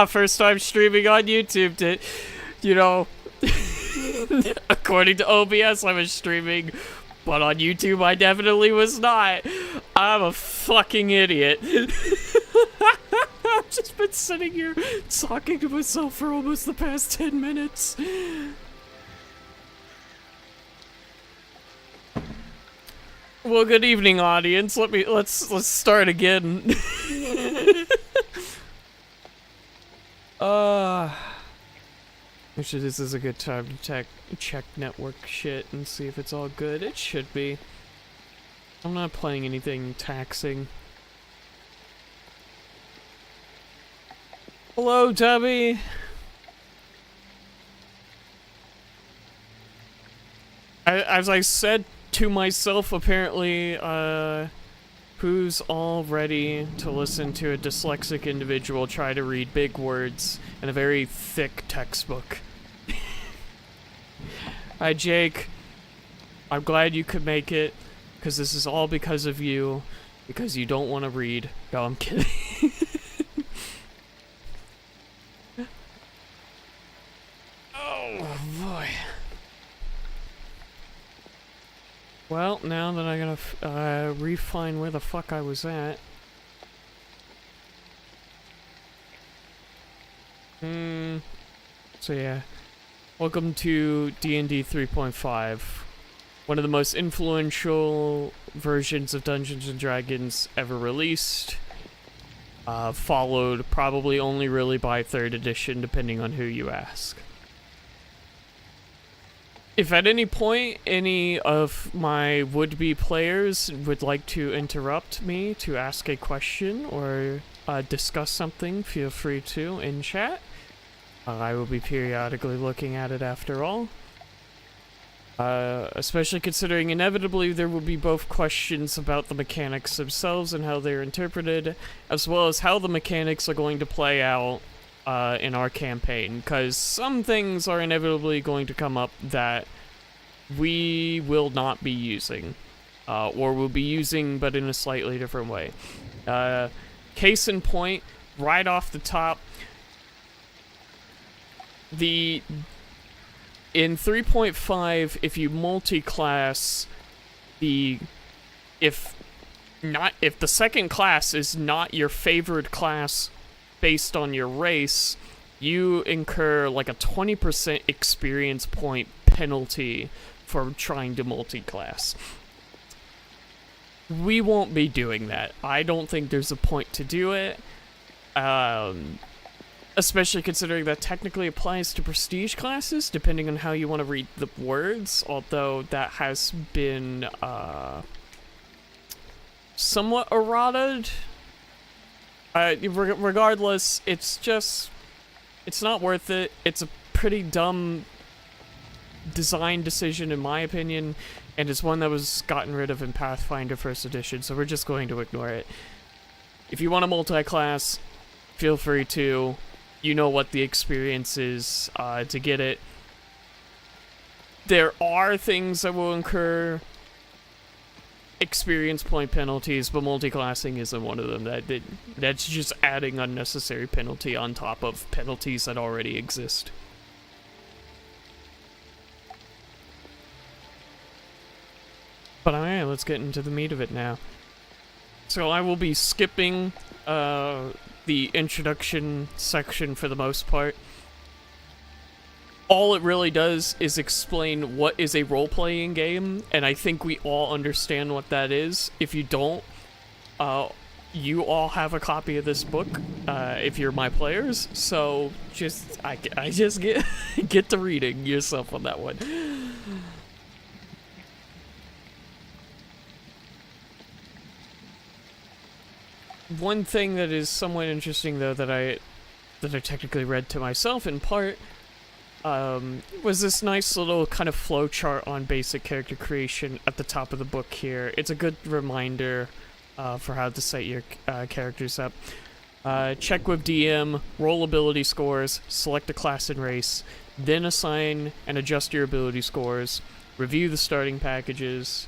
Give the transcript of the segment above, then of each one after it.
First time streaming on YouTube. You know, according to OBS, I was streaming, but on YouTube, I definitely was not. I'm a fucking idiot. I've just been sitting here talking to myself for almost the past 10 minutes. Well, good evening, audience. Let's start again. Actually, this is a good time to check network shit and see if it's all good. It should be. I'm not playing anything taxing. Hello, Debbie. As I said to myself, apparently, who's all ready to listen to a dyslexic individual try to read big words in a very thick textbook? Hi, Jake. I'm glad you could make it, because this is all because of you, because you don't want to read. No, I'm kidding. Oh, boy. Well, now that I gotta refine where the fuck I was at. So yeah. Welcome to D&D 3.5. One of the most influential versions of Dungeons & Dragons ever released. Followed probably only really by 3rd edition, depending on who you ask. If at any point any of my would-be players would like to interrupt me to ask a question or discuss something, feel free to in chat. I will be periodically looking at it after all. Especially considering inevitably there will be both questions about the mechanics themselves and how they're interpreted, as well as how the mechanics are going to play out in our campaign, because some things are inevitably going to come up that we will not be using, or will be using but in a slightly different way. Case in point, right off the top, in 3.5, if you multi-class, if the second class is not your favored class based on your race, you incur like a 20% experience point penalty for trying to multi-class. We won't be doing that. I don't think there's a point to do it. Especially considering that technically applies to prestige classes, depending on how you want to read the words, although that has been somewhat errated. Regardless, it's not worth it. It's a pretty dumb design decision in my opinion, and it's one that was gotten rid of in Pathfinder 1st edition, so we're just going to ignore it. If you want to multi-class, feel free to. You know what the experience is to get it. There are things that will incur experience point penalties, but multi-classing isn't one of them. That's just adding unnecessary penalty on top of penalties that already exist. But alright, let's get into the meat of it now. So I will be skipping the introduction section for the most part. All it really does is explain what is a role-playing game, and I think we all understand what that is. If you don't, you all have a copy of this book, if you're my players, so I just get to reading yourself on that one. One thing that is somewhat interesting, though, that I technically read to myself in part, was this nice little kind of flow chart on basic character creation at the top of the book here. It's a good reminder for how to set your characters up. Check with DM, roll ability scores, select a class and race, then assign and adjust your ability scores, review the starting packages.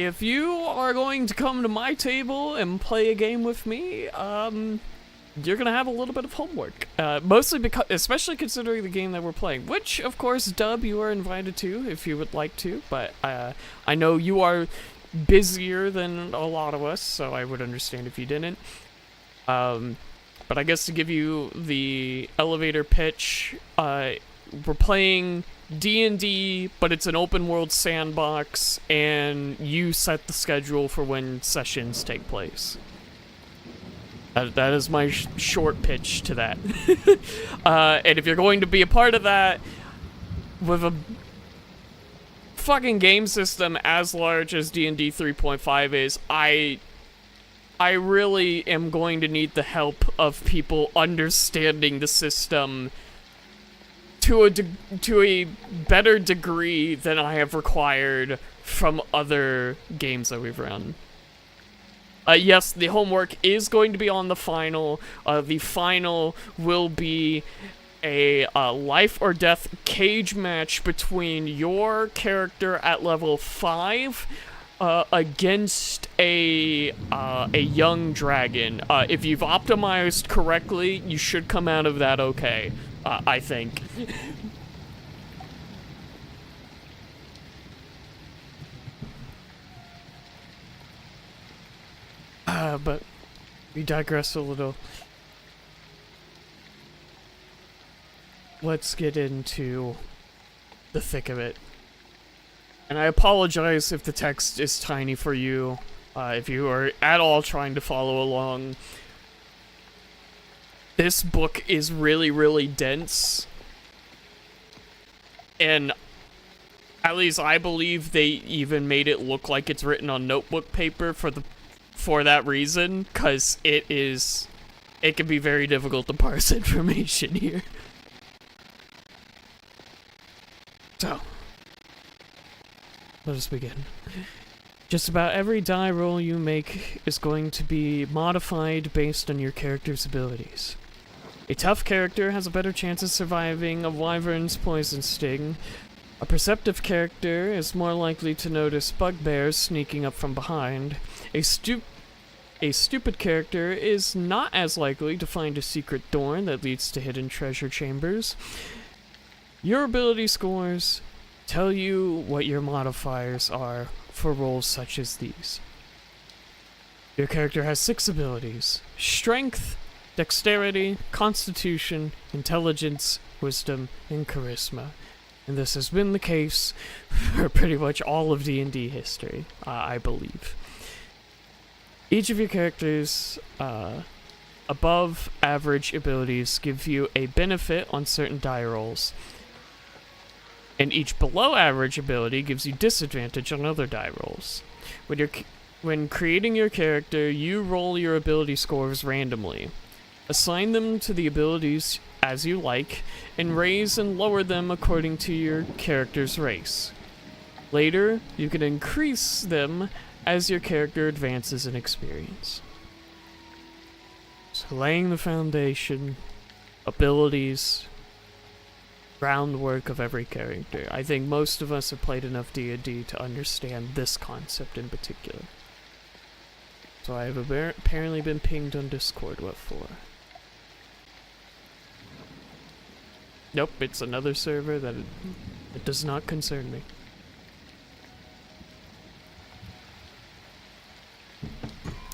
if you are going to come to my table and play a game with me, you're gonna have a little bit of homework. Mostly because, especially considering the game that we're playing, which, of course, Dub, you are invited to if you would like to, but I know you are busier than a lot of us, so I would understand if you didn't. But I guess to give you the elevator pitch, we're playing D&D, but it's an open world sandbox, and you set the schedule for when sessions take place. That is my short pitch to that. And if you're going to be a part of that, with a fucking game system as large as D&D 3.5 is, I really am going to need the help of people understanding the system to a better degree than I have required from other games that we've run. Yes, the homework is going to be on the final. The final will be a life or death cage match between your character at level 5 against a young dragon. If you've optimized correctly, you should come out of that okay. I think. But we digress a little. Let's get into the thick of it. And I apologize if the text is tiny for you, if you are at all trying to follow along. This book is really, really dense. And at least I believe they even made it look like it's written on notebook paper for that reason, because it can be very difficult to parse information here. So, let us begin. Just about every die roll you make is going to be modified based on your character's abilities. A tough character has a better chance of surviving a wyvern's poison sting. A perceptive character is more likely to notice bugbears sneaking up from behind. A stupid character is not as likely to find a secret door that leads to hidden treasure chambers. Your ability scores tell you what your modifiers are for rolls such as these. Your character has 6 abilities: Strength, Dexterity, Constitution, Intelligence, Wisdom, and Charisma. And this has been the case for pretty much all of D&D history, I believe. Each of your characters' above average abilities give you a benefit on certain die rolls, and each below average ability gives you disadvantage on other die rolls. When creating your character, you roll your ability scores randomly. Assign them to the abilities as you like, and raise and lower them according to your character's race. Later, you can increase them as your character advances in experience. So laying the foundation, abilities, groundwork of every character. I think most of us have played enough D&D to understand this concept in particular. So I have apparently been pinged on Discord. What for? Nope, it's another server that it does not concern me.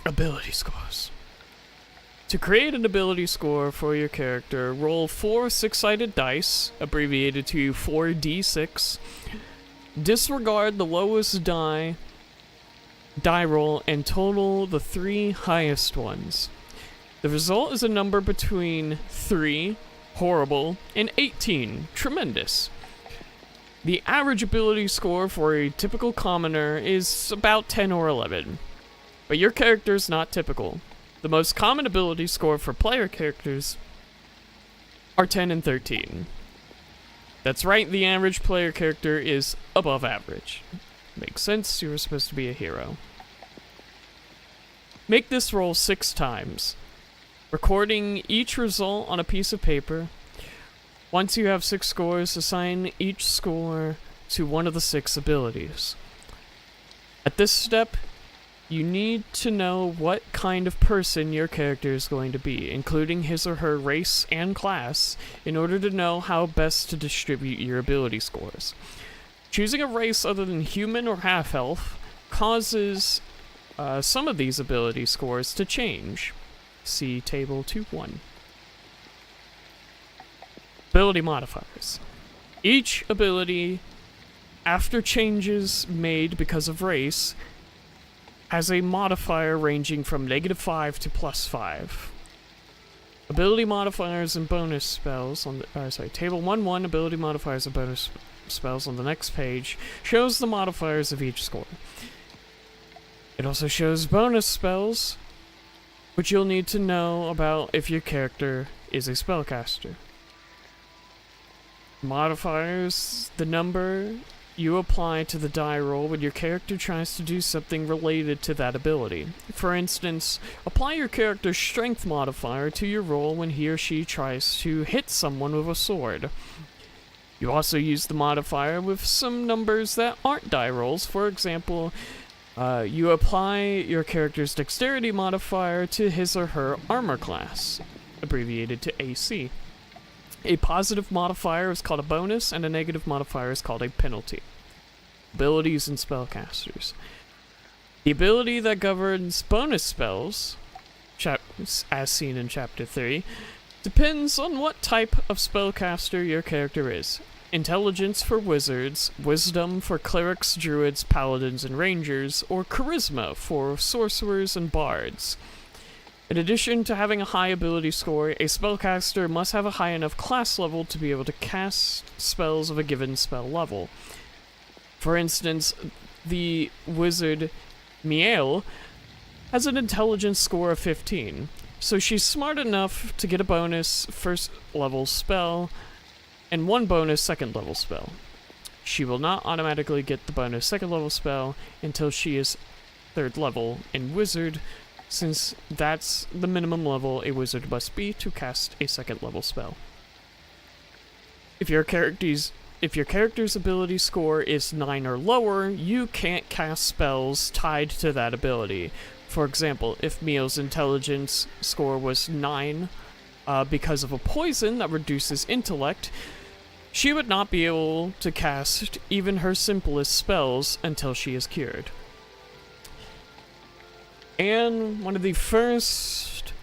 Ability scores. To create an ability score for your character, roll 4 6-sided dice, abbreviated to 4d6. Disregard the lowest die roll and total the 3 highest ones. The result is a number between 3, horrible, and 18, tremendous. The average ability score for a typical commoner is about 10 or 11. But your character's not typical. The most common ability score for player characters are 10 and 13. That's right, the average player character is above average. Makes sense, you were supposed to be a hero. Make this roll 6 times, recording each result on a piece of paper. Once you have 6 scores, assign each score to one of the 6 abilities. At this step, you need to know what kind of person your character is going to be, including his or her race and class, in order to know how best to distribute your ability scores. Choosing a race other than human or half-elf causes some of these ability scores to change. See Table 2.1. Ability modifiers. Each ability, after changes made because of race, has a modifier ranging from -5 to +5. Ability modifiers and bonus spells on the Table 1.1, ability modifiers and bonus spells on the next page shows the modifiers of each score. It also shows bonus spells, which you'll need to know about if your character is a spellcaster. Modifiers, the number you apply to the die roll when your character tries to do something related to that ability. For instance, apply your character's strength modifier to your roll when he or she tries to hit someone with a sword. You also use the modifier with some numbers that aren't die rolls. For example, you apply your character's dexterity modifier to his or her armor class, abbreviated to AC. A positive modifier is called a bonus, and a negative modifier is called a penalty. Abilities and spellcasters. The ability that governs bonus spells, as seen in Chapter 3, depends on what type of spellcaster your character is. Intelligence for wizards, wisdom for clerics, druids, paladins, and rangers, or charisma for sorcerers and bards. In addition to having a high ability score, a spellcaster must have a high enough class level to be able to cast spells of a given spell level. For instance, the wizard Miel has an intelligence score of 15, so she's smart enough to get a bonus first level spell and one bonus second level spell. She will not automatically get the bonus second level spell until she is third level in wizard, since that's the minimum level a wizard must be to cast a second level spell. If your character's ability score is 9 or lower, you can't cast spells tied to that ability. For example, if Mio's intelligence score was 9 because of a poison that reduces intellect, she would not be able to cast even her simplest spells until she is cured. And one of the first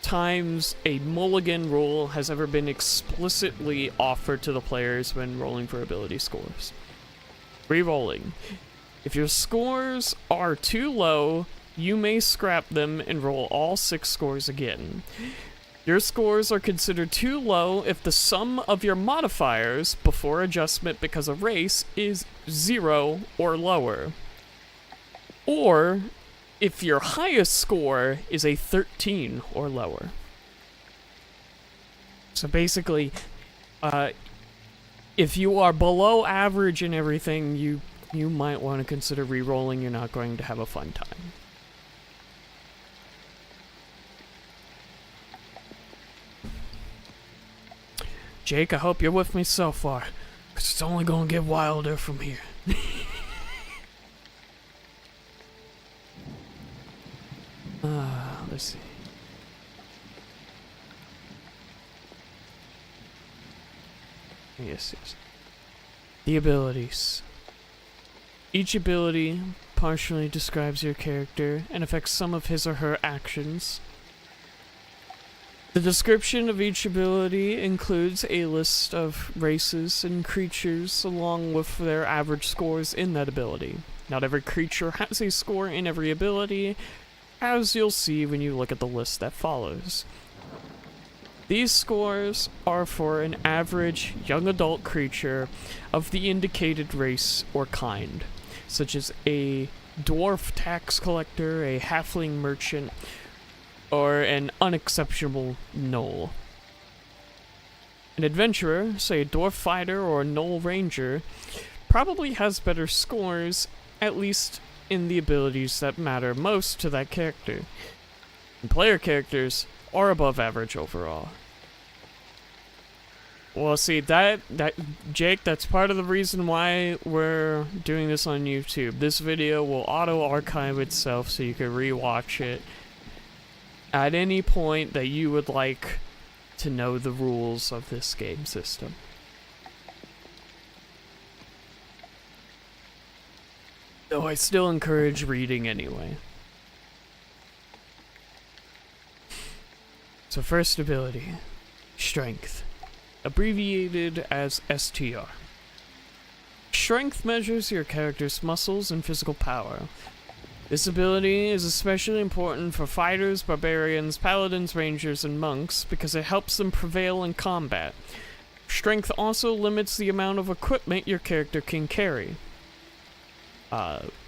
times a mulligan rule has ever been explicitly offered to the players when rolling for ability scores. Rerolling. If your scores are too low, you may scrap them and roll all 6 scores again. Your scores are considered too low if the sum of your modifiers before adjustment because of race is 0 or lower. Or if your highest score is a 13 or lower. So basically, if you are below average in everything, you might want to consider re-rolling. You're not going to have a fun time. Jake, I hope you're with me so far, because it's only going to get wilder from here. Let's see. Yes. The abilities. Each ability partially describes your character and affects some of his or her actions. The description of each ability includes a list of races and creatures along with their average scores in that ability. Not every creature has a score in every ability, as you'll see when you look at the list that follows. These scores are for an average young adult creature of the indicated race or kind, such as a dwarf tax collector, a halfling merchant, or an unexceptional gnoll. An adventurer, say a dwarf fighter or a gnoll ranger, probably has better scores, at least in the abilities that matter most to that character. And player characters are above average overall. Well, see, Jake, that's part of the reason why we're doing this on YouTube. This video will auto-archive itself so you can rewatch it at any point that you would like to know the rules of this game system. Though I still encourage reading anyway. So first ability, Strength, abbreviated as STR. Strength measures your character's muscles and physical power. This ability is especially important for fighters, barbarians, paladins, rangers, and monks because it helps them prevail in combat. Strength also limits the amount of equipment your character can carry.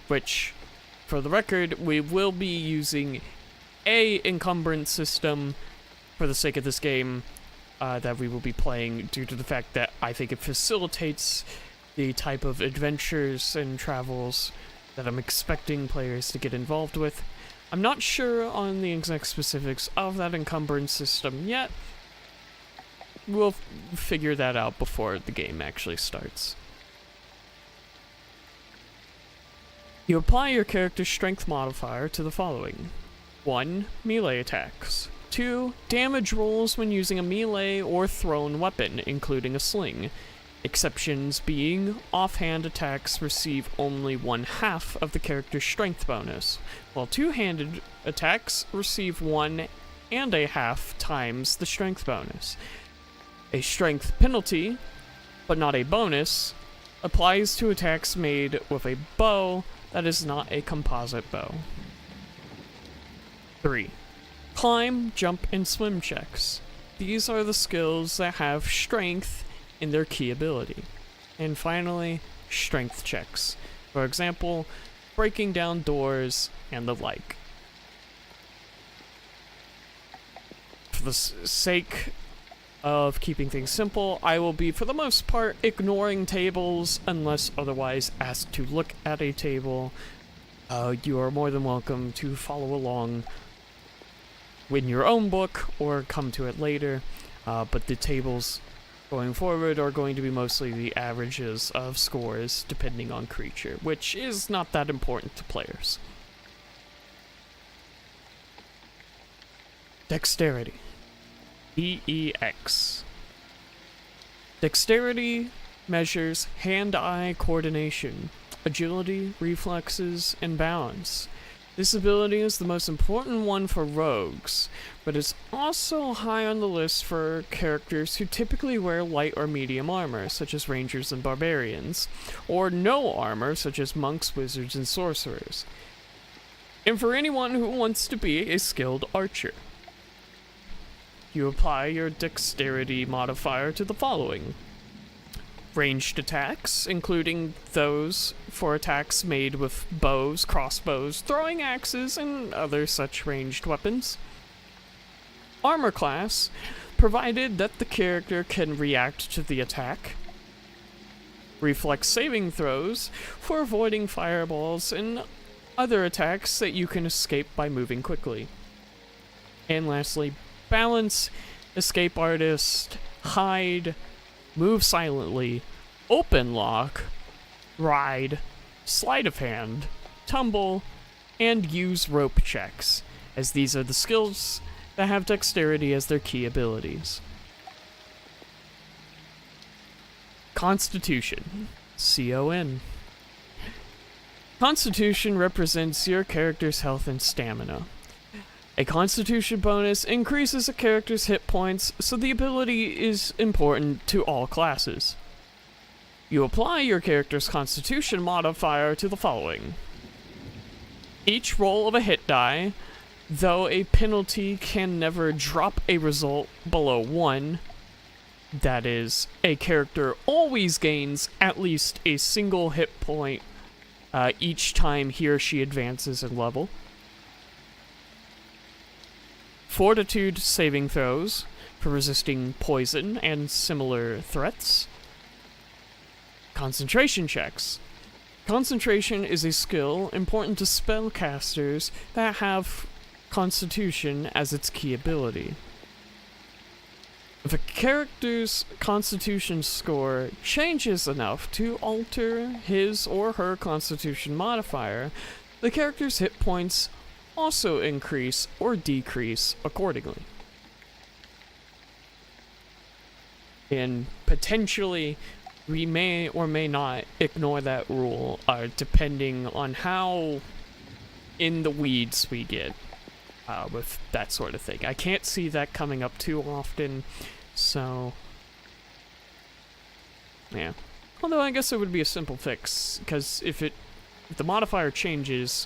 Which, for the record, we will be using a encumbrance system for the sake of this game that we will be playing due to the fact that I think it facilitates the type of adventures and travels that I'm expecting players to get involved with. I'm not sure on the exact specifics of that encumbrance system yet. We'll figure that out before the game actually starts. You apply your character's strength modifier to the following. 1. Melee attacks. 2. Damage rolls when using a melee or thrown weapon, including a sling. Exceptions being, offhand attacks receive only 1/2 of the character's strength bonus, while two-handed attacks receive 1.5 times the strength bonus. A strength penalty, but not a bonus, applies to attacks made with a bow that is not a composite bow. 3. Climb, jump, and swim checks. These are the skills that have strength in their key ability. And finally, strength checks. For example, breaking down doors and the like. For the sake of keeping things simple, I will be, for the most part, ignoring tables unless otherwise asked to look at a table. You are more than welcome to follow along in your own book or come to it later, but the tables going forward are going to be mostly the averages of scores depending on creature, which is not that important to players. Dexterity. DEX. Dexterity measures hand-eye coordination, agility, reflexes, and balance. This ability is the most important one for rogues, but it's also high on the list for characters who typically wear light or medium armor, such as rangers and barbarians, or no armor, such as monks, wizards, and sorcerers, and for anyone who wants to be a skilled archer. You apply your dexterity modifier to the following. Ranged attacks, including those for attacks made with bows, crossbows, throwing axes, and other such ranged weapons. Armor class, provided that the character can react to the attack. Reflex saving throws, for avoiding fireballs and other attacks that you can escape by moving quickly. And lastly, balance, escape artist, hide, move silently, open lock, ride, sleight of hand, tumble, and use rope checks, as these are the skills that have dexterity as their key abilities. Constitution. CON. Constitution represents your character's health and stamina. A constitution bonus increases a character's hit points, so the ability is important to all classes. You apply your character's constitution modifier to the following. Each roll of a hit die, though a penalty can never drop a result below 1, that is, a character always gains at least a single hit point each time he or she advances in level. Fortitude saving throws for resisting poison and similar threats. Concentration checks. Concentration is a skill important to spellcasters that have Constitution as its key ability. If a character's constitution score changes enough to alter his or her constitution modifier, the character's hit points also increase or decrease accordingly. And potentially, we may or may not ignore that rule, depending on how in the weeds we get with that sort of thing. I can't see that coming up too often, so yeah. Although I guess it would be a simple fix, because if the modifier changes,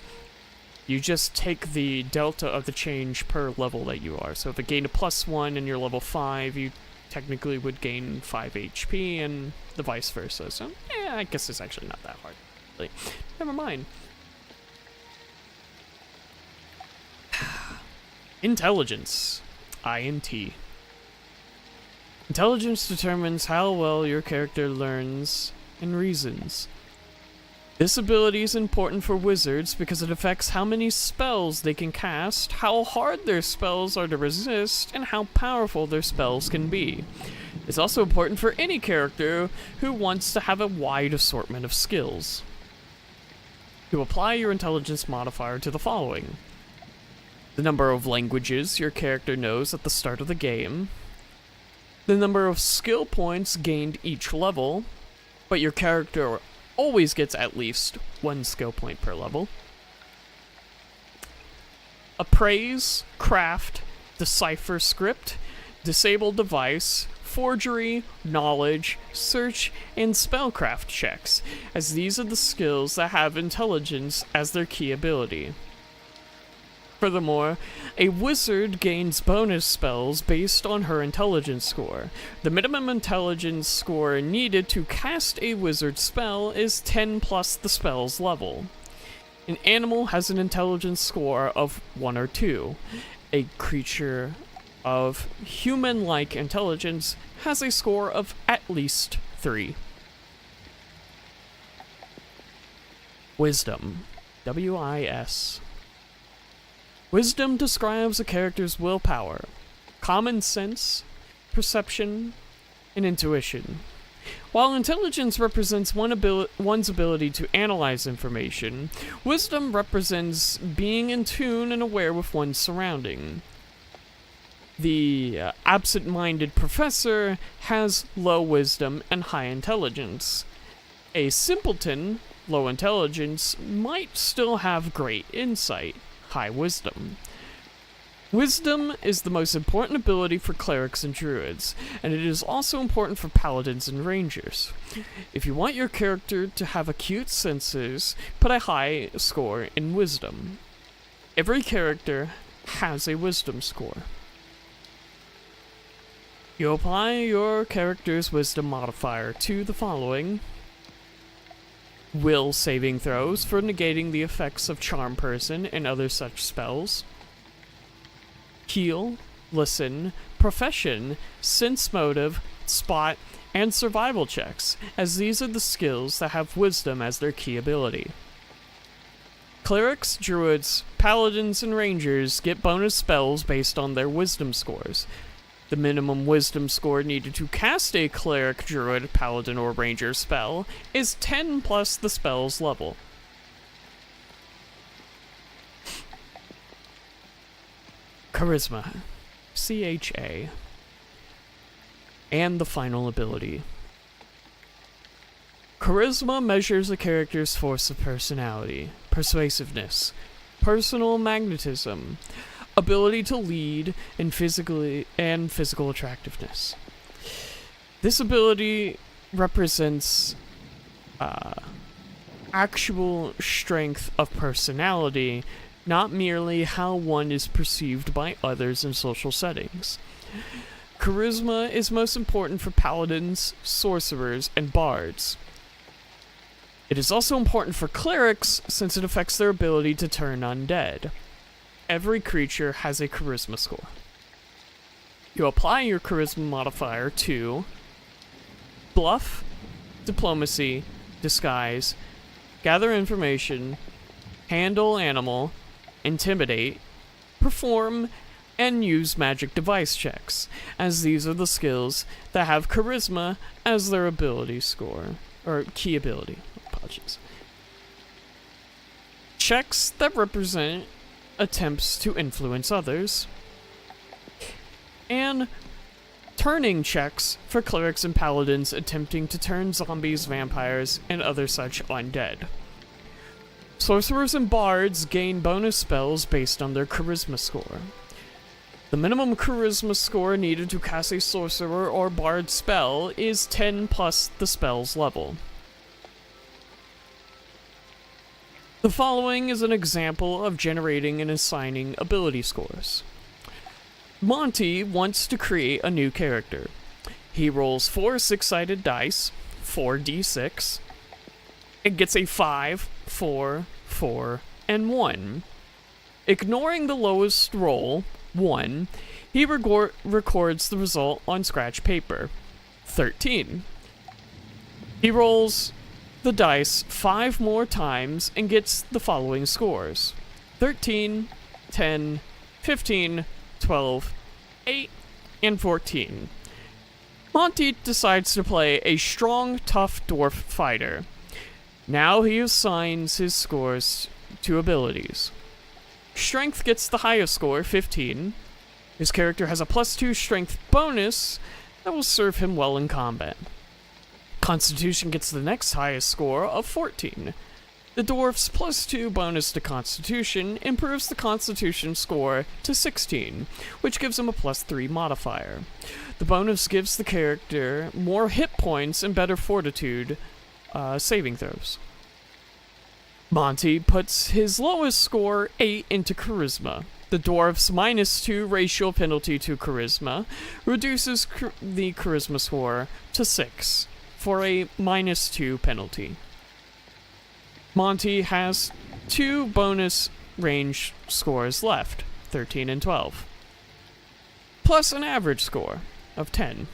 you just take the delta of the change per level that you are. So if it gained a +1 and you're level 5, you technically would gain 5 HP, and the vice versa. So yeah, I guess it's actually not that hard. Really. Never mind. Intelligence. INT. Intelligence determines how well your character learns and reasons. This ability is important for wizards because it affects how many spells they can cast, how hard their spells are to resist, and how powerful their spells can be. It's also important for any character who wants to have a wide assortment of skills. You apply your intelligence modifier to the following: the number of languages your character knows at the start of the game, the number of skill points gained each level, but your character always gets at least 1 skill point per level, appraise, craft, decipher script, disable device, forgery, knowledge, search, and spellcraft checks, as these are the skills that have intelligence as their key ability. Furthermore, a wizard gains bonus spells based on her intelligence score. The minimum intelligence score needed to cast a wizard spell is 10 plus the spell's level. An animal has an intelligence score of 1 or 2. A creature of human-like intelligence has a score of at least 3. Wisdom. W-I-S. Wisdom describes a character's willpower, common sense, perception, and intuition. While intelligence represents one's ability to analyze information, wisdom represents being in tune and aware with one's surrounding. The absent-minded professor has low wisdom and high intelligence. A simpleton, low intelligence, might still have great insight, high wisdom. Wisdom is the most important ability for clerics and druids, and it is also important for paladins and rangers. If you want your character to have acute senses, put a high score in wisdom. Every character has a wisdom score. You apply your character's wisdom modifier to the following: will saving throws for negating the effects of charm person and other such spells, heal, listen, profession, sense motive, spot, and survival checks, as these are the skills that have wisdom as their key ability. Clerics, druids, paladins, and rangers get bonus spells based on their wisdom scores. The minimum wisdom score needed to cast a cleric, druid, paladin, or ranger spell is 10 plus the spell's level. Charisma. C-H-A. And the final ability. Charisma measures a character's force of personality, persuasiveness, personal magnetism, ability to lead, and physical attractiveness. This ability represents actual strength of personality, not merely how one is perceived by others in social settings. Charisma is most important for paladins, sorcerers, and bards. It is also important for clerics since it affects their ability to turn undead. Every creature has a charisma score. You apply your charisma modifier to bluff, diplomacy, disguise, gather information, handle animal, intimidate, perform, and use magic device checks, as these are the skills that have charisma as their ability score, or key ability. Apologies. Checks that represent attempts to influence others, and turning checks for clerics and paladins attempting to turn zombies, vampires, and other such undead. Sorcerers and bards gain bonus spells based on their charisma score. The minimum charisma score needed to cast a sorcerer or bard spell is 10 plus the spell's level. The following is an example of generating and assigning ability scores. Monty wants to create a new character. He rolls 4 6-sided dice, 4d6, and gets a 5, 4, 4, and 1. Ignoring the lowest roll, 1, he records the result on scratch paper, 13. He rolls the dice 5 more times and gets the following scores: 13, 10, 15, 12, 8, and 14. Monty decides to play a strong, tough dwarf fighter. Now he assigns his scores to abilities. Strength gets the highest score, 15. His character has a +2 strength bonus that will serve him well in combat. Constitution gets the next highest score of 14. The dwarf's +2 bonus to Constitution improves the Constitution score to 16, which gives him a +3 modifier. The bonus gives the character more hit points and better fortitude saving throws. Monty puts his lowest score, 8, into Charisma. The dwarf's -2 racial penalty to Charisma reduces the Charisma score to 6 for a -2 penalty. Monty has 2 bonus range scores left, 13 and 12, plus an average score of 10.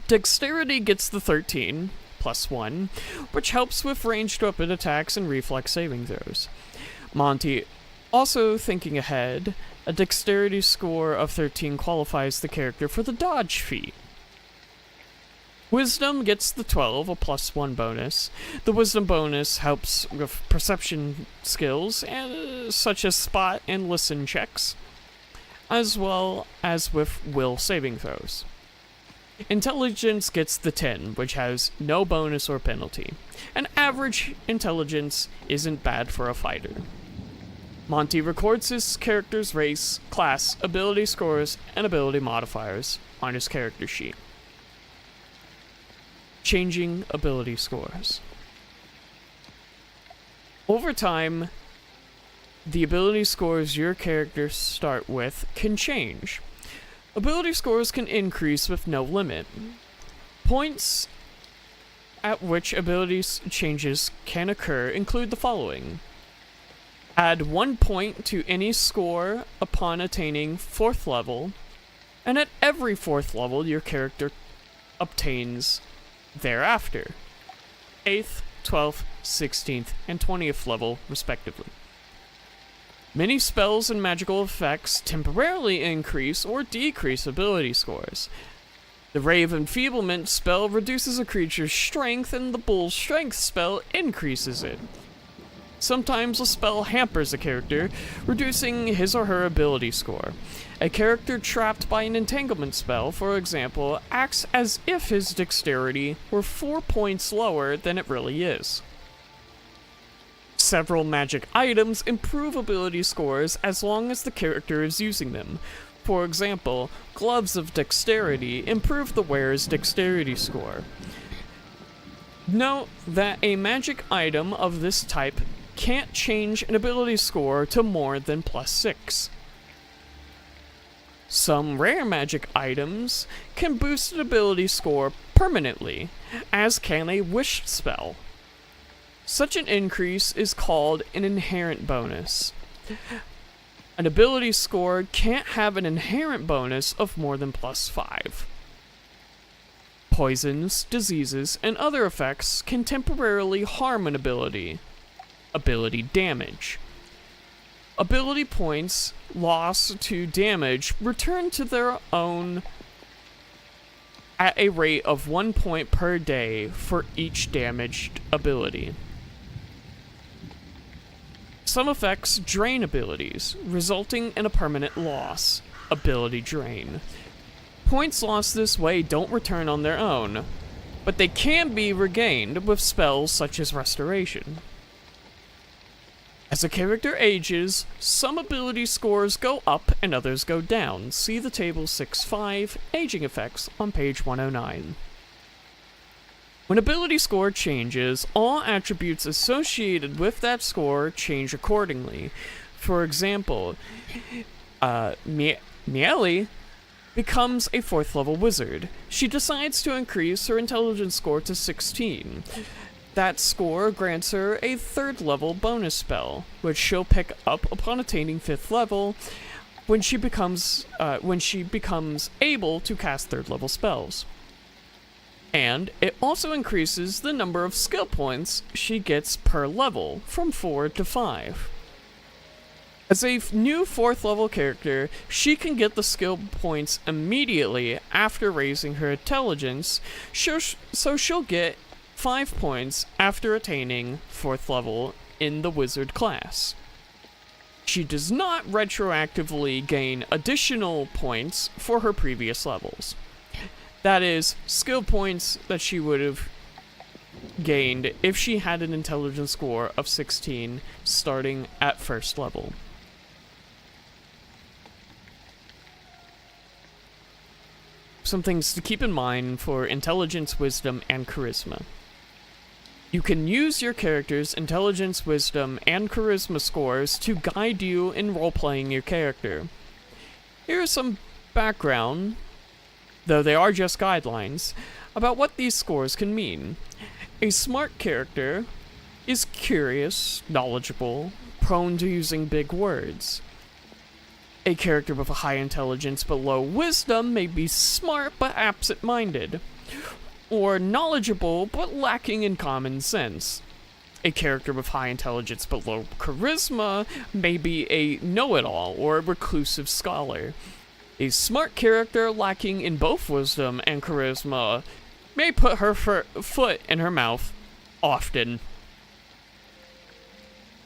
Dexterity gets the 13, +1, which helps with ranged weapon attacks and reflex saving throws. Monty, also thinking ahead, a dexterity score of 13 qualifies the character for the dodge feat. Wisdom gets the 12, a +1 bonus. The wisdom bonus helps with perception skills, such as spot and listen checks, as well as with will saving throws. Intelligence gets the 10, which has no bonus or penalty. An average intelligence isn't bad for a fighter. Monty records his character's race, class, ability scores, and ability modifiers on his character sheet. Changing ability scores. Over time, the ability scores your characters start with can change. Ability scores can increase with no limit. Points at which ability changes can occur include the following: add 1 point to any score upon attaining 4th level, and at every 4th level your character obtains thereafter, 8th, 12th, 16th, and 20th level, respectively. Many spells and magical effects temporarily increase or decrease ability scores. The Ray of Enfeeblement spell reduces a creature's strength, and the Bull's Strength spell increases it. Sometimes a spell hampers a character, reducing his or her ability score. A character trapped by an entanglement spell, for example, acts as if his dexterity were 4 points lower than it really is. Several magic items improve ability scores as long as the character is using them. For example, gloves of dexterity improve the wearer's dexterity score. Note that a magic item of this type can't change an ability score to more than +6. Some rare magic items can boost an ability score permanently, as can a wish spell. Such an increase is called an inherent bonus. An ability score can't have an inherent bonus of more than +5. Poisons, diseases, and other effects can temporarily harm an ability damage. Ability points lost to damage return to their own at a rate of 1 point per day for each damaged ability. Some effects drain abilities, resulting in a permanent loss. Ability drain. Points lost this way don't return on their own, but they can be regained with spells such as Restoration. As a character ages, some ability scores go up and others go down. See the table 6.5, Aging Effects, on page 109. When ability score changes, all attributes associated with that score change accordingly. For example, Miele becomes a 4th level wizard. She decides to increase her intelligence score to 16. That score grants her a 3rd level bonus spell, which she'll pick up upon attaining 5th level when she becomes able to cast 3rd level spells. And it also increases the number of skill points she gets per level from 4 to 5. As a new 4th level character, she can get the skill points immediately after raising her intelligence, so she'll get 5 points after attaining 4th level in the wizard class. She does not retroactively gain additional points for her previous levels. That is, skill points that she would have gained if she had an intelligence score of 16 starting at 1st level. Some things to keep in mind for intelligence, wisdom, and charisma. You can use your character's intelligence, wisdom, and charisma scores to guide you in role-playing your character. Here is some background, though they are just guidelines, about what these scores can mean. A smart character is curious, knowledgeable, prone to using big words. A character with a high intelligence but low wisdom may be smart but absent-minded, or knowledgeable but lacking in common sense. A character with high intelligence but low charisma may be a know-it-all or a reclusive scholar. A smart character lacking in both wisdom and charisma may put her foot in her mouth often.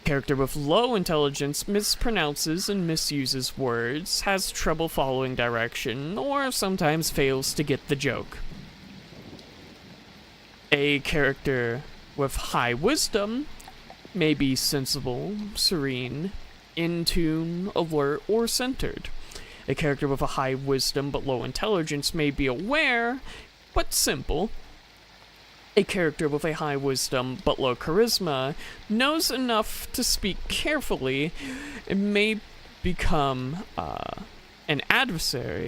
Character with low intelligence mispronounces and misuses words, has trouble following direction, or sometimes fails to get the joke. A character with high wisdom may be sensible, serene, in tune, alert, or centered. A character with a high wisdom but low intelligence may be aware, but simple. A character with a high wisdom but low charisma knows enough to speak carefully and may become an advisor,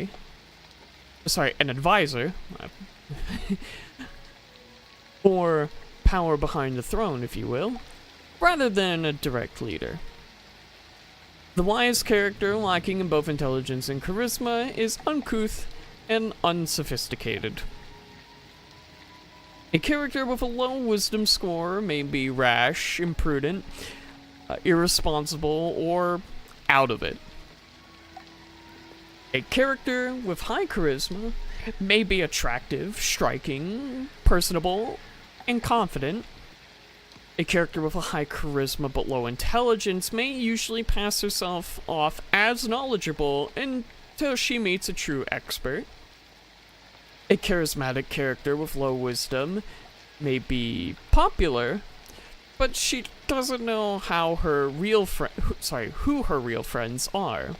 or power behind the throne, if you will, rather than a direct leader. The wise character, lacking in both intelligence and charisma, is uncouth and unsophisticated. A character with a low wisdom score may be rash, imprudent, irresponsible, or out of it. A character with high charisma may be attractive, striking, personable, and confident. A character with a high charisma but low intelligence may usually pass herself off as knowledgeable until she meets a true expert. A charismatic character with low wisdom may be popular, but she doesn't know who her real friends are.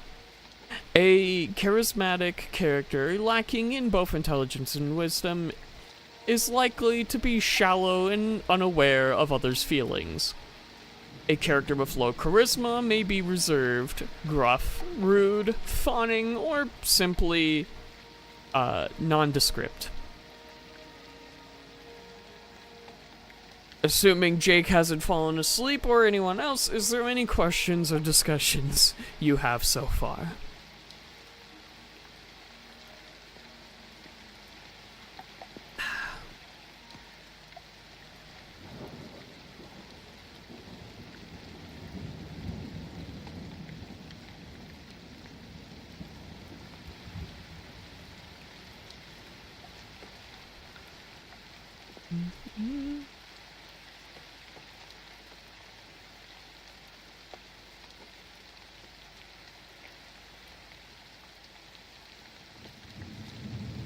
A charismatic character lacking in both intelligence and wisdom is likely to be shallow and unaware of others' feelings. A character with low charisma may be reserved, gruff, rude, fawning, or simply nondescript. Assuming Jake hasn't fallen asleep or anyone else, is there any questions or discussions you have so far?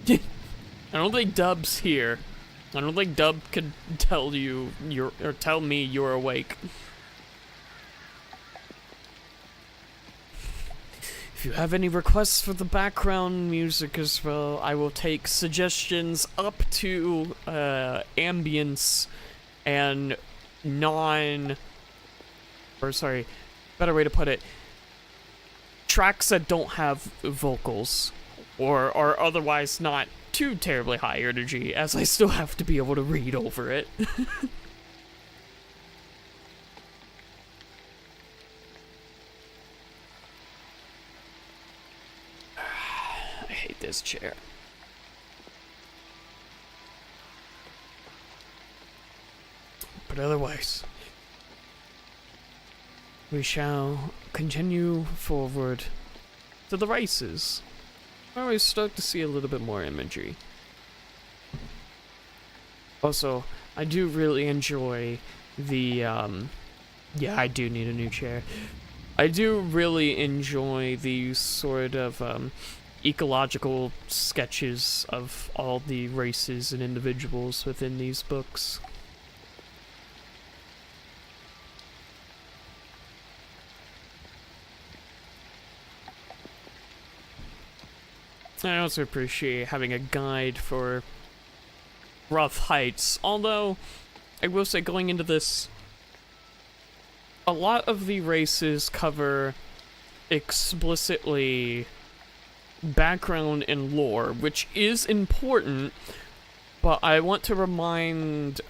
I don't think Dub's here. I don't think Dub could tell you or tell me you're awake. If you have any requests for the background music as well, I will take suggestions up to ambience and better way to put it, tracks that don't have vocals or are otherwise not too terribly high energy, as I still have to be able to read over it. I hate this chair. But otherwise, we shall continue forward to the races, where we start to see a little bit more imagery. Also, I do really enjoy the, yeah, I do need a new chair. I do really enjoy the sort of, ecological sketches of all the races and individuals within these books. I also appreciate having a guide for rough heights, although I will say going into this, a lot of the races cover explicitly background and lore, which is important, but I want to remind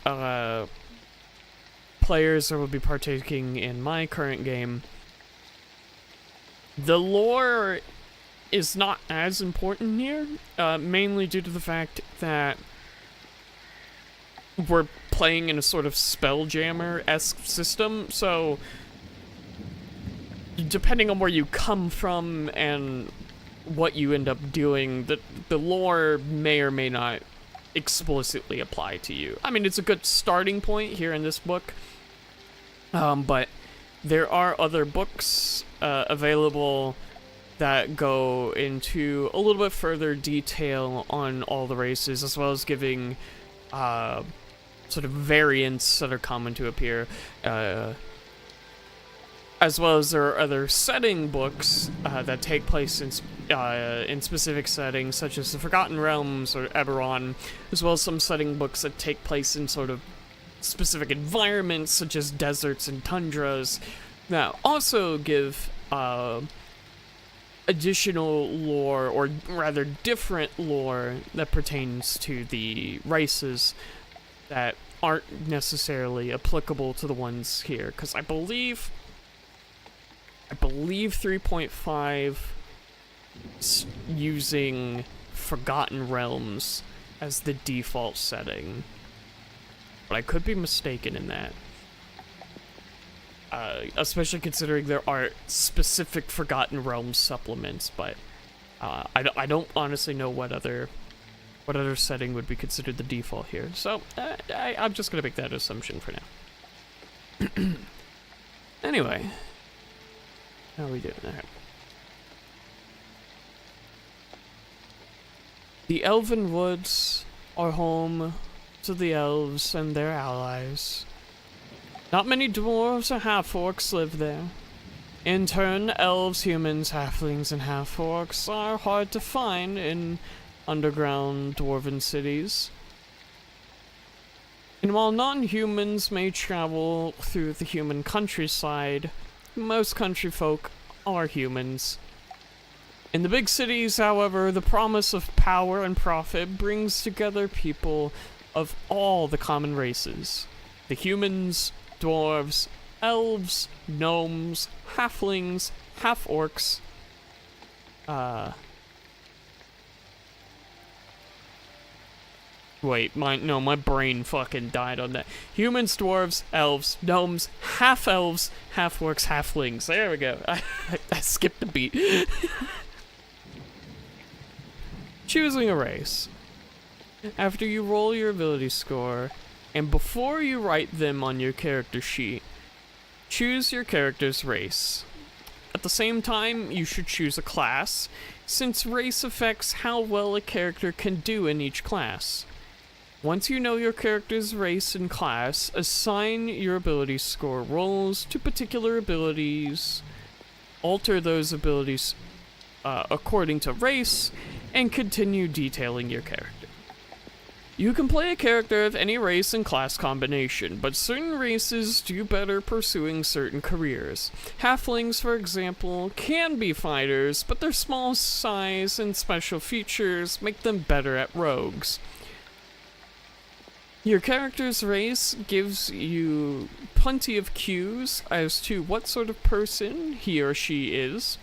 players that will be partaking in my current game, the lore is not as important here, mainly due to the fact that we're playing in a sort of Spelljammer-esque system, so depending on where you come from and what you end up doing, the lore may or may not explicitly apply to you. I mean, it's a good starting point here in this book, but there are other books available that go into a little bit further detail on all the races, as well as giving sort of variants that are common to appear, as well as there are other setting books that take place in specific settings, such as the Forgotten Realms or Eberron, as well as some setting books that take place in sort of specific environments, such as deserts and tundras, that also give additional lore, or rather different lore, that pertains to the races that aren't necessarily applicable to the ones here, because I believe 3.5 is using Forgotten Realms as the default setting, but I could be mistaken in that. Especially considering there are specific Forgotten Realms supplements, but I don't honestly know what other setting would be considered the default here. So I'm just gonna make that assumption for now. Anyway, how are we doing there? The Elven Woods are home to the elves and their allies. Not many dwarves or half-orcs live there. In turn, elves, humans, halflings, and half-orcs are hard to find in underground dwarven cities. And while non-humans may travel through the human countryside, most country folk are humans. In the big cities, however, the promise of power and profit brings together people of all the common races. The humans, dwarves, elves, gnomes, halflings, half-orcs, wait, my brain fucking died on that. Humans, dwarves, elves, gnomes, half-elves, half-orcs, halflings. There we go. I skipped a beat. Choosing a race. After you roll your ability score, And before you write them on your character sheet, choose your character's race. At the same time, you should choose a class, since race affects how well a character can do in each class. Once you know your character's race and class, assign your ability score rolls to particular abilities, alter those abilities according to race, and continue detailing your character. You can play a character of any race and class combination, but certain races do better pursuing certain careers. Halflings, for example, can be fighters, but their small size and special features make them better at rogues. Your character's race gives you plenty of cues as to what sort of person he or she is,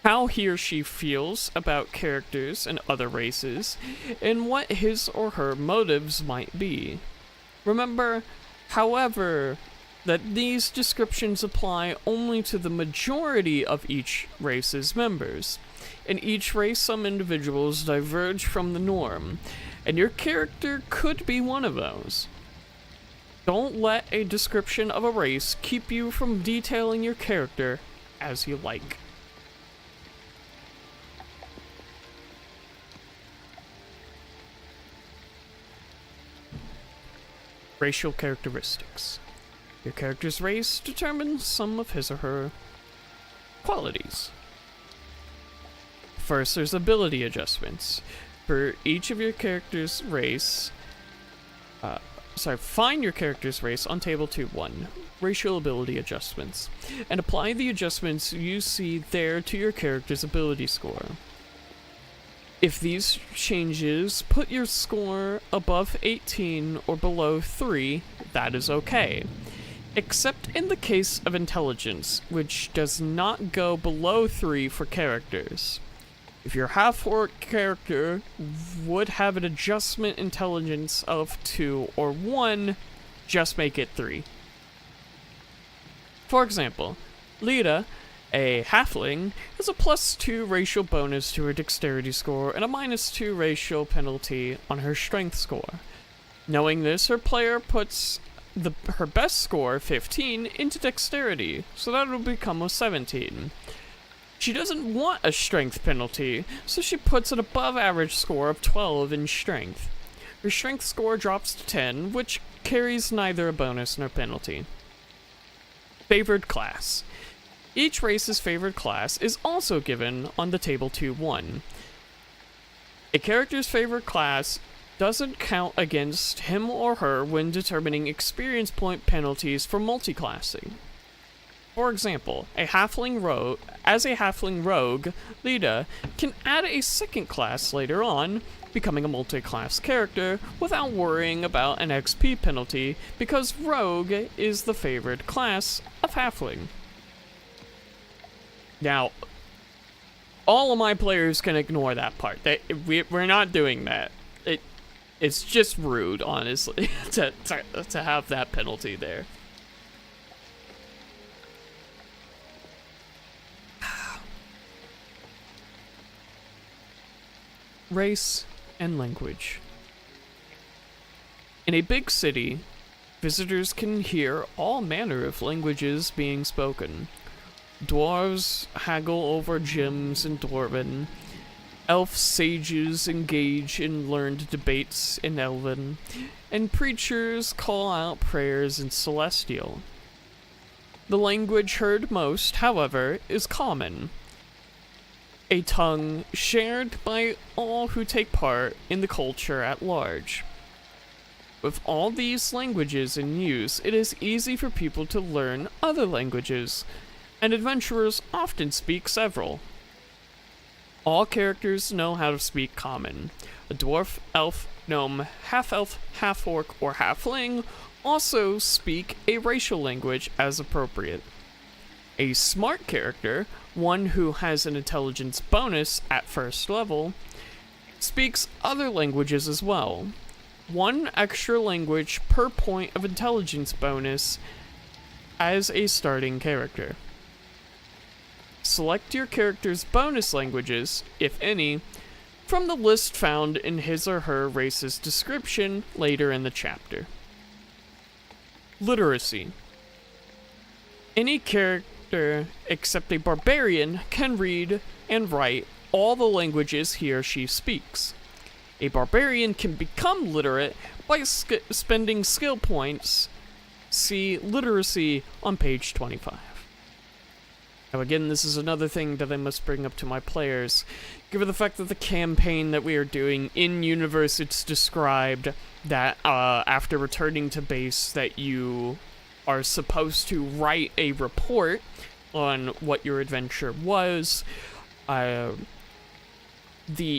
how he or she feels about characters and other races, and what his or her motives might be. Remember, however, that these descriptions apply only to the majority of each race's members. In each race, some individuals diverge from the norm, and your character could be one of those. Don't let a description of a race keep you from detailing your character as you like. Racial characteristics. Your character's race determines some of his or her qualities. First, there's ability adjustments. For each of your character's race, find your character's race on table 2-1, racial ability adjustments, and apply the adjustments you see there to your character's ability score. If these changes put your score above 18 or below 3, that is okay. Except in the case of intelligence, which does not go below 3 for characters. If your half-orc character would have an adjustment intelligence of 2 or 1, just make it 3. For example, Lita, a halfling, has a +2 racial bonus to her dexterity score and a -2 racial penalty on her strength score. Knowing this, her player puts her best score, 15, into dexterity, so that will become a 17. She doesn't want a strength penalty, so she puts an above average score of 12 in strength. Her strength score drops to 10, which carries neither a bonus nor penalty. Favored class. Each race's favored class is also given on the table 2-1. A character's favored class doesn't count against him or her when determining experience point penalties for multiclassing. For example, as a halfling rogue, Lita can add a second class later on, becoming a multi-class character without worrying about an XP penalty because rogue is the favored class of halfling. Now, all of my players can ignore that part. We're not doing that. It's just rude, honestly, to have that penalty there. Race and language. In a big city, visitors can hear all manner of languages being spoken. Dwarves haggle over gems in Dwarven. Elf sages engage in learned debates in Elven. And preachers call out prayers in Celestial. The language heard most, however, is Common, a tongue shared by all who take part in the culture at large. With all these languages in use, it is easy for people to learn other languages, and adventurers often speak several. All characters know how to speak Common. A dwarf, elf, gnome, half-elf, half-orc, or halfling also speak a racial language as appropriate. A smart character, one who has an intelligence bonus at first level, speaks other languages as well. 1 extra language per point of intelligence bonus as a starting character. Select your character's bonus languages, if any, from the list found in his or her race's description later in the chapter. Literacy. Any character except a barbarian can read and write all the languages he or she speaks. A barbarian can become literate by spending skill points. See literacy on page 25. Now again, this is another thing that I must bring up to my players. Given the fact that the campaign that we are doing in-universe, it's described that after returning to base that you are supposed to write a report on what your adventure was. The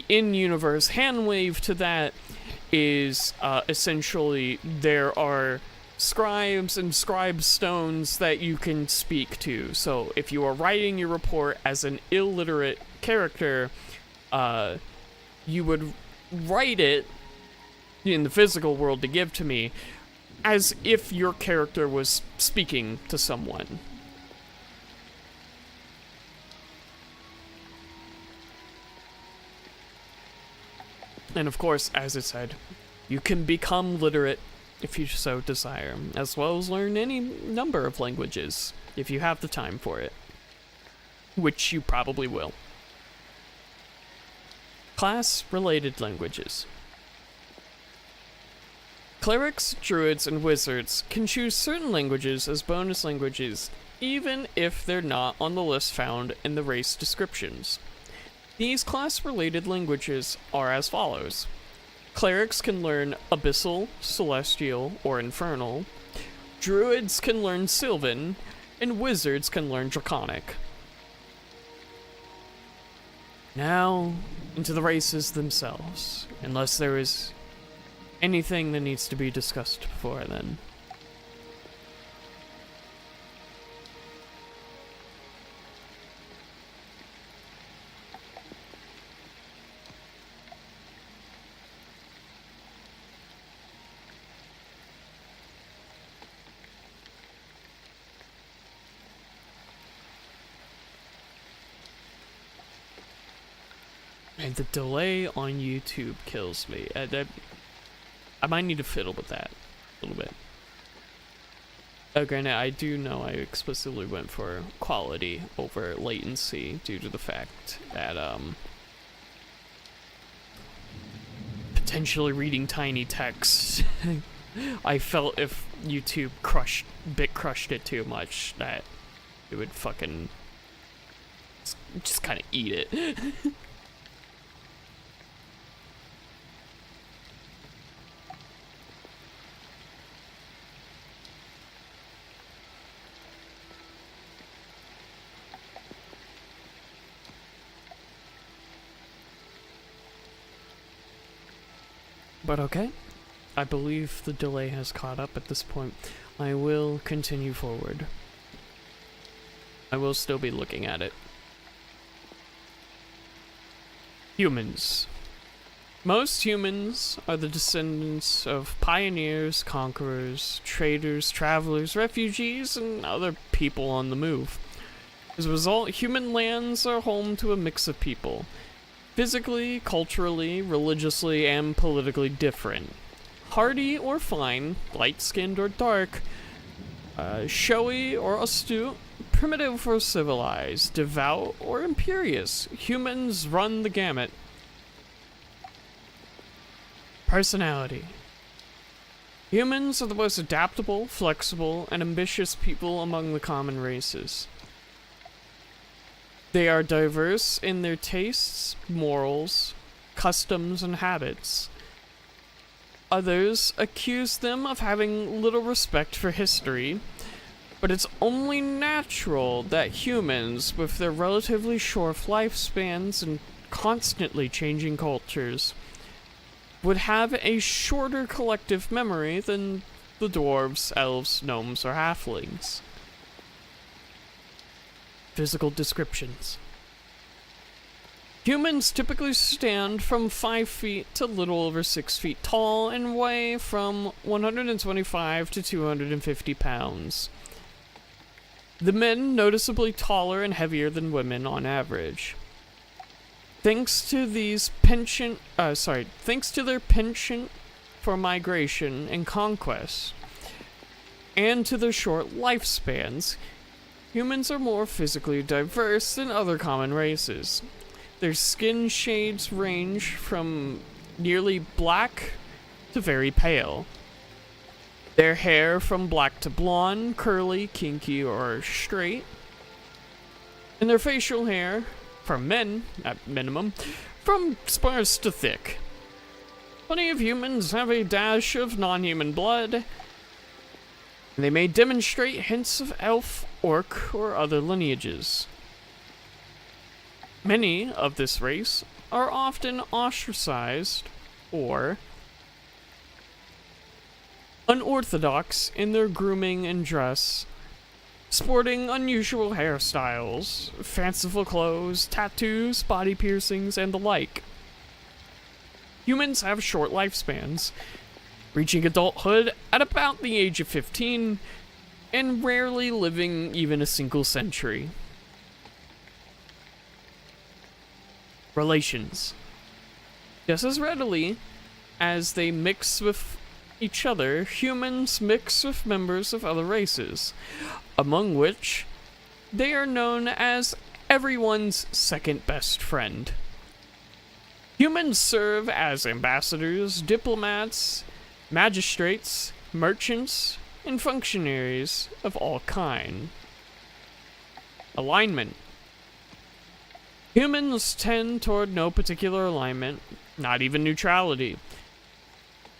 in-universe hand wave to that is essentially there are scribes and scribe stones that you can speak to. So if you are writing your report as an illiterate character, you would write it in the physical world to give to me as if your character was speaking to someone. And of course, as I said, you can become literate if you so desire, as well as learn any number of languages if you have the time for it, which you probably will. Class-related languages. Clerics, druids, and wizards can choose certain languages as bonus languages, even if they're not on the list found in the race descriptions. These class-related languages are as follows. Clerics can learn Abyssal, Celestial, or Infernal. Druids can learn Sylvan, and wizards can learn Draconic. Now, into the races themselves, unless there is anything that needs to be discussed before then. And the delay on YouTube kills me. I might need to fiddle with that a little bit. Granted, I do know I explicitly went for quality over latency due to the fact that potentially reading tiny text, I felt if YouTube crushed it too much that it would fucking just kind of eat it. But okay, I believe the delay has caught up at this point. I will continue forward. I will still be looking at it. Humans. Most humans are the descendants of pioneers, conquerors, traders, travelers, refugees, and other people on the move. As a result, human lands are home to a mix of people. Physically, culturally, religiously, and politically different. Hardy or fine, light-skinned or dark, showy or astute, primitive or civilized, devout or imperious. Humans run the gamut. Personality. Humans are the most adaptable, flexible, and ambitious people among the common races. They are diverse in their tastes, morals, customs, and habits. Others accuse them of having little respect for history, but it's only natural that humans, with their relatively short lifespans and constantly changing cultures, would have a shorter collective memory than the dwarves, elves, gnomes, or halflings. Physical descriptions. Humans typically stand from 5 feet to a little over 6 feet tall and weigh from 125 to 250 pounds. The men noticeably taller and heavier than women on average. Thanks to their penchant for migration and conquest, and to their short lifespans, humans are more physically diverse than other common races. Their skin shades range from nearly black to very pale. Their hair from black to blonde, curly, kinky, or straight. And their facial hair, for men, at minimum, from sparse to thick. Plenty of humans have a dash of non-human blood, and they may demonstrate hints of elf, orc, or other lineages. Many of this race are often ostracized or unorthodox in their grooming and dress, sporting unusual hairstyles, fanciful clothes, tattoos, body piercings, and the like. Humans have short lifespans, reaching adulthood at about the age of 15, and rarely living even a single century. Relations. Just as readily as they mix with each other, humans mix with members of other races, among which they are known as everyone's second best friend. Humans serve as ambassadors, diplomats, magistrates, merchants, and functionaries of all kind. Alignment. Humans tend toward no particular alignment, not even neutrality.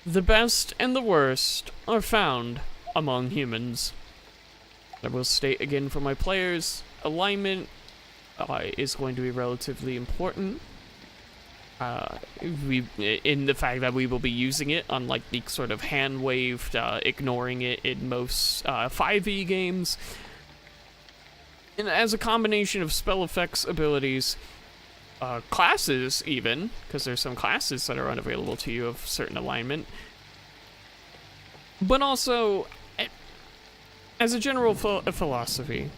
The best and the worst are found among humans. I will state again for my players, alignment is going to be relatively important. In the fact that we will be using it, unlike the sort of hand-waved, ignoring it in most 5e games. And as a combination of spell effects, abilities, classes even, because there's some classes that are unavailable to you of certain alignment. But also, as a general philosophy,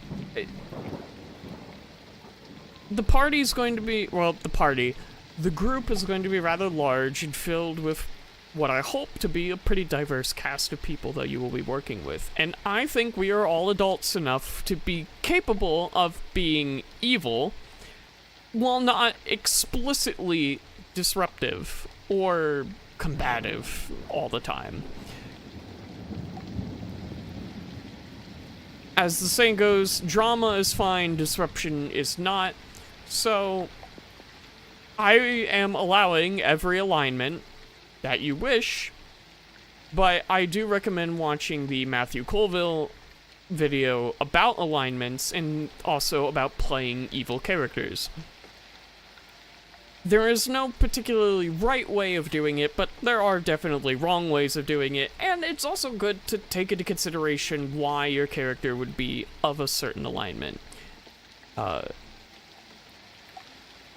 the party's going to be, the group is going to be rather large and filled with what I hope to be a pretty diverse cast of people that you will be working with. And I think we are all adults enough to be capable of being evil while not explicitly disruptive or combative all the time. As the saying goes, drama is fine, disruption is not. So I am allowing every alignment that you wish, but I do recommend watching the Matthew Colville video about alignments and also about playing evil characters. There is no particularly right way of doing it, but there are definitely wrong ways of doing it, and it's also good to take into consideration why your character would be of a certain alignment.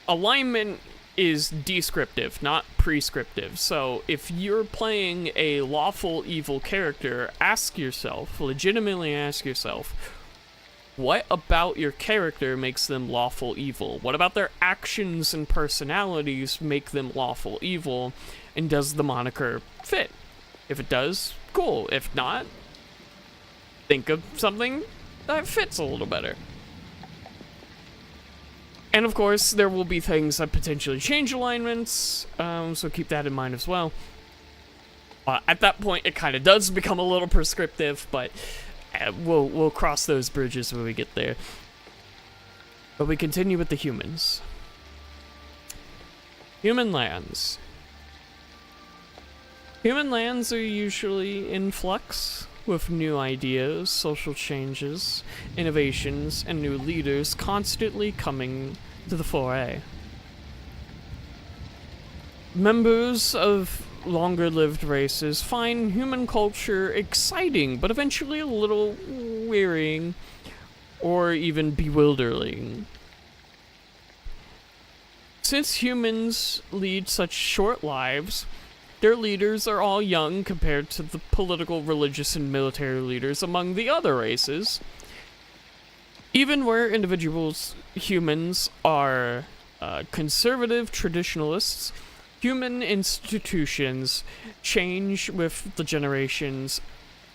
Alignment is descriptive, not prescriptive. So if you're playing a lawful evil character, legitimately ask yourself, what about your character makes them lawful evil? What about their actions and personalities make them lawful evil? And does the moniker fit? If it does, cool. If not, think of something that fits a little better. And of course, there will be things that potentially change alignments, so keep that in mind as well. At that point, it kind of does become a little prescriptive, but we'll cross those bridges when we get there. But we continue with the humans. Human lands. Human lands are usually in flux, with new ideas, social changes, innovations, and new leaders constantly coming to the foray. Members of longer-lived races find human culture exciting, but eventually a little wearying, or even bewildering. Since humans lead such short lives, their leaders are all young compared to the political, religious, and military leaders among the other races. Even where humans are conservative traditionalists, human institutions change with the generations,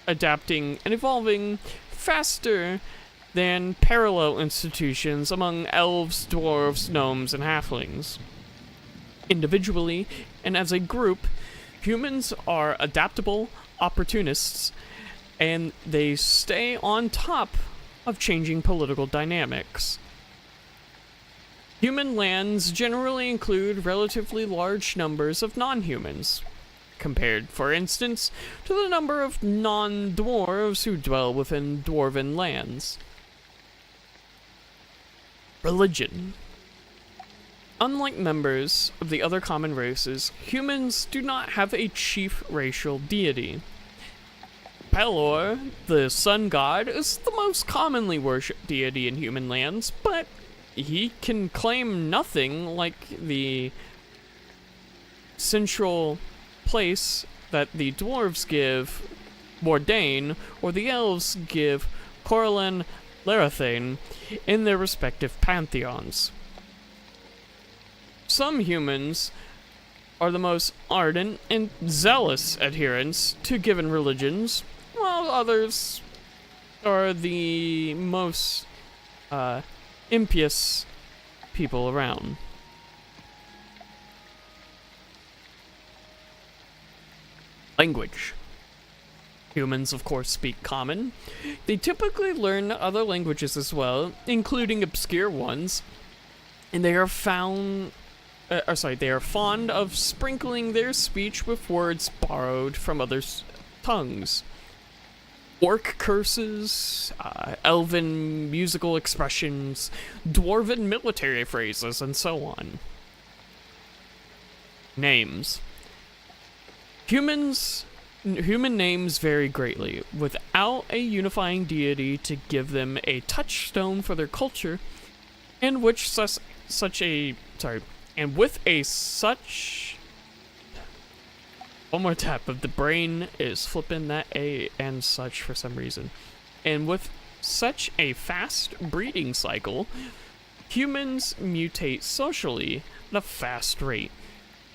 adapting and evolving faster than parallel institutions among elves, dwarves, gnomes, and halflings. Individually and as a group, humans are adaptable opportunists, and they stay on top of changing political dynamics. Human lands generally include relatively large numbers of non-humans, compared, for instance, to the number of non-dwarves who dwell within dwarven lands. Religion. Unlike members of the other common races, humans do not have a chief racial deity. Pelor, the sun god, is the most commonly worshipped deity in human lands, but he can claim nothing like the central place that the dwarves give Mordain, or the elves give Corlin Lerathane in their respective pantheons. Some humans are the most ardent and zealous adherents to given religions, while others are the most impious people around. Language. Humans, of course, speak Common. They typically learn other languages as well, including obscure ones, and they are fond of sprinkling their speech with words borrowed from others' tongues. Orc curses, elven musical expressions, dwarven military phrases, and so on. Names. Human names vary greatly. Without a unifying deity to give them a touchstone for their culture, and with one more tap of the brain is flipping that A and such for some reason. And with such a fast breeding cycle, humans mutate socially at a fast rate.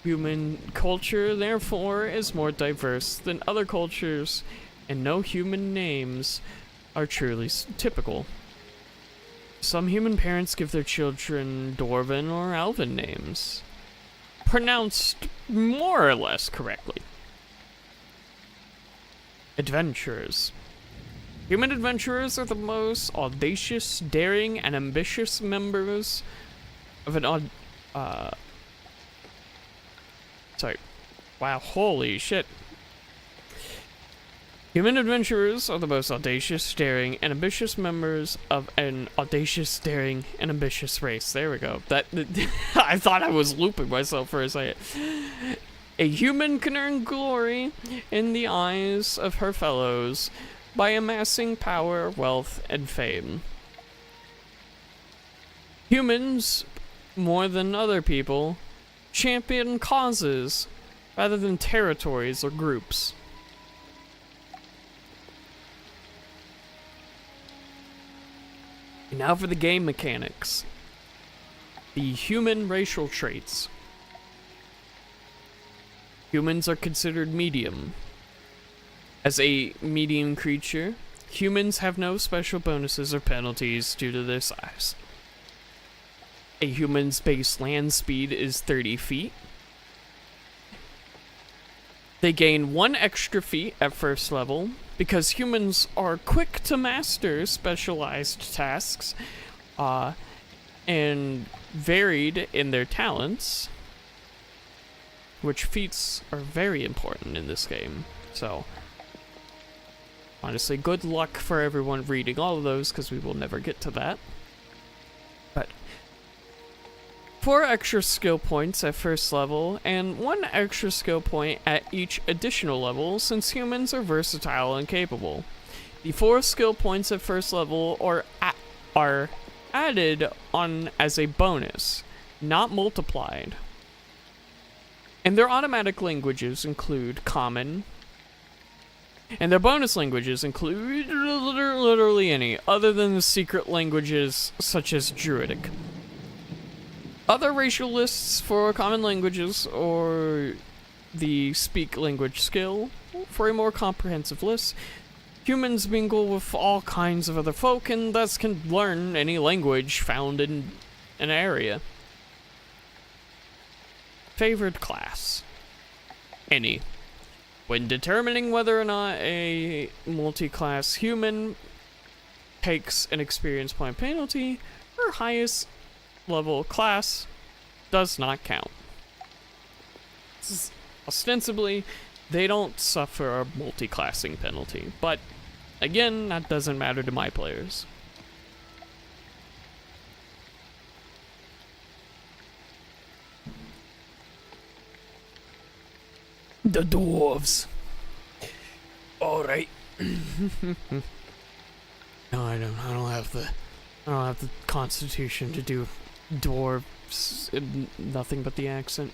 Human culture, therefore, is more diverse than other cultures, and no human names are truly typical. Some human parents give their children dwarven or elven names, pronounced more or less correctly. Adventurers. Human adventurers are the most audacious, daring, and ambitious members of an holy shit. Human adventurers are the most audacious, daring, and ambitious members of an audacious, daring, and ambitious race. There we go. I thought I was looping myself for a second. A human can earn glory in the eyes of her fellows by amassing power, wealth, and fame. Humans, more than other people, champion causes rather than territories or groups. Now for the game mechanics. The human racial traits. Humans are considered medium. As a medium creature, humans have no special bonuses or penalties due to their size. A human's base land speed is 30 feet. They gain 1 extra feet at first level, because humans are quick to master specialized tasks, and varied in their talents, which feats are very important in this game. So, honestly, good luck for everyone reading all of those, because we will never get to that. But 4 extra skill points at first level, and 1 extra skill point at each additional level, since humans are versatile and capable. The 4 skill points at first level are added on as a bonus, not multiplied. And their automatic languages include Common, and their bonus languages include literally any, other than the secret languages such as Druidic. Other racial lists for common languages or the speak language skill for a more comprehensive list. Humans mingle with all kinds of other folk and thus can learn any language found in an area. Favored class. Any. When determining whether or not a multi-class human takes an experience point penalty, her highest level class does not count. Ostensibly, they don't suffer a multi-classing penalty, but again, that doesn't matter to my players. The dwarves. All right. No, I don't have the constitution to do dwarves. Nothing but the accent.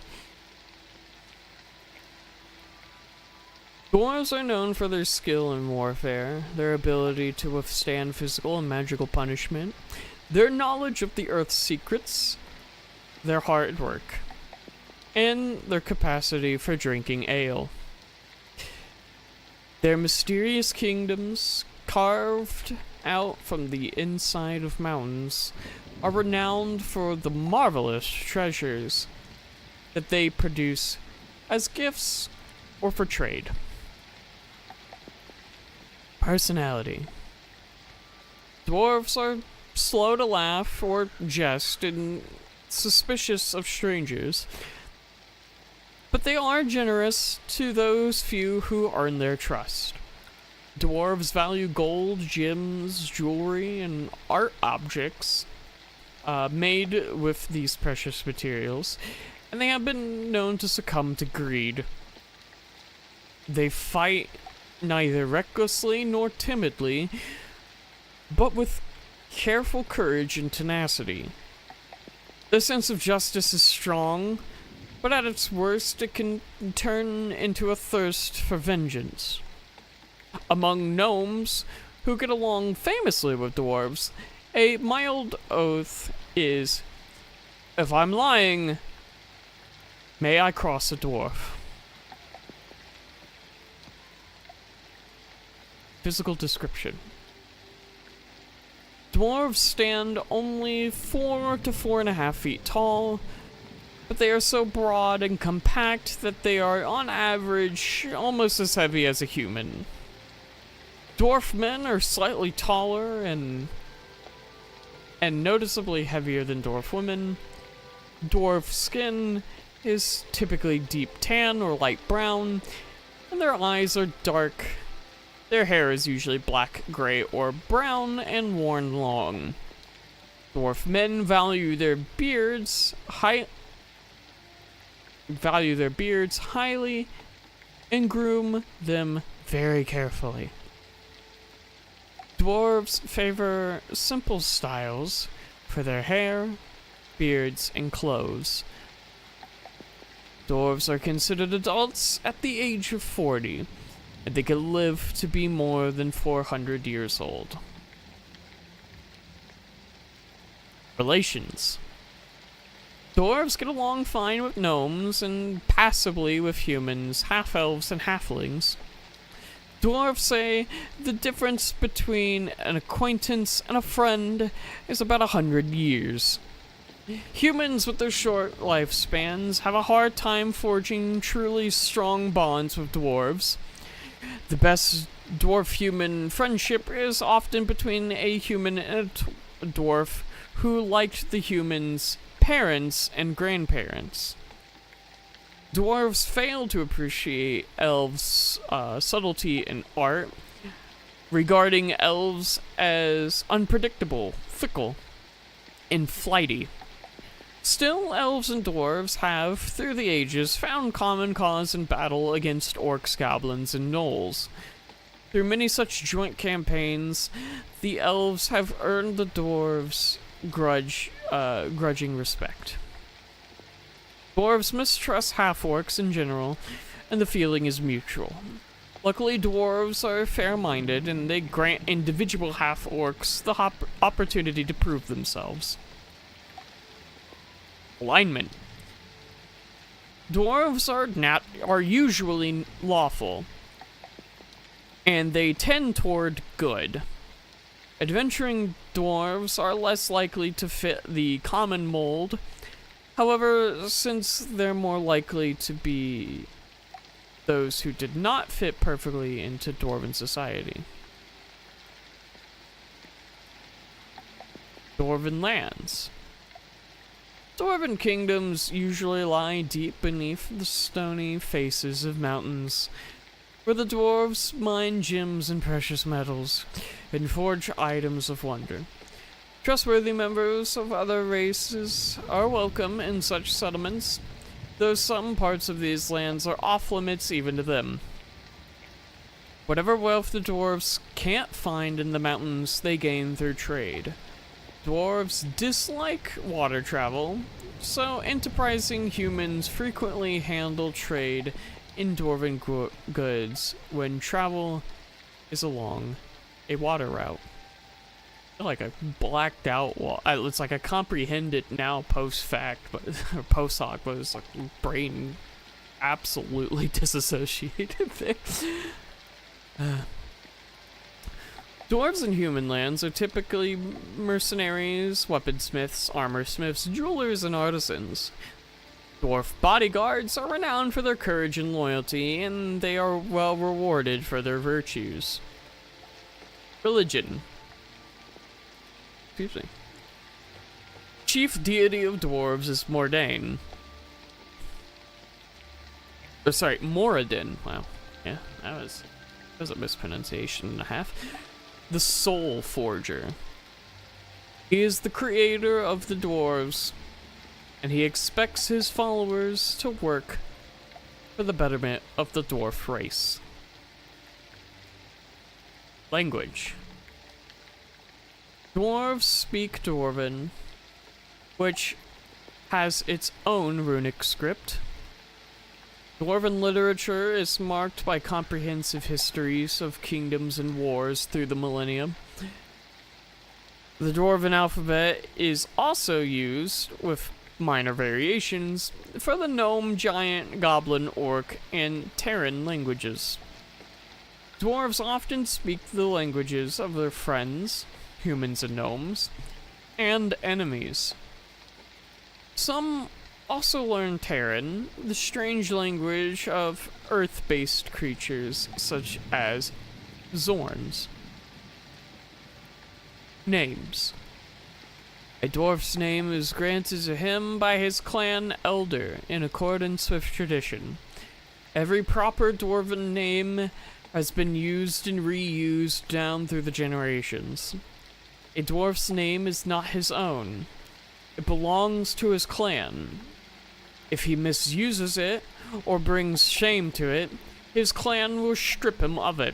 Dwarves are known for their skill in warfare, their ability to withstand physical and magical punishment, their knowledge of the Earth's secrets, their hard work, and their capacity for drinking ale. Their mysterious kingdoms, carved out from the inside of mountains, are renowned for the marvelous treasures that they produce as gifts or for trade. Personality. Dwarves are slow to laugh or jest and suspicious of strangers, but they are generous to those few who earn their trust. Dwarves value gold, gems, jewelry, and art objects made with these precious materials, and they have been known to succumb to greed. They fight neither recklessly nor timidly, but with careful courage and tenacity. Their sense of justice is strong, but at its worst it can turn into a thirst for vengeance. Among gnomes, who get along famously with dwarves, a mild oath is, "If I'm lying, may I cross a dwarf." Physical description. Dwarves stand only 4 to 4.5 feet tall, but they are so broad and compact that they are, on average, almost as heavy as a human. Dwarf men are slightly taller and noticeably heavier than dwarf women. Dwarf skin is typically deep tan or light brown, and their eyes are dark. Their hair is usually black, gray, or brown and worn long. Dwarf men value their beards highly and groom them very carefully. Dwarves favor simple styles for their hair, beards, and clothes. Dwarves are considered adults at the age of 40, and they can live to be more than 400 years old. Relations. Dwarves get along fine with gnomes and passably with humans, half-elves, and halflings. Dwarves say the difference between an acquaintance and a friend is about 100 years. Humans with their short lifespans have a hard time forging truly strong bonds with dwarves. The best dwarf-human friendship is often between a human and a dwarf who liked the human's parents and grandparents. Dwarves fail to appreciate elves' subtlety in art, regarding elves as unpredictable, fickle, and flighty. Still, elves and dwarves have, through the ages, found common cause in battle against orcs, goblins, and gnolls. Through many such joint campaigns, the elves have earned the dwarves' grudging respect. Dwarves mistrust half-orcs in general, and the feeling is mutual. Luckily, dwarves are fair-minded, and they grant individual half-orcs the opportunity to prove themselves. Alignment. Dwarves are usually lawful, and they tend toward good. Adventuring dwarves are less likely to fit the common mold. However, since they're more likely to be those who did not fit perfectly into dwarven society. Dwarven lands. Dwarven kingdoms usually lie deep beneath the stony faces of mountains, where the dwarves mine gems and precious metals, and forge items of wonder. Trustworthy members of other races are welcome in such settlements, though some parts of these lands are off limits even to them. Whatever wealth the dwarves can't find in the mountains, they gain through trade. Dwarves dislike water travel, so enterprising humans frequently handle trade in dwarven goods when travel is along a water route. I feel like I blacked out. It's like I comprehend it now post fact, but or post hoc, but it's like brain absolutely disassociated there. Dwarves in human lands are typically mercenaries, weaponsmiths, armorsmiths, jewelers, and artisans. Dwarf bodyguards are renowned for their courage and loyalty, and they are well rewarded for their virtues. Religion. Excuse me. Chief deity of dwarves is Mordain. Oh, sorry, Moradin. Wow. Yeah, that was a mispronunciation and a half. The Soul Forger. He is the creator of the dwarves, and he expects his followers to work for the betterment of the dwarf race. Language. Dwarves speak Dwarven, which has its own runic script. Dwarven literature is marked by comprehensive histories of kingdoms and wars through the millennium. The Dwarven alphabet is also used, with minor variations, for the gnome, giant, goblin, orc, and Terran languages. Dwarves often speak the languages of their friends, humans and gnomes, and enemies. Some also learn Terran, the strange language of earth-based creatures such as Zorns. Names. A dwarf's name is granted to him by his clan elder in accordance with tradition. Every proper dwarven name has been used and reused down through the generations. A dwarf's name is not his own. It belongs to his clan. If he misuses it, or brings shame to it, his clan will strip him of it.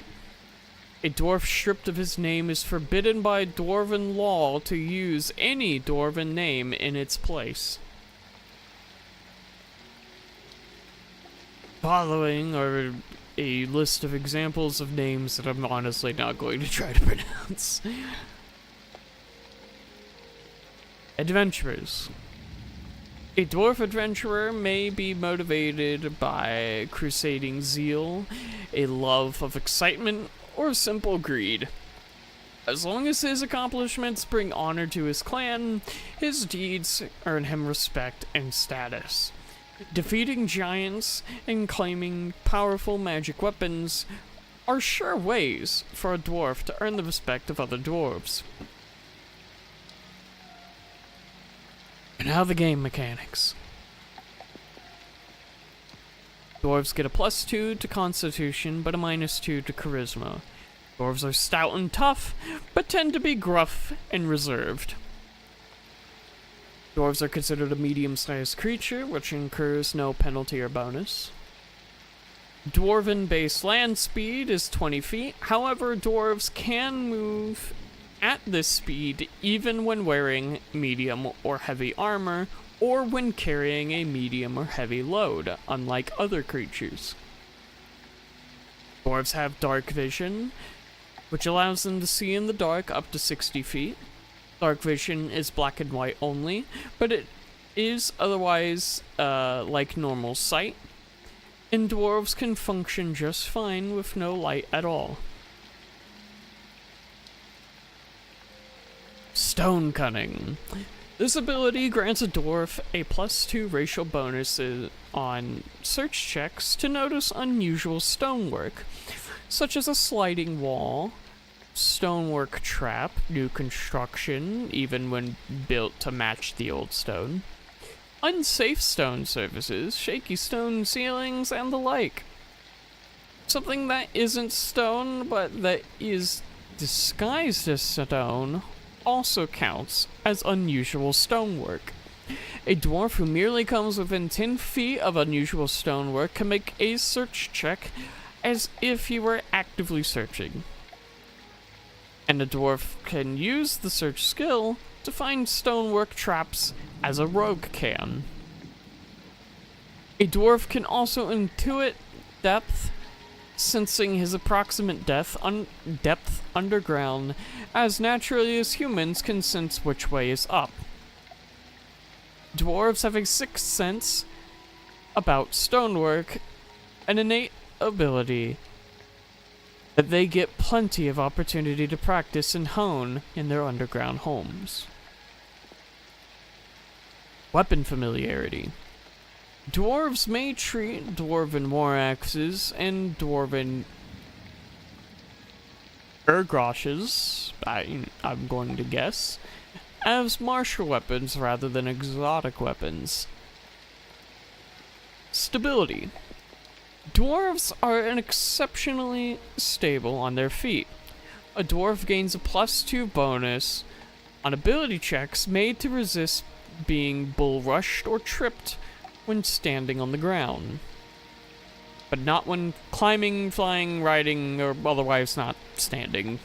A dwarf stripped of his name is forbidden by dwarven law to use any dwarven name in its place. Following are a list of examples of names that I'm honestly not going to try to pronounce. Adventurers. A dwarf adventurer may be motivated by crusading zeal, a love of excitement, or simple greed. As long as his accomplishments bring honor to his clan, his deeds earn him respect and status. Defeating giants and claiming powerful magic weapons are sure ways for a dwarf to earn the respect of other dwarves. And now the game mechanics. Dwarves get a +2 to Constitution, but a -2 to Charisma. Dwarves are stout and tough, but tend to be gruff and reserved. Dwarves are considered a medium-sized creature, which incurs no penalty or bonus. Dwarven base land speed is 20 feet, however, dwarves can move at this speed even when wearing medium or heavy armor, or when carrying a medium or heavy load, unlike other creatures. Dwarves have dark vision, which allows them to see in the dark up to 60 feet. Dark vision is black and white only, but it is otherwise like normal sight, and dwarves can function just fine with no light at all. Stone Cunning. This ability grants a dwarf a +2 racial bonus on search checks to notice unusual stonework, such as a sliding wall, stonework trap, new construction, even when built to match the old stone, unsafe stone surfaces, shaky stone ceilings, and the like. Something that isn't stone, but that is disguised as stone, also counts as unusual stonework. A dwarf who merely comes within 10 feet of unusual stonework can make a search check as if he were actively searching. And a dwarf can use the search skill to find stonework traps as a rogue can. A dwarf can also intuit depth, sensing his approximate depth underground as naturally as humans can sense which way is up. Dwarves have a sixth sense about stonework, an innate ability that they get plenty of opportunity to practice and hone in their underground homes. Weapon familiarity. Dwarves may treat dwarven war axes and dwarven ergroshes, I'm going to guess, as martial weapons rather than exotic weapons. Stability. Dwarves are exceptionally stable on their feet. A dwarf gains a +2 bonus on ability checks made to resist being bull rushed or tripped when standing on the ground, but not when climbing, flying, riding, or otherwise not standing.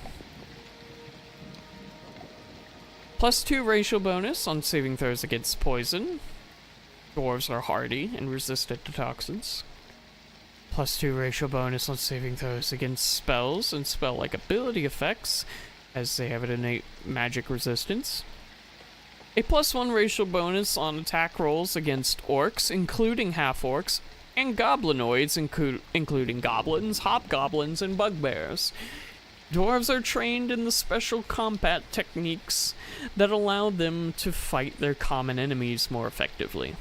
+2 racial bonus on saving throws against poison. Dwarves are hardy and resistant to toxins. +2 racial bonus on saving throws against spells and spell-like ability effects, as they have an innate magic resistance. A +1 racial bonus on attack rolls against orcs, including half-orcs, and goblinoids, including goblins, hobgoblins, and bugbears. Dwarves are trained in the special combat techniques that allow them to fight their common enemies more effectively.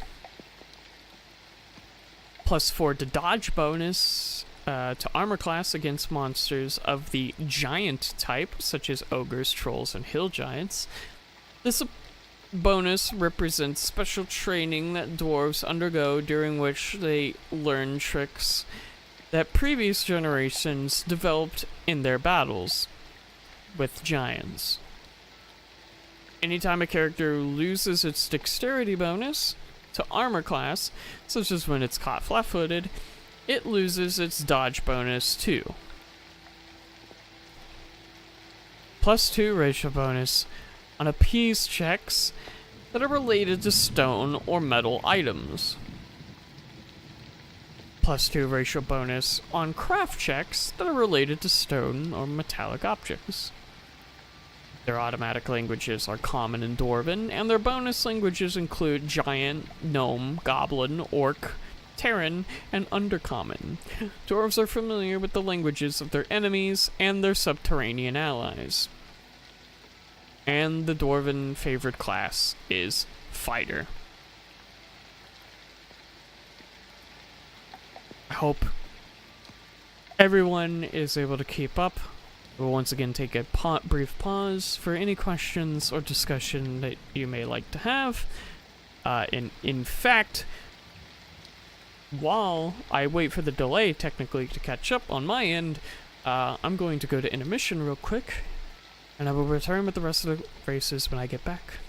+4 to dodge bonus to armor class against monsters of the giant type, such as ogres, trolls, and hill giants. This bonus represents special training that dwarves undergo, during which they learn tricks that previous generations developed in their battles with giants. Anytime a character loses its dexterity bonus to armor class, such as when it's caught flat-footed, it loses its dodge bonus too. +2 racial bonus on appease checks that are related to stone or metal items. +2 racial bonus on craft checks that are related to stone or metallic objects. Their automatic languages are Common and Dwarven, and their bonus languages include Giant, Gnome, Goblin, Orc, Terran, and Undercommon. Dwarves are familiar with the languages of their enemies and their subterranean allies. And the Dwarven favorite class is Fighter. I hope everyone is able to keep up. We'll once again take a brief pause for any questions or discussion that you may like to have. In fact, while I wait for the delay technically to catch up on my end, I'm going to go to intermission real quick, and I will return with the rest of the races when I get back.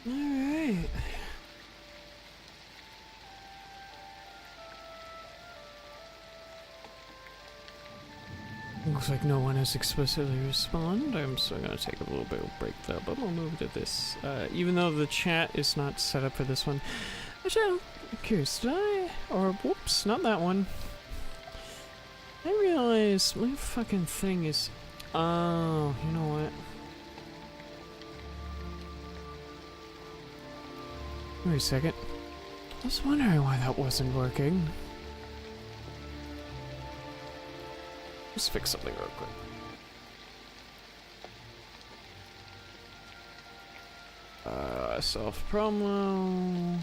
Alright. Looks like no one has explicitly responded. I'm still gonna take a little bit of a break though, but we'll move to this. Even though the chat is not set up for this one. Actually, I'm curious, did I? Or, whoops, not that one. I realize my fucking thing is... Oh, you know what? Wait a second. I was wondering why that wasn't working. Let's fix something real quick. Self-promo.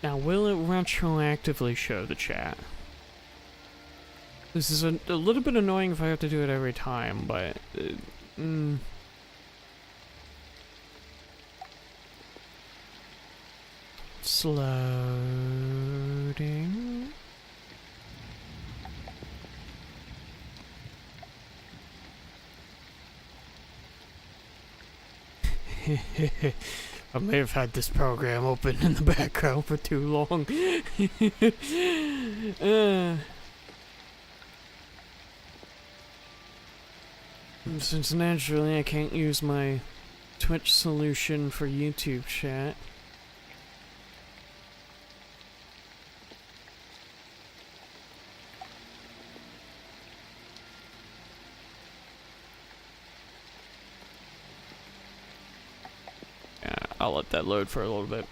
Now, will it retroactively show the chat? This is a little bit annoying if I have to do it every time, but... Loading. I may have had this program open in the background for too long. Since naturally I can't use my Twitch solution for YouTube chat. I'll let that load for a little bit.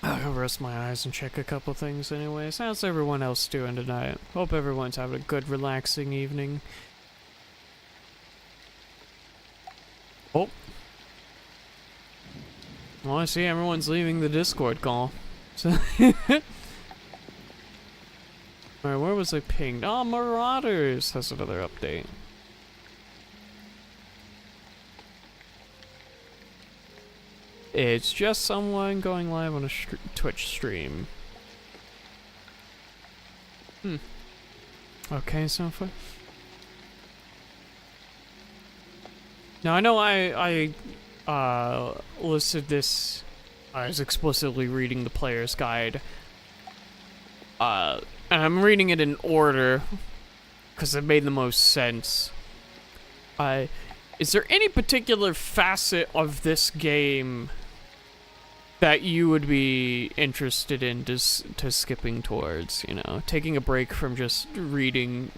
I'll rest my eyes and check a couple things anyways. How's everyone else doing tonight? Hope everyone's having a good, relaxing evening. Oh. Well, I see everyone's leaving the Discord call. So Alright, where was I pinged? Oh, Marauders has another update. It's just someone going live on a Twitch stream. Okay, so far. Now I know I listed this as explicitly reading the player's guide. And I'm reading it in order because it made the most sense. Is there any particular facet of this game that you would be interested in to skipping towards, you know, taking a break from just reading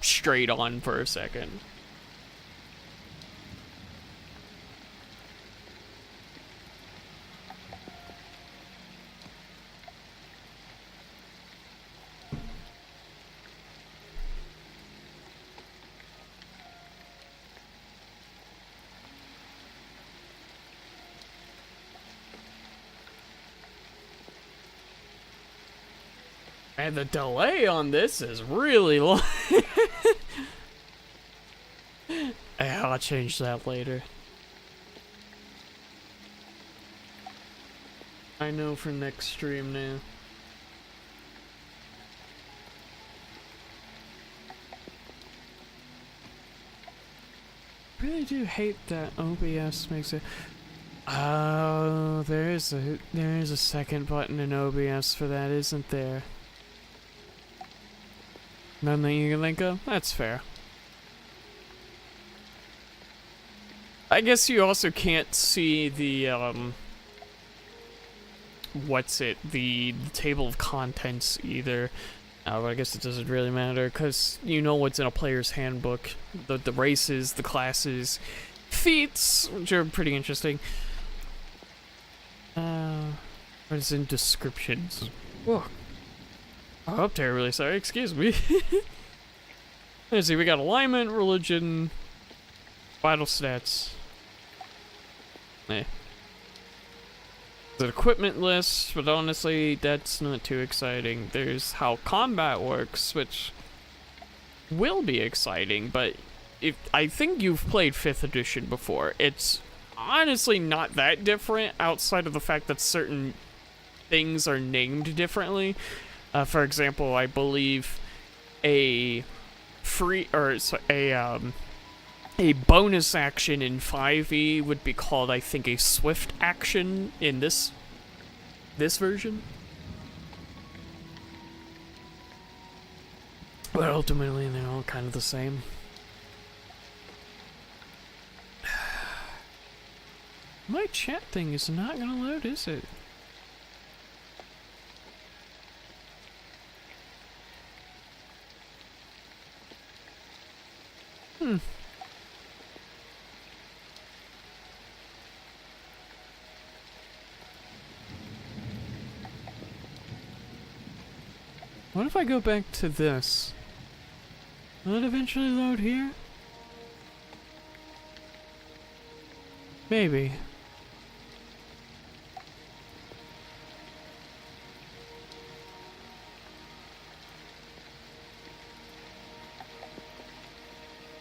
straight on for a second? And the delay on this is really long. I'll change that later. I know for next stream now. I really do hate that OBS makes it. Oh, there is a second button in OBS for that, isn't there? None that you can think of? That's fair. I guess you also can't see the, the table of contents either. But I guess it doesn't really matter, because you know what's in a player's handbook. The races, the classes, feats, which are pretty interesting. What is in descriptions? Whoa. Oh, I'm terribly sorry, excuse me. Let's see, we got alignment, religion, vital stats. The equipment list, but honestly, that's not too exciting. There's how combat works, which will be exciting, but I think you've played 5th edition before. It's honestly not that different, outside of the fact that certain things are named differently. For example, I believe a a bonus action in 5e would be called, I think, a swift action in this version. But ultimately, they're all kind of the same. My chat thing is not gonna load, is it? What if I go back to this? Will it eventually load here? Maybe.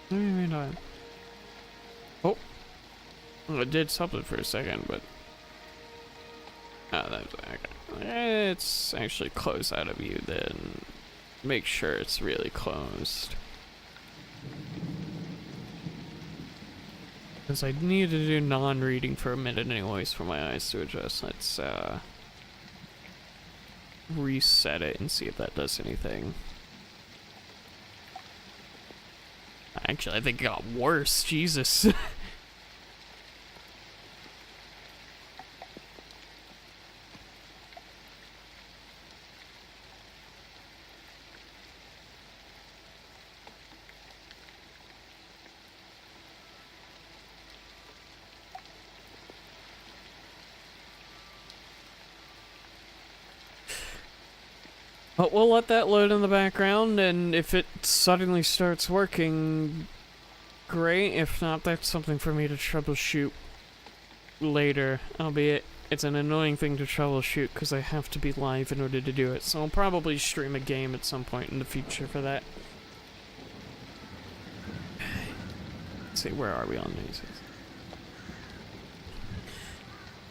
Maybe not. Oh. Well, it did something for a second, but... Oh, that's okay. It's actually closed out of view, then make sure it's really closed. Because I need to do non-reading for a minute anyways for my eyes to adjust. Let's reset it and see if that does anything. Actually, I think it got worse. Jesus. But we'll let that load in the background, and if it suddenly starts working, great. If not, that's something for me to troubleshoot later. Albeit, it's an annoying thing to troubleshoot because I have to be live in order to do it. So I'll probably stream a game at some point in the future for that. Let's see, where are we on these?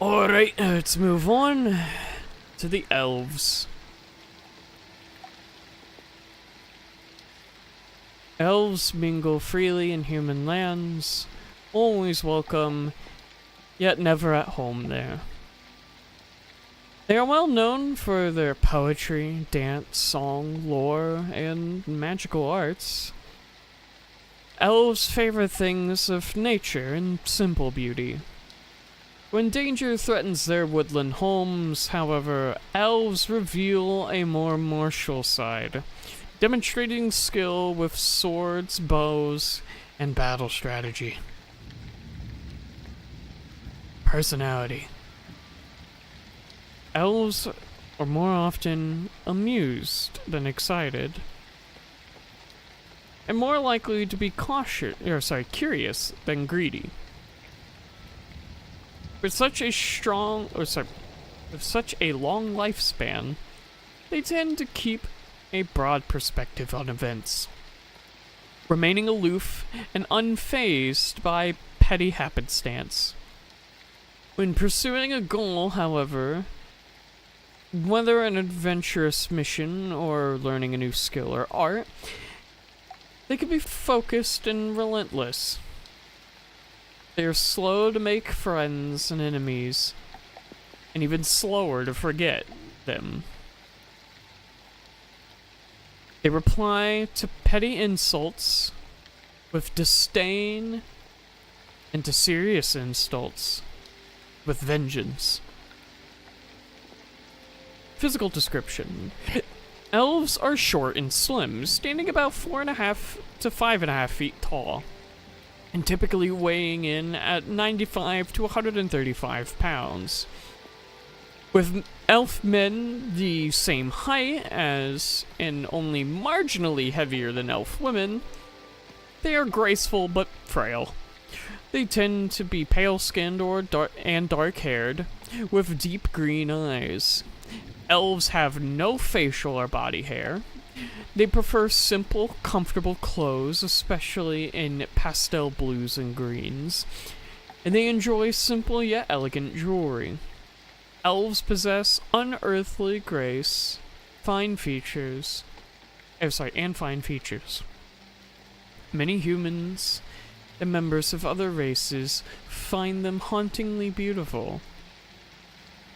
Alright, let's move on to the elves. Elves mingle freely in human lands, always welcome, yet never at home there. They are well known for their poetry, dance, song, lore, and magical arts. Elves favor things of nature and simple beauty. When danger threatens their woodland homes, however, elves reveal a more martial side, demonstrating skill with swords, bows, and battle strategy. Personality. Elves are more often amused than excited, and more likely to be curious than greedy. With such a long lifespan, they tend to keep a broad perspective on events, remaining aloof and unfazed by petty happenstance. When pursuing a goal, however, whether an adventurous mission or learning a new skill or art, they can be focused and relentless. They are slow to make friends and enemies, and even slower to forget them. They reply to petty insults with disdain, and to serious insults with vengeance. Physical description. Elves are short and slim, standing about 4.5 to 5.5 feet tall, and typically weighing in at 95 to 135 pounds. With elf men the same height as, and only marginally heavier than elf women, they are graceful but frail. They tend to be pale-skinned or dark-haired, with deep green eyes. Elves have no facial or body hair. They prefer simple, comfortable clothes, especially in pastel blues and greens, and they enjoy simple yet elegant jewelry. Elves possess unearthly grace fine features. And fine features. Many humans and members of other races find them hauntingly beautiful.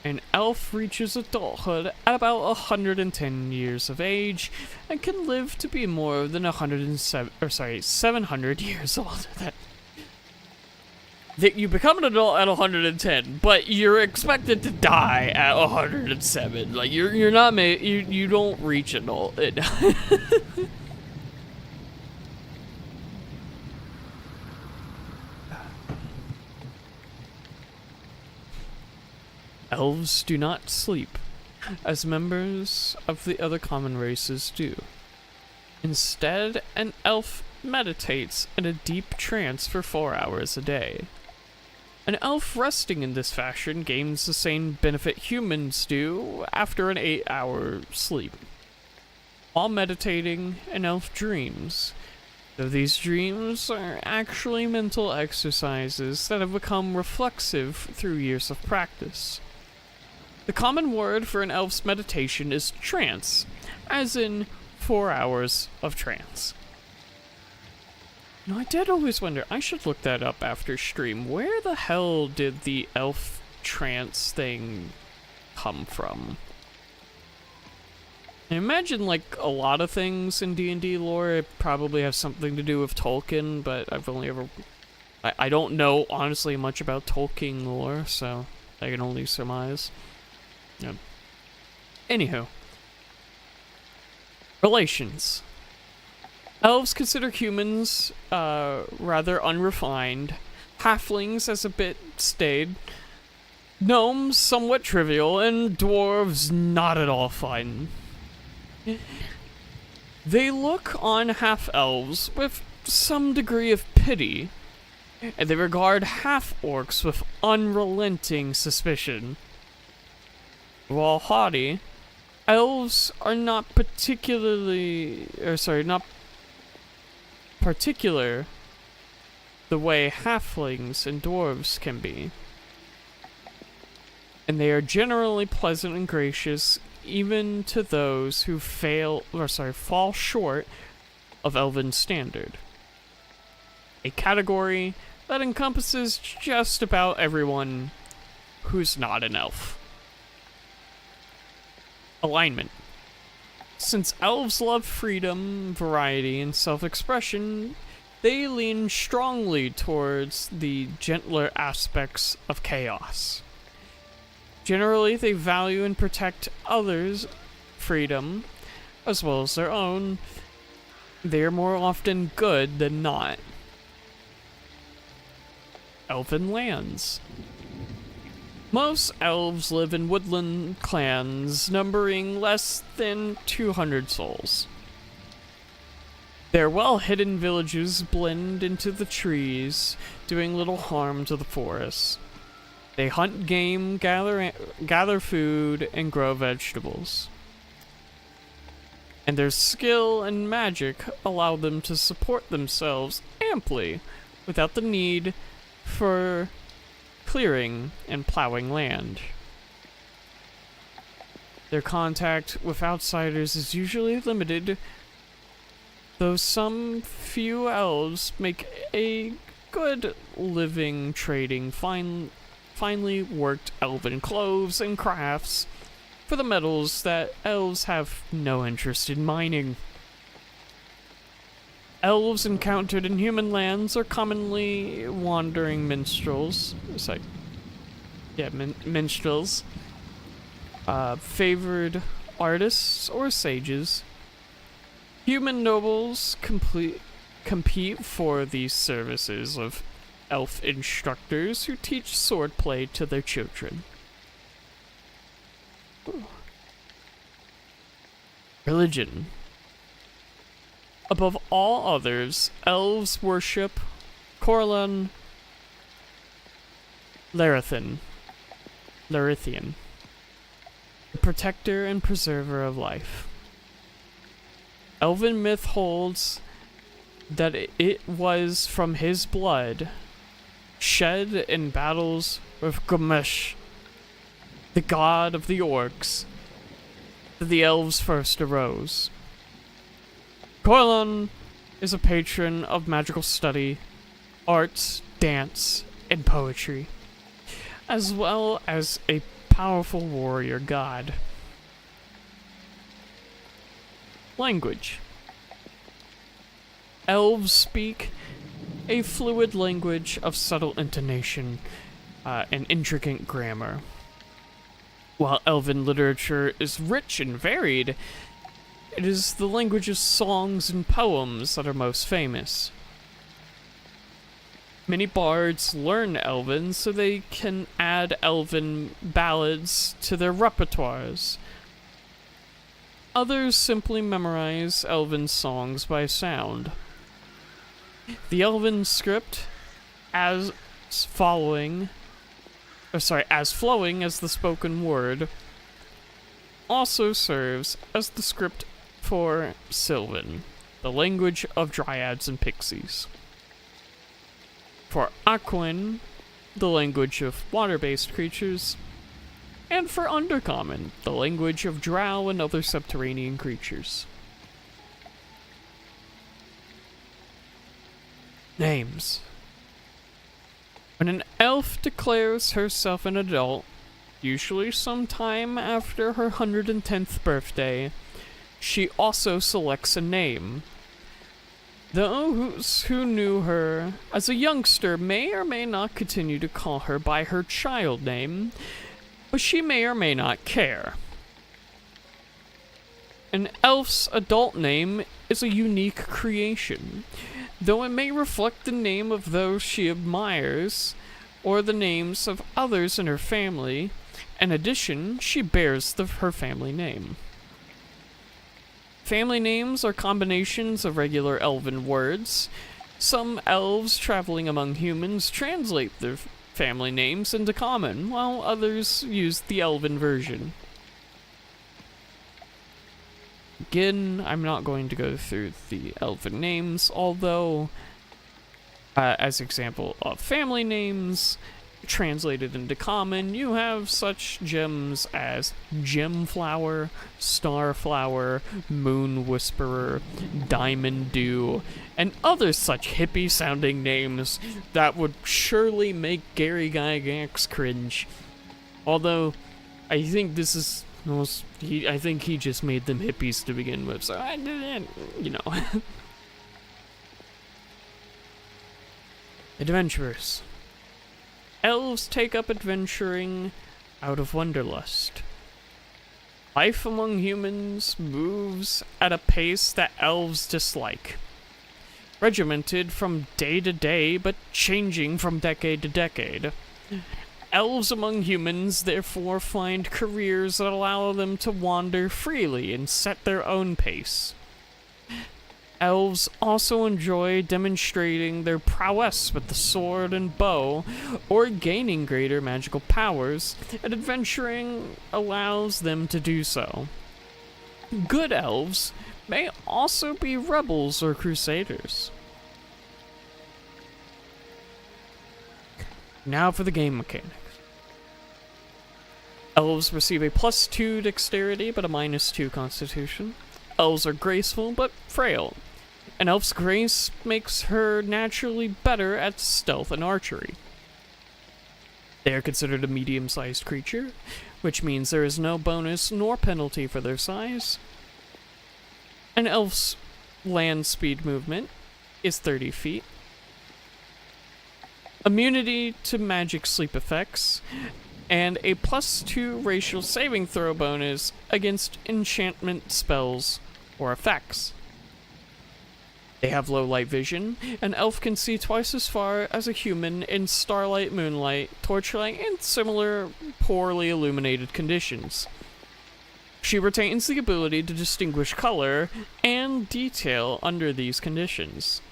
An elf reaches adulthood at about 110 years of age and can live to be more than 700 years old. That you become an adult at 110, but you're expected to die at 107. Like you're not you don't reach adult. Elves do not sleep, as members of the other common races do. Instead, an elf meditates in a deep trance for 4 hours a day. An elf resting in this fashion gains the same benefit humans do after an 8-hour sleep. While meditating, an elf dreams, though these dreams are actually mental exercises that have become reflexive through years of practice. The common word for an elf's meditation is trance, as in 4 hours of trance. No, I did always wonder, I should look that up after stream. Where the hell did the elf trance thing come from? I imagine, like, a lot of things in D&D lore probably have something to do with Tolkien, but I've only ever... I don't know, honestly, much about Tolkien lore, so I can only surmise. Yep. Anywho. Relations. Elves consider humans rather unrefined, halflings as a bit staid, gnomes somewhat trivial, and dwarves not at all fun. They look on half-elves with some degree of pity, and they regard half-orcs with unrelenting suspicion. While haughty, elves are not particular the way halflings and dwarves can be. And they are generally pleasant and gracious even to those who fall short of elven standard. A category that encompasses just about everyone who's not an elf. Alignment. Since elves love freedom, variety, and self-expression, they lean strongly towards the gentler aspects of chaos. Generally, they value and protect others' freedom, as well as their own. They are more often good than not. Elven lands. Most elves live in woodland clans numbering less than 200 souls. Their well-hidden villages blend into the trees, doing little harm to the forest. They hunt game, gather food, and grow vegetables. And their skill and magic allow them to support themselves amply without the need for clearing and plowing land. Their contact with outsiders is usually limited, though some few elves make a good living trading finely worked elven clothes and crafts for the metals that elves have no interest in mining. Elves encountered in human lands are commonly wandering minstrels. Minstrels. Favored artists or sages. Human nobles compete for the services of elf instructors who teach swordplay to their children. Ooh. Religion. Above all others, elves worship Corlan Larithian, the protector and preserver of life. Elven myth holds that it was from his blood, shed in battles with Gamesh, the god of the orcs, that the elves first arose. Corlon is a patron of magical study, arts, dance, and poetry, as well as a powerful warrior god. Language. Elves speak a fluid language of subtle intonation and intricate grammar. While elven literature is rich and varied, it is the language of songs and poems that are most famous. Many bards learn Elven so they can add Elven ballads to their repertoires. Others simply memorize Elven songs by sound. The Elven script, as flowing as the spoken word, also serves as the script for Sylvan, the language of dryads and pixies. For Aquan, the language of water-based creatures, and for Undercommon, the language of drow and other subterranean creatures. Names. When an elf declares herself an adult, usually sometime after her 110th birthday, she also selects a name. Those who knew her as a youngster may or may not continue to call her by her child name, but she may or may not care. An elf's adult name is a unique creation, though it may reflect the name of those she admires, or the names of others in her family. In addition, she bears her family name. Family names are combinations of regular elven words. Some elves traveling among humans translate their family names into common, while others use the elven version. Again, I'm not going to go through the elven names, although, as example of family names translated into common, you have such gems as Gemflower, Starflower, Moon Whisperer, Diamond Dew, and other such hippie-sounding names that would surely make Gary Gygax cringe. Although, I think this is I think he just made them hippies to begin with, so I didn't, Adventurers. Elves take up adventuring out of wanderlust. Life among humans moves at a pace that elves dislike. Regimented from day to day, but changing from decade to decade. Elves among humans therefore find careers that allow them to wander freely and set their own pace. Elves also enjoy demonstrating their prowess with the sword and bow, or gaining greater magical powers, and adventuring allows them to do so. Good elves may also be rebels or crusaders. Now for the game mechanics. Elves receive a +2 dexterity but a -2 constitution. Elves are graceful but frail. An elf's grace makes her naturally better at stealth and archery. They are considered a medium-sized creature, which means there is no bonus nor penalty for their size. An elf's land speed movement is 30 feet. Immunity to magic sleep effects, and a +2 racial saving throw bonus against enchantment spells or effects. They have low light vision. An elf can see twice as far as a human in starlight, moonlight, torchlight, and similar poorly illuminated conditions. She retains the ability to distinguish color and detail under these conditions.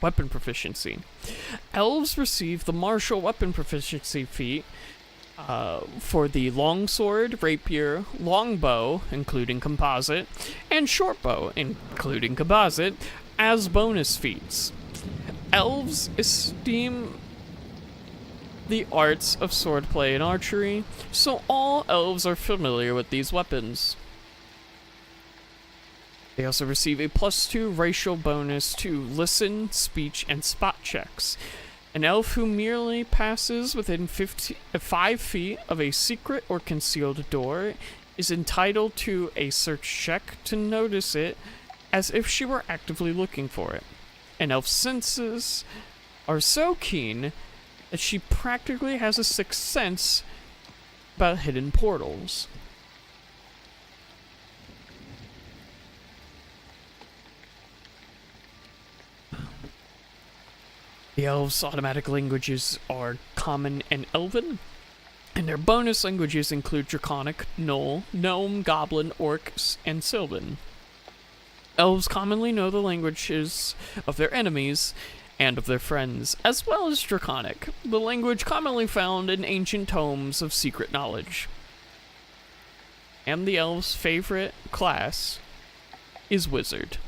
Weapon proficiency. Elves receive the martial weapon proficiency feat for the longsword, rapier, longbow, including composite, and shortbow, including composite, as bonus feats. Elves esteem the arts of swordplay and archery, so all elves are familiar with these weapons. They also receive a +2 racial bonus to listen, speech, and spot checks. An elf who merely passes within 5 feet of a secret or concealed door is entitled to a search check to notice it as if she were actively looking for it. An elf's senses are so keen that she practically has a sixth sense about hidden portals. The elves' automatic languages are Common and Elven, and their bonus languages include Draconic, Gnoll, Gnome, Goblin, Orcs, and Sylvan. Elves commonly know the languages of their enemies and of their friends, as well as Draconic, the language commonly found in ancient tomes of secret knowledge. And the elves' favorite class is Wizard.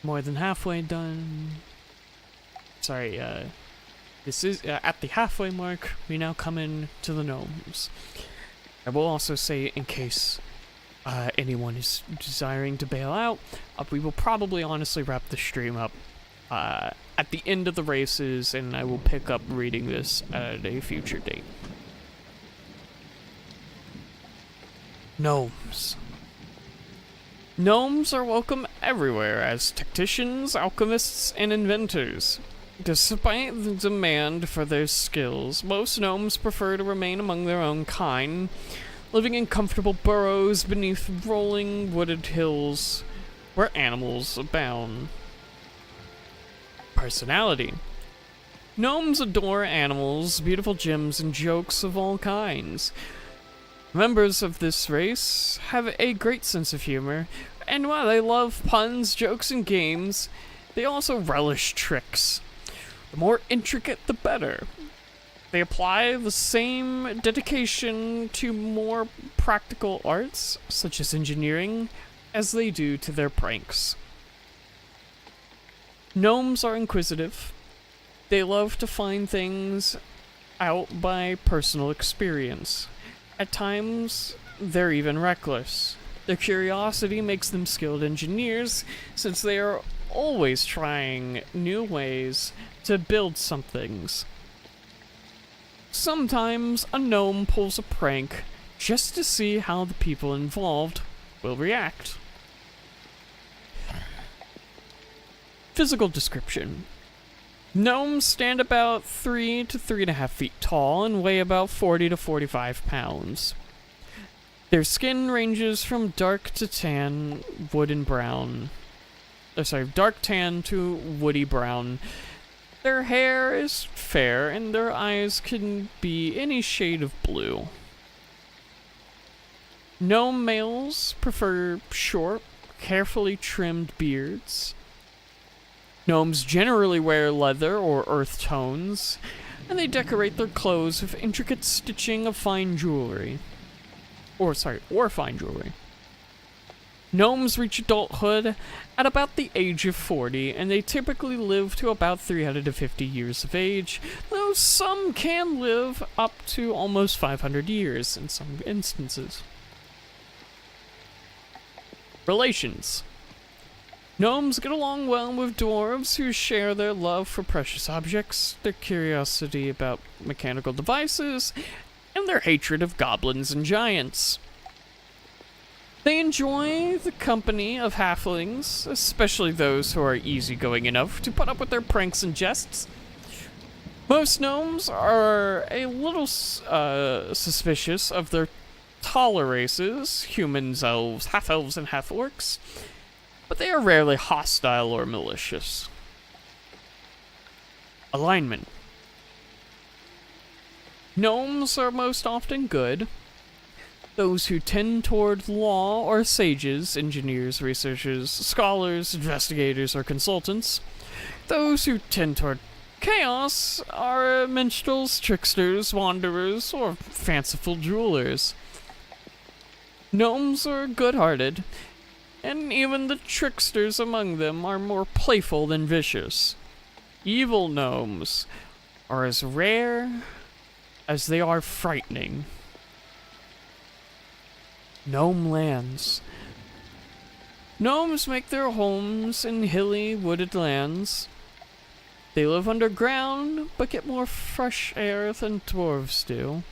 More than halfway done. Sorry, this is at the halfway mark. We now come in to the gnomes. I will also say, in case anyone is desiring to bail out, we will probably honestly wrap the stream up at the end of the races, and I will pick up reading this at a future date. Gnomes. Gnomes are welcome everywhere as tacticians, alchemists, and inventors. Despite the demand for their skills, most gnomes prefer to remain among their own kind, living in comfortable burrows beneath rolling wooded hills where animals abound. Personality. Gnomes adore animals, beautiful gems, and jokes of all kinds. Members of this race have a great sense of humor, and while they love puns, jokes, and games, they also relish tricks. The more intricate, the better. They apply the same dedication to more practical arts, such as engineering, as they do to their pranks. Gnomes are inquisitive. They love to find things out by personal experience. At times, they're even reckless. Their curiosity makes them skilled engineers, since they are always trying new ways to build some things. Sometimes a gnome pulls a prank just to see how the people involved will react. Physical description. Gnomes stand about 3 to 3.5 feet tall and weigh about 40 to 45 pounds. Their skin ranges from dark to tan, dark tan to woody brown. Their hair is fair and their eyes can be any shade of blue. Gnome males prefer short, carefully trimmed beards. Gnomes generally wear leather or earth tones, and they decorate their clothes with intricate stitching of fine jewelry. Or fine jewelry. Gnomes reach adulthood at about the age of 40, and they typically live to about 350 years of age, though some can live up to almost 500 years in some instances. Relations. Gnomes get along well with dwarves who share their love for precious objects, their curiosity about mechanical devices, and their hatred of goblins and giants. They enjoy the company of halflings, especially those who are easygoing enough to put up with their pranks and jests. Most gnomes are a little suspicious of their taller races, humans, elves, half-elves, and half-orcs, but they are rarely hostile or malicious. Alignment. Gnomes are most often good. Those who tend toward law are sages, engineers, researchers, scholars, investigators, or consultants. Those who tend toward chaos are minstrels, tricksters, wanderers, or fanciful jewelers. Gnomes are good-hearted. and even the tricksters among them are more playful than vicious. Evil gnomes are as rare as they are frightening. Gnome lands. Gnomes make their homes in hilly, wooded lands. They live underground, but get more fresh air than dwarves do,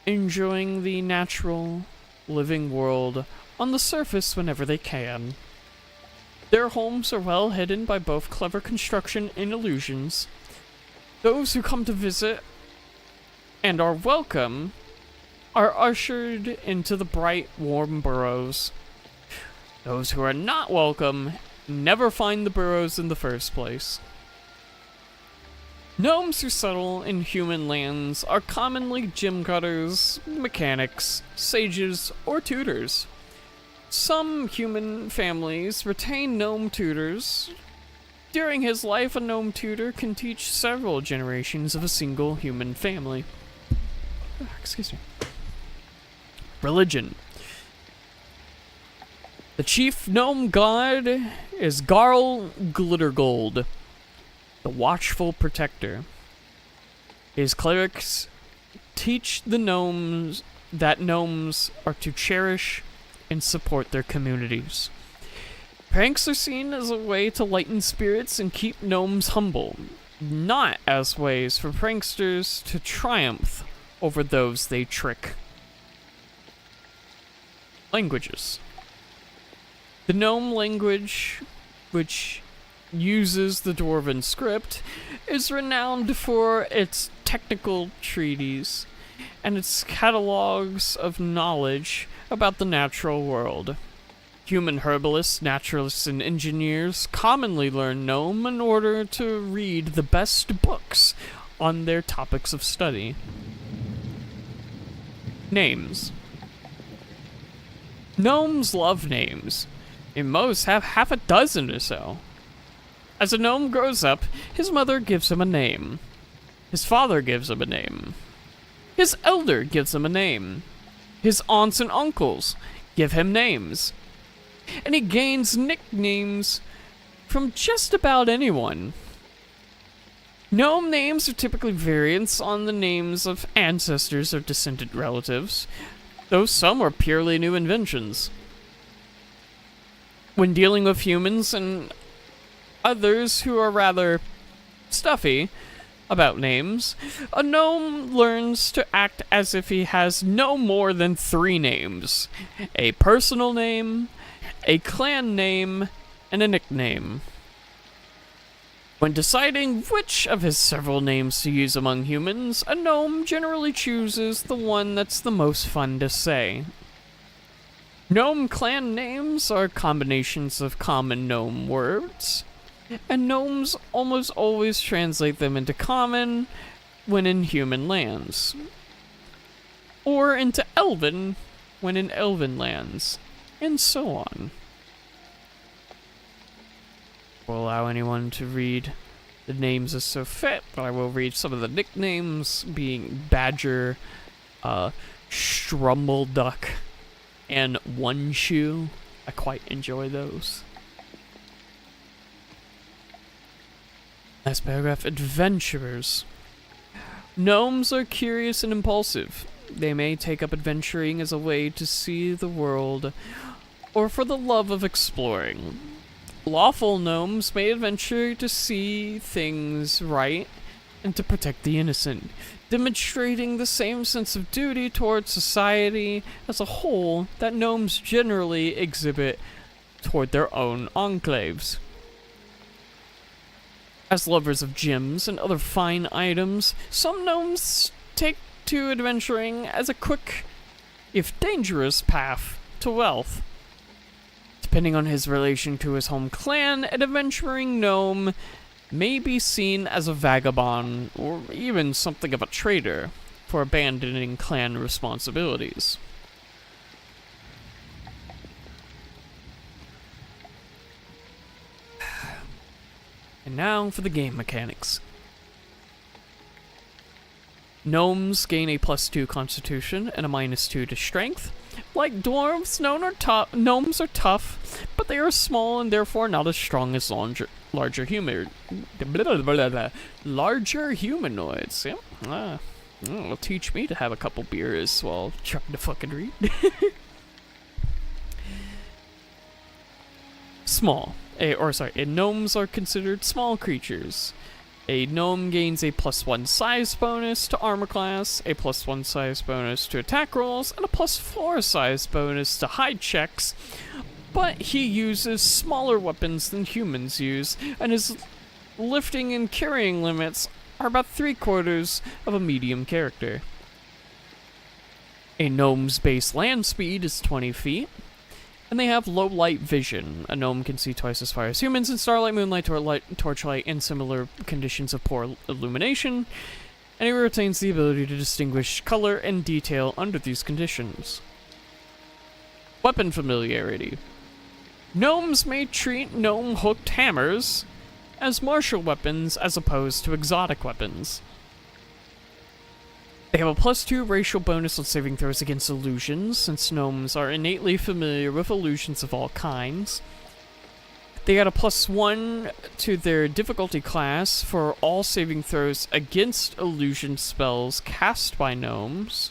enjoying the natural, living world on the surface whenever they can. Their homes are well hidden by both clever construction and illusions. Those who come to visit and are welcome are ushered into the bright, warm burrows. Those who are not welcome never find the burrows in the first place. Gnomes who settle in human lands are commonly gym cutters, mechanics, sages, or tutors. Some human families retain gnome tutors. During his life, a gnome tutor can teach several generations of a single human family. Excuse me. Religion. The chief gnome god is Garl Glittergold, the watchful protector. His clerics teach the gnomes that gnomes are to cherish and support their communities. Pranks are seen as a way to lighten spirits and keep gnomes humble, not as ways for pranksters to triumph over those they trick. Languages. The gnome language, which uses the dwarven script, is renowned for its technical treatises and its catalogs of knowledge about the natural world. Human herbalists, naturalists, and engineers commonly learn gnome in order to read the best books on their topics of study. Names. Gnomes love names, and most have half a dozen or so. As a gnome grows up, his mother gives him a name. His father gives him a name. His elder gives him a name. His aunts and uncles give him names. And he gains nicknames from just about anyone. Gnome names are typically variants on the names of ancestors or descendant relatives, though some are purely new inventions. When dealing with humans and others who are rather stuffy about names, a gnome learns to act as if he has no more than 3 names: a personal name, a clan name, and a nickname. When deciding which of his several names to use among humans, a gnome generally chooses the one that's the most fun to say. Gnome clan names are combinations of common gnome words, and gnomes almost always translate them into common when in human lands, or into elven when in elven lands, and so on. Will allow anyone to read the names as so fit, but I will read some of the nicknames, being Badger, Strumbleduck, and One Shoe. I quite enjoy those. Last paragraph. Adventurers. Gnomes are curious and impulsive. They may take up adventuring as a way to see the world, or for the love of exploring. Lawful gnomes may adventure to see things right and to protect the innocent, demonstrating the same sense of duty towards society as a whole that gnomes generally exhibit toward their own enclaves. As lovers of gems and other fine items, some gnomes take to adventuring as a quick, if dangerous, path to wealth. Depending on his relation to his home clan, an adventuring gnome may be seen as a vagabond or even something of a traitor for abandoning clan responsibilities. And now for the game mechanics. Gnomes gain a +2 constitution and a -2 to strength. Like dwarves, gnomes are tough, but they are small and therefore not as strong as larger humanoids. Yep. It'll teach me to have a couple beers while trying to fucking read. Small. Gnomes are considered small creatures. A gnome gains a +1 size bonus to armor class, a +1 size bonus to attack rolls, and a +4 size bonus to hide checks, but he uses smaller weapons than humans use, and his lifting and carrying limits are about 3/4 of a medium character. A gnome's base land speed is 20 feet, and they have low light vision. A gnome can see twice as far as humans in starlight, moonlight, torchlight, and similar conditions of poor illumination, and he retains the ability to distinguish color and detail under these conditions. Weapon familiarity. Gnomes may treat gnome-hooked hammers as martial weapons as opposed to exotic weapons. They have a +2 racial bonus on saving throws against illusions, since gnomes are innately familiar with illusions of all kinds. They got a +1 to their difficulty class for all saving throws against illusion spells cast by gnomes.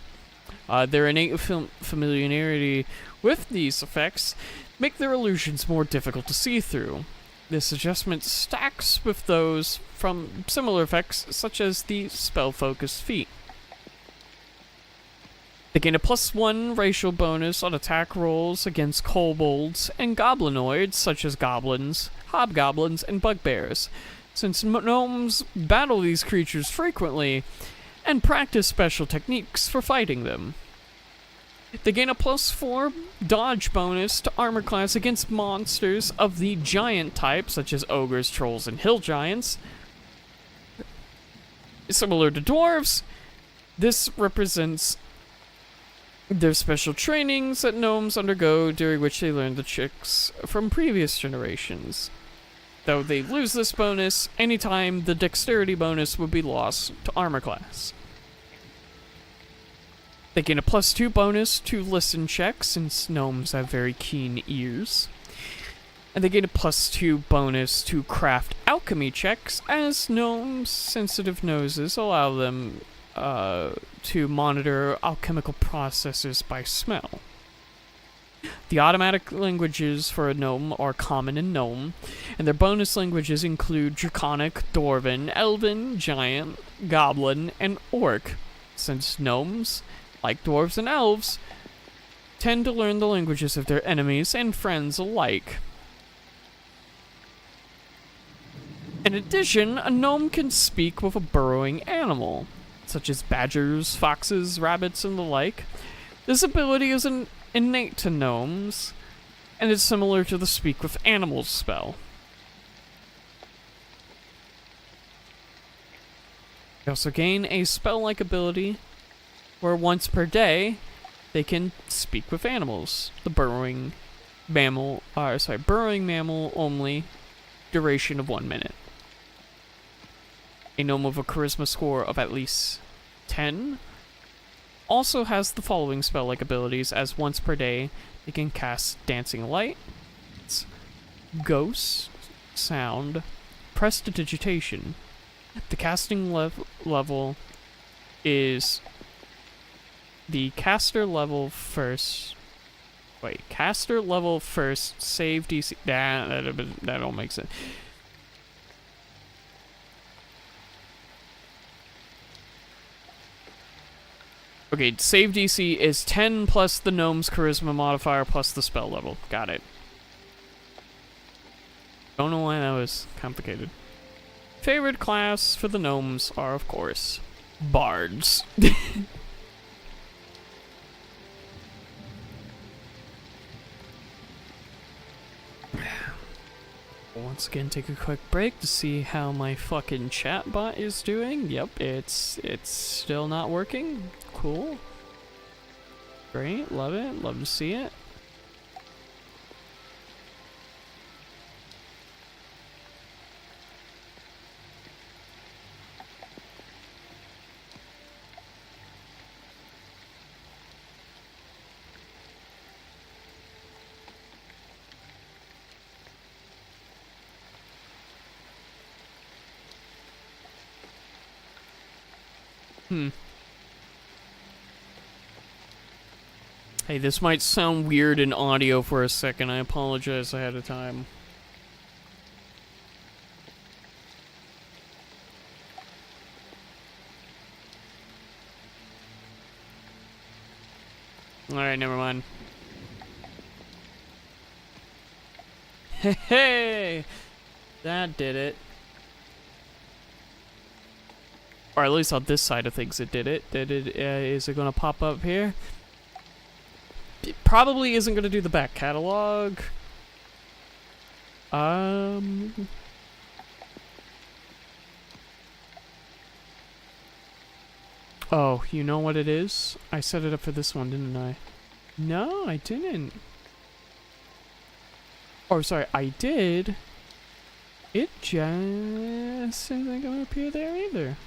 Their innate familiarity with these effects make their illusions more difficult to see through. This adjustment stacks with those from similar effects, such as the spell-focused feat. They gain a +1 racial bonus on attack rolls against kobolds and goblinoids, such as goblins, hobgoblins, and bugbears, since gnomes battle these creatures frequently and practice special techniques for fighting them. They gain a +4 dodge bonus to armor class against monsters of the giant type, such as ogres, trolls, and hill giants. Similar to dwarves, this represents their special trainings that gnomes undergo, during which they learn the tricks from previous generations. Though they lose this bonus anytime the dexterity bonus would be lost to armor class. They gain a +2 bonus to listen checks, since gnomes have very keen ears. And they gain a +2 bonus to craft alchemy checks, as gnomes' sensitive noses allow them to monitor alchemical processes by smell. The automatic languages for a gnome are Common and Gnome, and their bonus languages include Draconic, Dwarven, Elven, Giant, Goblin, and Orc, since gnomes, like dwarves and elves, tend to learn the languages of their enemies and friends alike. In addition, a gnome can speak with a burrowing animal, such as badgers, foxes, rabbits, and the like. This ability is innate to gnomes, and is similar to the Speak with Animals spell. They also gain a spell-like ability where once per day they can speak with animals. The burrowing mammal only, duration of 1 minute. A gnome with a charisma score of at least 10 also has the following spell-like abilities, as once per day they can cast Dancing Light, Ghost, Sound, Prestidigitation. The casting level is the caster level first. Wait, caster level first, save DC. That don't make sense. Okay, save DC is 10 plus the gnome's charisma modifier plus the spell level. Got it. Don't know why that was complicated. Favorite class for the gnomes are, of course, bards. Once again, take a quick break to see how my fucking chatbot is doing. Yep, it's still not working. Cool. Great, love it. Love to see it. Hmm. Hey, this might sound weird in audio for a second. I apologize ahead of time. Alright, never mind. Hey! That did it. Or at least on this side of things it did it. Is it gonna pop up here? It probably isn't gonna do the back catalog. Oh, you know what it is? I set it up for this one, didn't I? No, I didn't. Oh, sorry, I did. It just isn't gonna appear there either.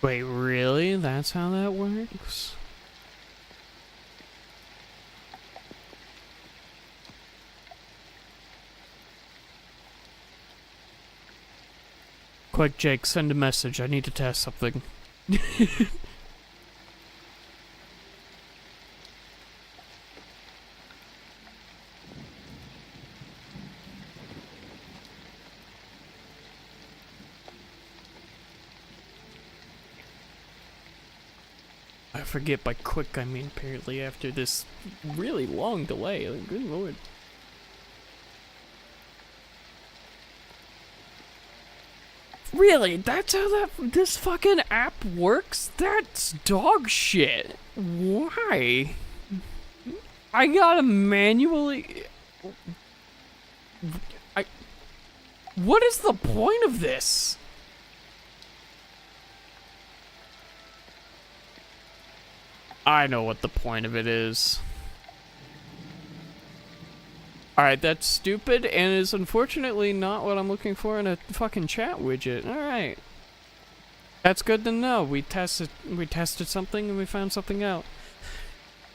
Wait, really? That's how that works? Quick, Jake, send a message. I need to test something. I forget by quick I mean apparently after this really long delay. Good lord. Really? That's how this fucking app works? That's dog shit. Why? I gotta manually... What is the point of this? I know what the point of it is. Alright, that's stupid and is unfortunately not what I'm looking for in a fucking chat widget. Alright. That's good to know. We tested something and we found something out.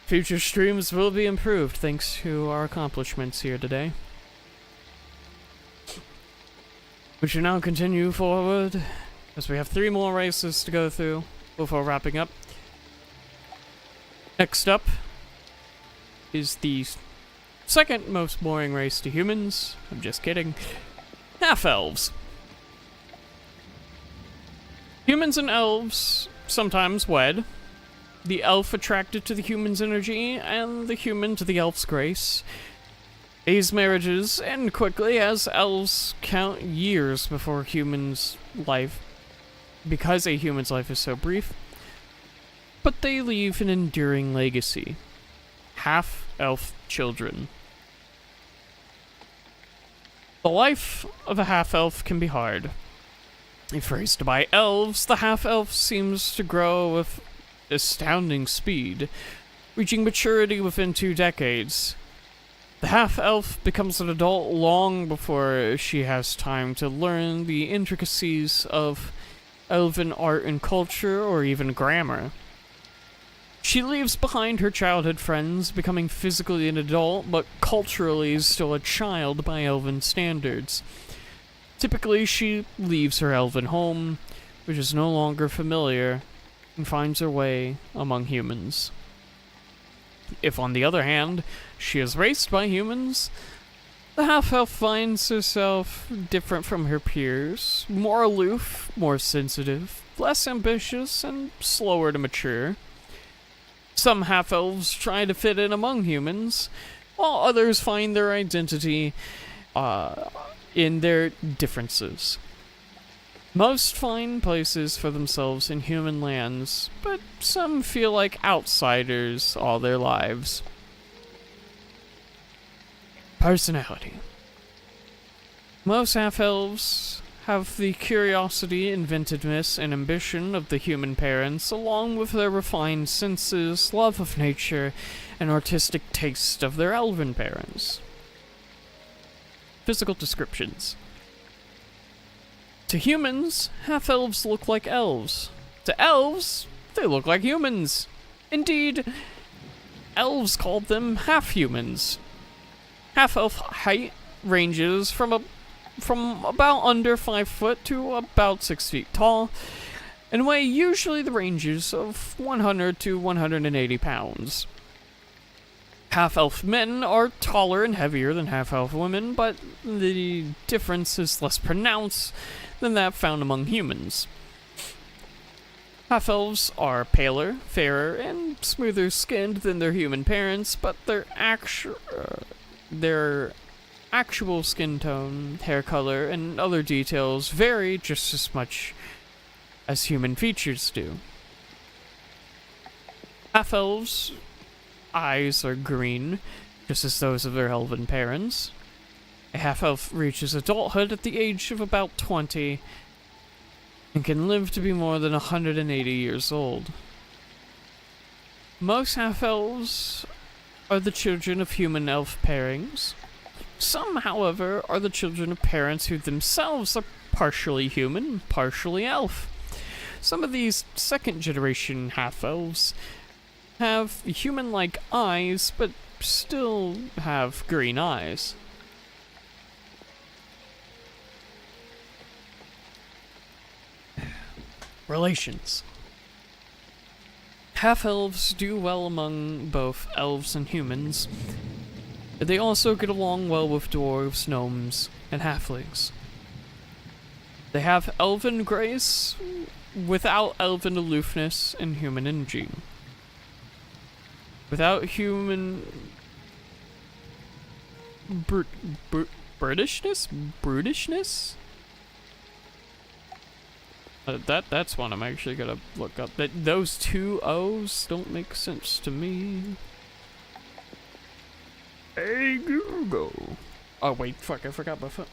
Future streams will be improved thanks to our accomplishments here today. We should now continue forward as we have 3 more races to go through before wrapping up. Next up is the second most boring race to humans. I'm just kidding. Half-elves. Humans and elves sometimes wed. The elf attracted to the human's energy, and the human to the elf's grace. These marriages end quickly as elves count years before a human's life, because a human's life is so brief. But they leave an enduring legacy. Half-elf children. The life of a half-elf can be hard. If raised by elves, the half-elf seems to grow with astounding speed, reaching maturity within 2 decades. The half-elf becomes an adult long before she has time to learn the intricacies of elven art and culture, or even grammar. She leaves behind her childhood friends, becoming physically an adult, but culturally is still a child by elven standards. Typically, she leaves her elven home, which is no longer familiar, and finds her way among humans. If, on the other hand, she is raised by humans, the half-elf finds herself different from her peers, more aloof, more sensitive, less ambitious, and slower to mature. Some half-elves try to fit in among humans, while others find their identity in their differences. Most find places for themselves in human lands, but some feel like outsiders all their lives. Personality. Most half-elves have the curiosity, inventiveness, and ambition of the human parents, along with their refined senses, love of nature, and artistic taste of their elven parents. Physical descriptions. To humans, half-elves look like elves. To elves, they look like humans. Indeed, elves called them half-humans. Half-elf height ranges from about under 5 foot to about 6 feet tall, and weigh usually the ranges of 100 to 180 pounds. Half-elf men are taller and heavier than half-elf women, but the difference is less pronounced than that found among humans. Half-elves are paler, fairer, and smoother skinned than their human parents, but their actual skin tone, hair color, and other details vary just as much as human features do. Half-elves' eyes are green, just as those of their elven parents. A half-elf reaches adulthood at the age of about 20 and can live to be more than 180 years old. Most half-elves are the children of human-elf pairings. Some, however, are the children of parents who themselves are partially human, partially elf. Some of these second-generation half-elves have human-like eyes, but still have green eyes. Relations. Half-elves do well among both elves and humans. They also get along well with dwarves, gnomes, and halflings. They have elven grace without elven aloofness and human energy. Without human brutishness? That's one I'm actually gonna look up. Those two O's don't make sense to me. Hey Google. Oh wait, fuck, I forgot my phone.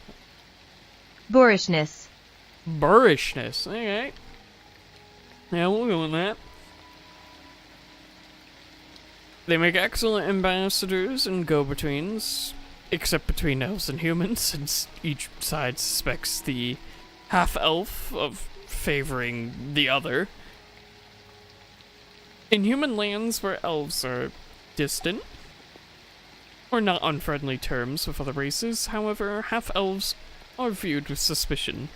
Boorishness. Boorishness, alright. Yeah, we'll go with that. They make excellent ambassadors and go-betweens, except between elves and humans, since each side suspects the half-elf of favoring the other. In human lands where elves are distant, or not on friendly terms with other races, however, half-elves are viewed with suspicion.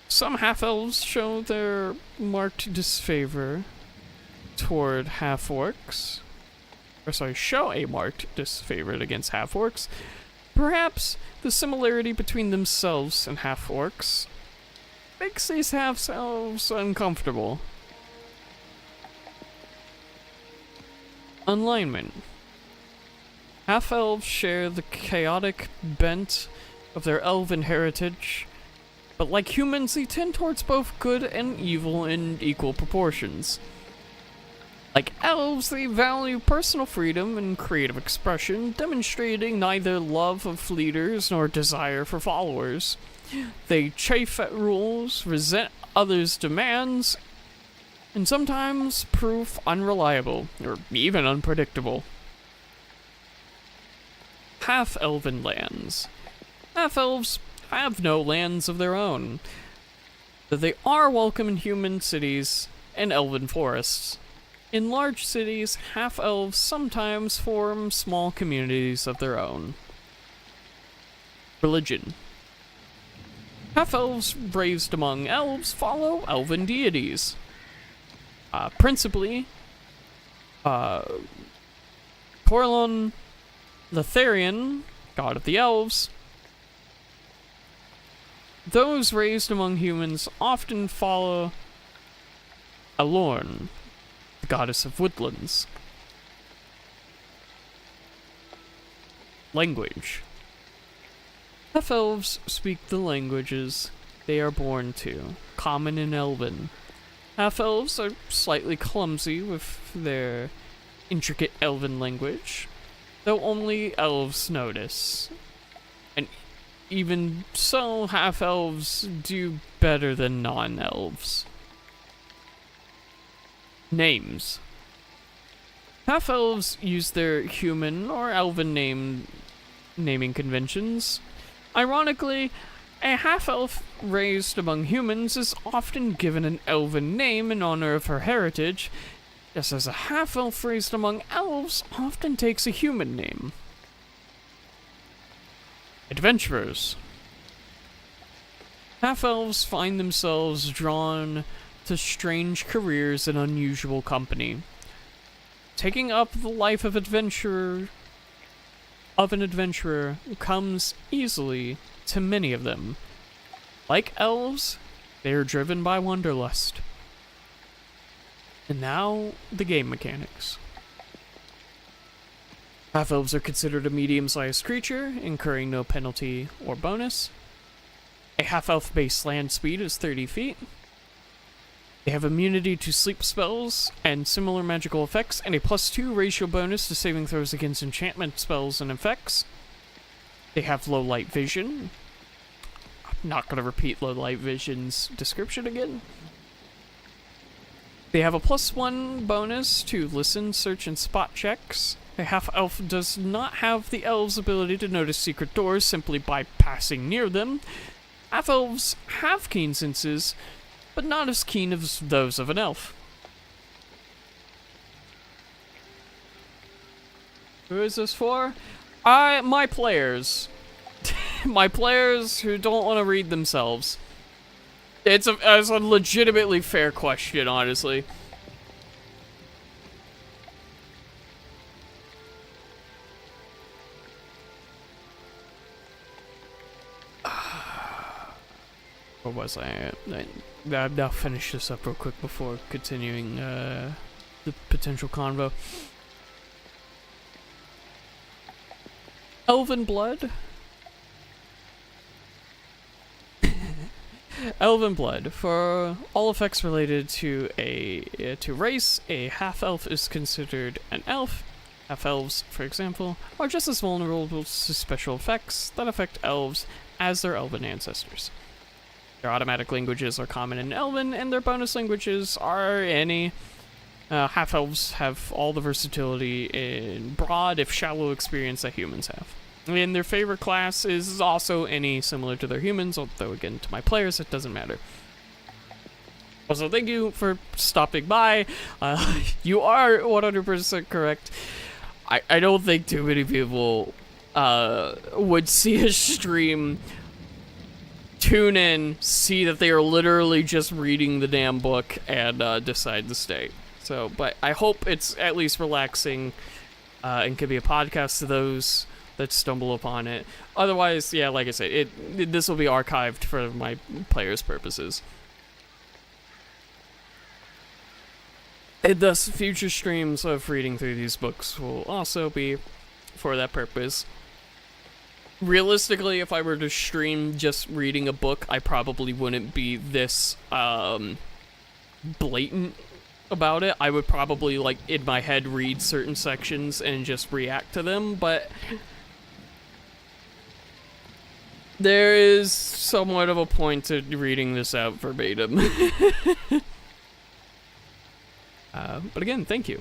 Some half-elves show their marked disfavor toward half-orcs. Show a marked disfavor against half-orcs. Perhaps the similarity between themselves and half-orcs makes these half-elves uncomfortable. Alignment. Half-elves share the chaotic bent of their elven heritage, but like humans, they tend towards both good and evil in equal proportions. Like elves, they value personal freedom and creative expression, demonstrating neither love of leaders nor desire for followers. They chafe at rules, resent others' demands, and sometimes prove unreliable, or even unpredictable. Half-elven lands. Half-elves have no lands of their own, but they are welcome in human cities and elven forests. In large cities, half-elves sometimes form small communities of their own. Religion. Half-elves raised among elves follow elven deities. Principally, Corlon Letharian, god of the elves. Those raised among humans often follow Alorn, the goddess of woodlands. Language. Half-elves speak the languages they are born to, common and elven. Half-elves are slightly clumsy with their intricate elven language, though only elves notice. And even so, half-elves do better than non-elves. Names. Half-elves use their human or elven naming conventions. Ironically, a half-elf raised among humans is often given an elven name in honor of her heritage, just as a half-elf raised among elves often takes a human name. Adventurers. Half-elves find themselves drawn to strange careers and unusual company. Taking up the life of an adventurer comes easily to many of them. Like elves, they are driven by wanderlust. And now, the game mechanics. Half-elves are considered a medium-sized creature, incurring no penalty or bonus. A half-elf base land speed is 30 feet. They have immunity to sleep spells and similar magical effects, and a +2 ratio bonus to saving throws against enchantment spells and effects. They have low light vision. I'm not going to repeat low light vision's description again. They have a +1 bonus to listen, search, and spot checks. A half-elf does not have the elves' ability to notice secret doors simply by passing near them. Half-elves have keen senses, but not as keen as those of an elf. Who is this for? My players. My players who don't want to read themselves. It's a legitimately fair question, honestly. Where was I? I'll finish this up real quick before continuing the potential convo. Elven blood. Elven blood. For all effects related to race, a half-elf is considered an elf. Half-elves, for example, are just as vulnerable to special effects that affect elves as their elven ancestors. Their automatic languages are common in Elven, and their bonus languages are any. Half-elves have all the versatility in broad, if shallow, experience that humans have. And their favorite class is also any, similar to their humans, although again, to my players, it doesn't matter. Also, thank you for stopping by. You are 100% correct. I don't think too many people would see a stream, tune in, see that they are literally just reading the damn book, and decide to stay. So, but I hope it's at least relaxing and can be a podcast to those that stumble upon it. Otherwise, yeah, like I said, this will be archived for my players' purposes. And thus, future streams of reading through these books will also be for that purpose. Realistically, if I were to stream just reading a book, I probably wouldn't be this blatant about it. I would probably, like, in my head read certain sections and just react to them, but there is somewhat of a point to reading this out verbatim. But again, thank you.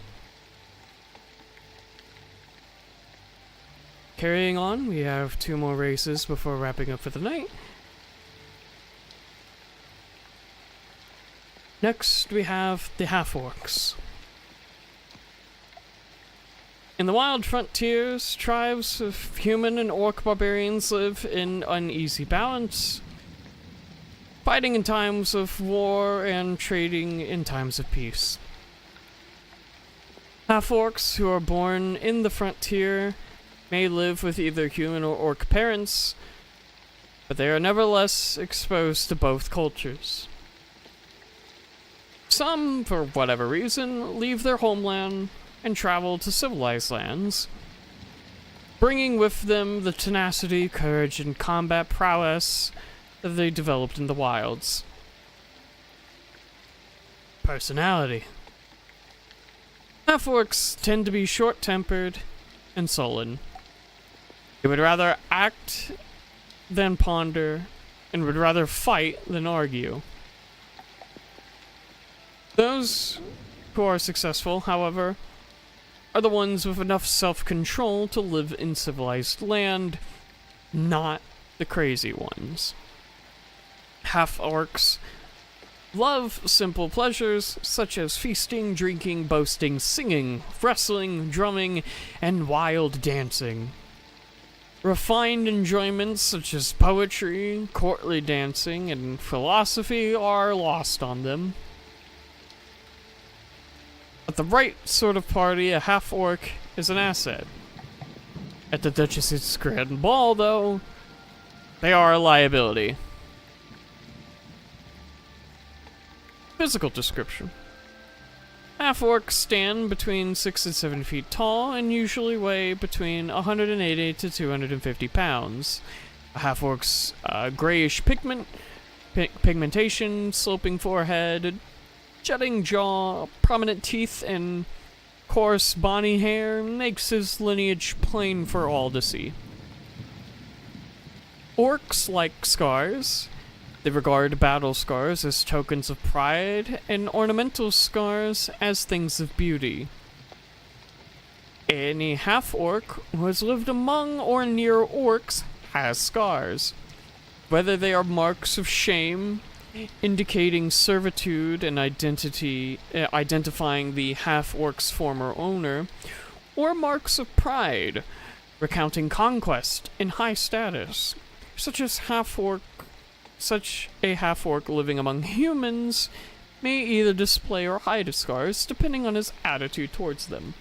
Carrying on, we have 2 more races before wrapping up for the night. Next, we have the half-orcs. In the wild frontiers, tribes of human and orc barbarians live in uneasy balance, fighting in times of war and trading in times of peace. Half-orcs who are born in the frontier may live with either human or orc parents, but they are nevertheless exposed to both cultures. Some, for whatever reason, leave their homeland and travel to civilized lands, bringing with them the tenacity, courage, and combat prowess that they developed in the wilds. Personality. Half-orcs tend to be short-tempered and sullen. They would rather act than ponder and would rather fight than argue. Those who are successful, however, are the ones with enough self-control to live in civilized land, not the crazy ones. Half-orcs love simple pleasures such as feasting, drinking, boasting, singing, wrestling, drumming, and wild dancing. Refined enjoyments such as poetry, courtly dancing, and philosophy are lost on them. At the right sort of party, a half-orc is an asset. At the Duchess's grand ball, though, they are a liability. Physical description. Half-orcs stand between 6 and 7 feet tall and usually weigh between 180 to 250 pounds. A half-orc's grayish pigmentation, sloping forehead, jutting jaw, prominent teeth, and coarse bony hair makes his lineage plain for all to see. Orcs like scars. They regard battle scars as tokens of pride and ornamental scars as things of beauty. Any half-orc who has lived among or near orcs has scars. Whether they are marks of shame, indicating servitude and identity, identifying the half-orc's former owner, or marks of pride, recounting conquest and high status, such a half-orc living among humans may either display or hide his scars, depending on his attitude towards them.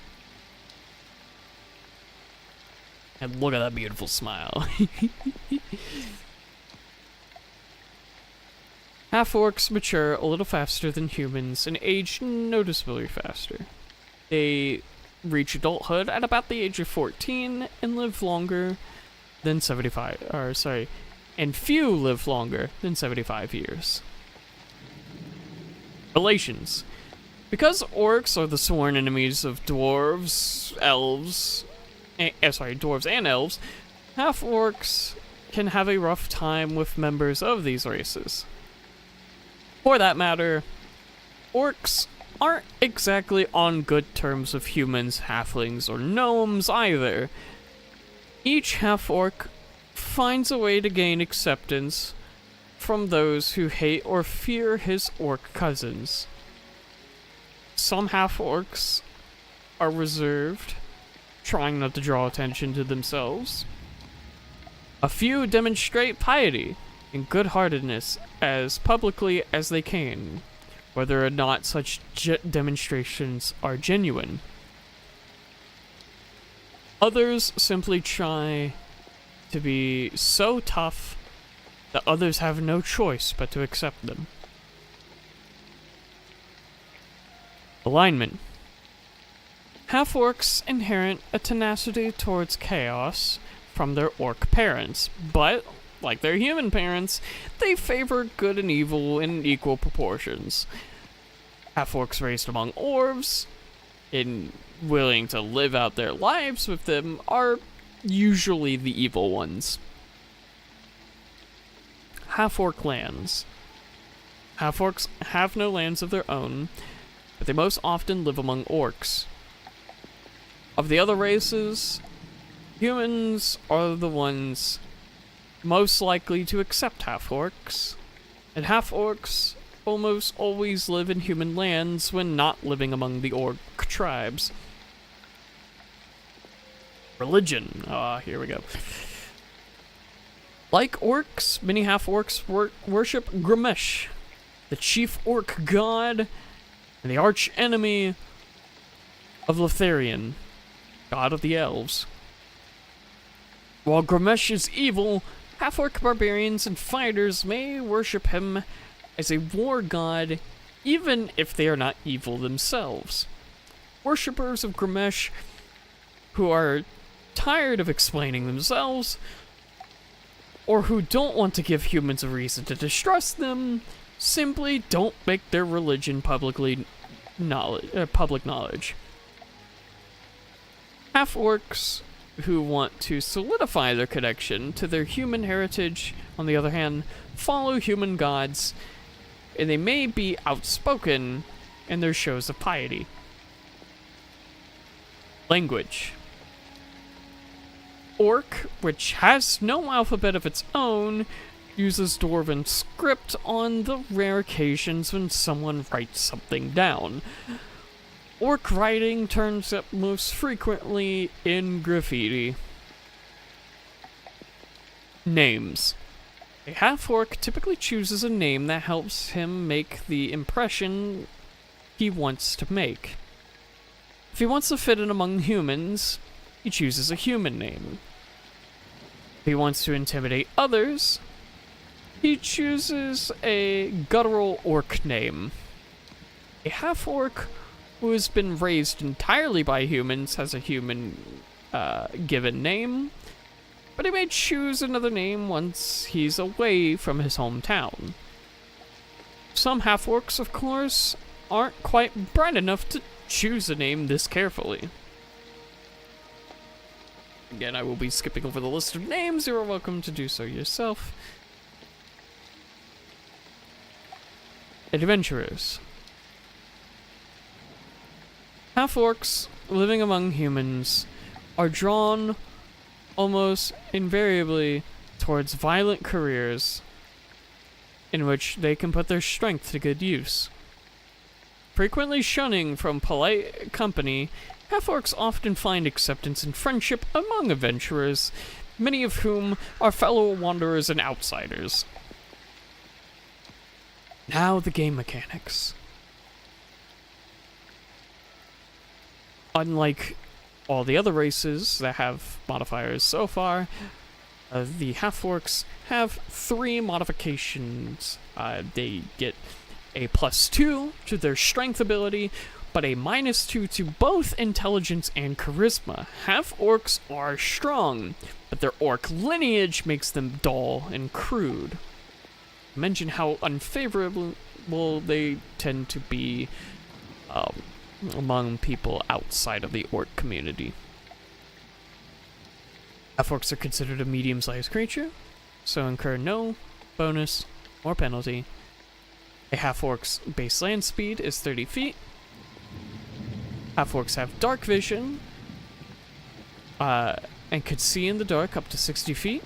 And look at that beautiful smile. Half-orcs mature a little faster than humans and age noticeably faster. They reach adulthood at about the age of 14 and live longer than 75, and few live longer than 75 years. Relations. Because orcs are the sworn enemies of dwarves and elves, half-orcs can have a rough time with members of these races. For that matter, orcs aren't exactly on good terms with humans, halflings, or gnomes either. Each half-orc finds a way to gain acceptance from those who hate or fear his orc cousins. Some half-orcs are reserved, trying not to draw attention to themselves. A few demonstrate piety and good-heartedness as publicly as they can, whether or not such demonstrations are genuine. Others simply try to be so tough that others have no choice but to accept them. Alignment. Half-orcs inherit a tenacity towards chaos from their orc parents, but, like their human parents, they favor good and evil in equal proportions. Half-orcs raised among orcs and willing to live out their lives with them are usually the evil ones. Half-orc lands. Half-orcs have no lands of their own, but they most often live among orcs. Of the other races, humans are the ones most likely to accept half-orcs, and half-orcs almost always live in human lands when not living among the orc tribes. Religion. Here we go. Like orcs, many half-orcs worship Grimesh, the chief orc god and the arch-enemy of Lotharion, god of the elves. While Grimesh is evil, half-orc barbarians and fighters may worship him as a war god, even if they are not evil themselves. Worshippers of Grimesh who are tired of explaining themselves, or who don't want to give humans a reason to distrust them, simply don't make their religion public knowledge. Half-orcs who want to solidify their connection to their human heritage, on the other hand, follow human gods, and they may be outspoken in their shows of piety. Language. Orc, which has no alphabet of its own, uses Dwarven script on the rare occasions when someone writes something down. Orc writing turns up most frequently in graffiti. Names. A half-orc typically chooses a name that helps him make the impression he wants to make. If he wants to fit in among humans, he chooses a human name. If he wants to intimidate others, he chooses a guttural orc name. A half-orc who has been raised entirely by humans has a human given name, but he may choose another name once he's away from his hometown. Some half-orcs, of course, aren't quite bright enough to choose a name this carefully. Again, I will be skipping over the list of names. You are welcome to do so yourself. Adventurers. Half-orcs living among humans are drawn almost invariably towards violent careers in which they can put their strength to good use. Frequently shunning from polite company, half-orcs often find acceptance and friendship among adventurers, many of whom are fellow wanderers and outsiders. Now the game mechanics. Unlike all the other races that have modifiers so far, the half-orcs have 3 modifications. They get a +2 to their strength ability, but a -2 to both intelligence and charisma. Half-orcs are strong, but their orc lineage makes them dull and crude. Mention how unfavorable they tend to be among people outside of the orc community. Half-orcs are considered a medium-sized creature, so incur no bonus or penalty. A half-orc's base land speed is 30 feet. Half-orcs have dark vision, and could see in the dark up to 60 feet.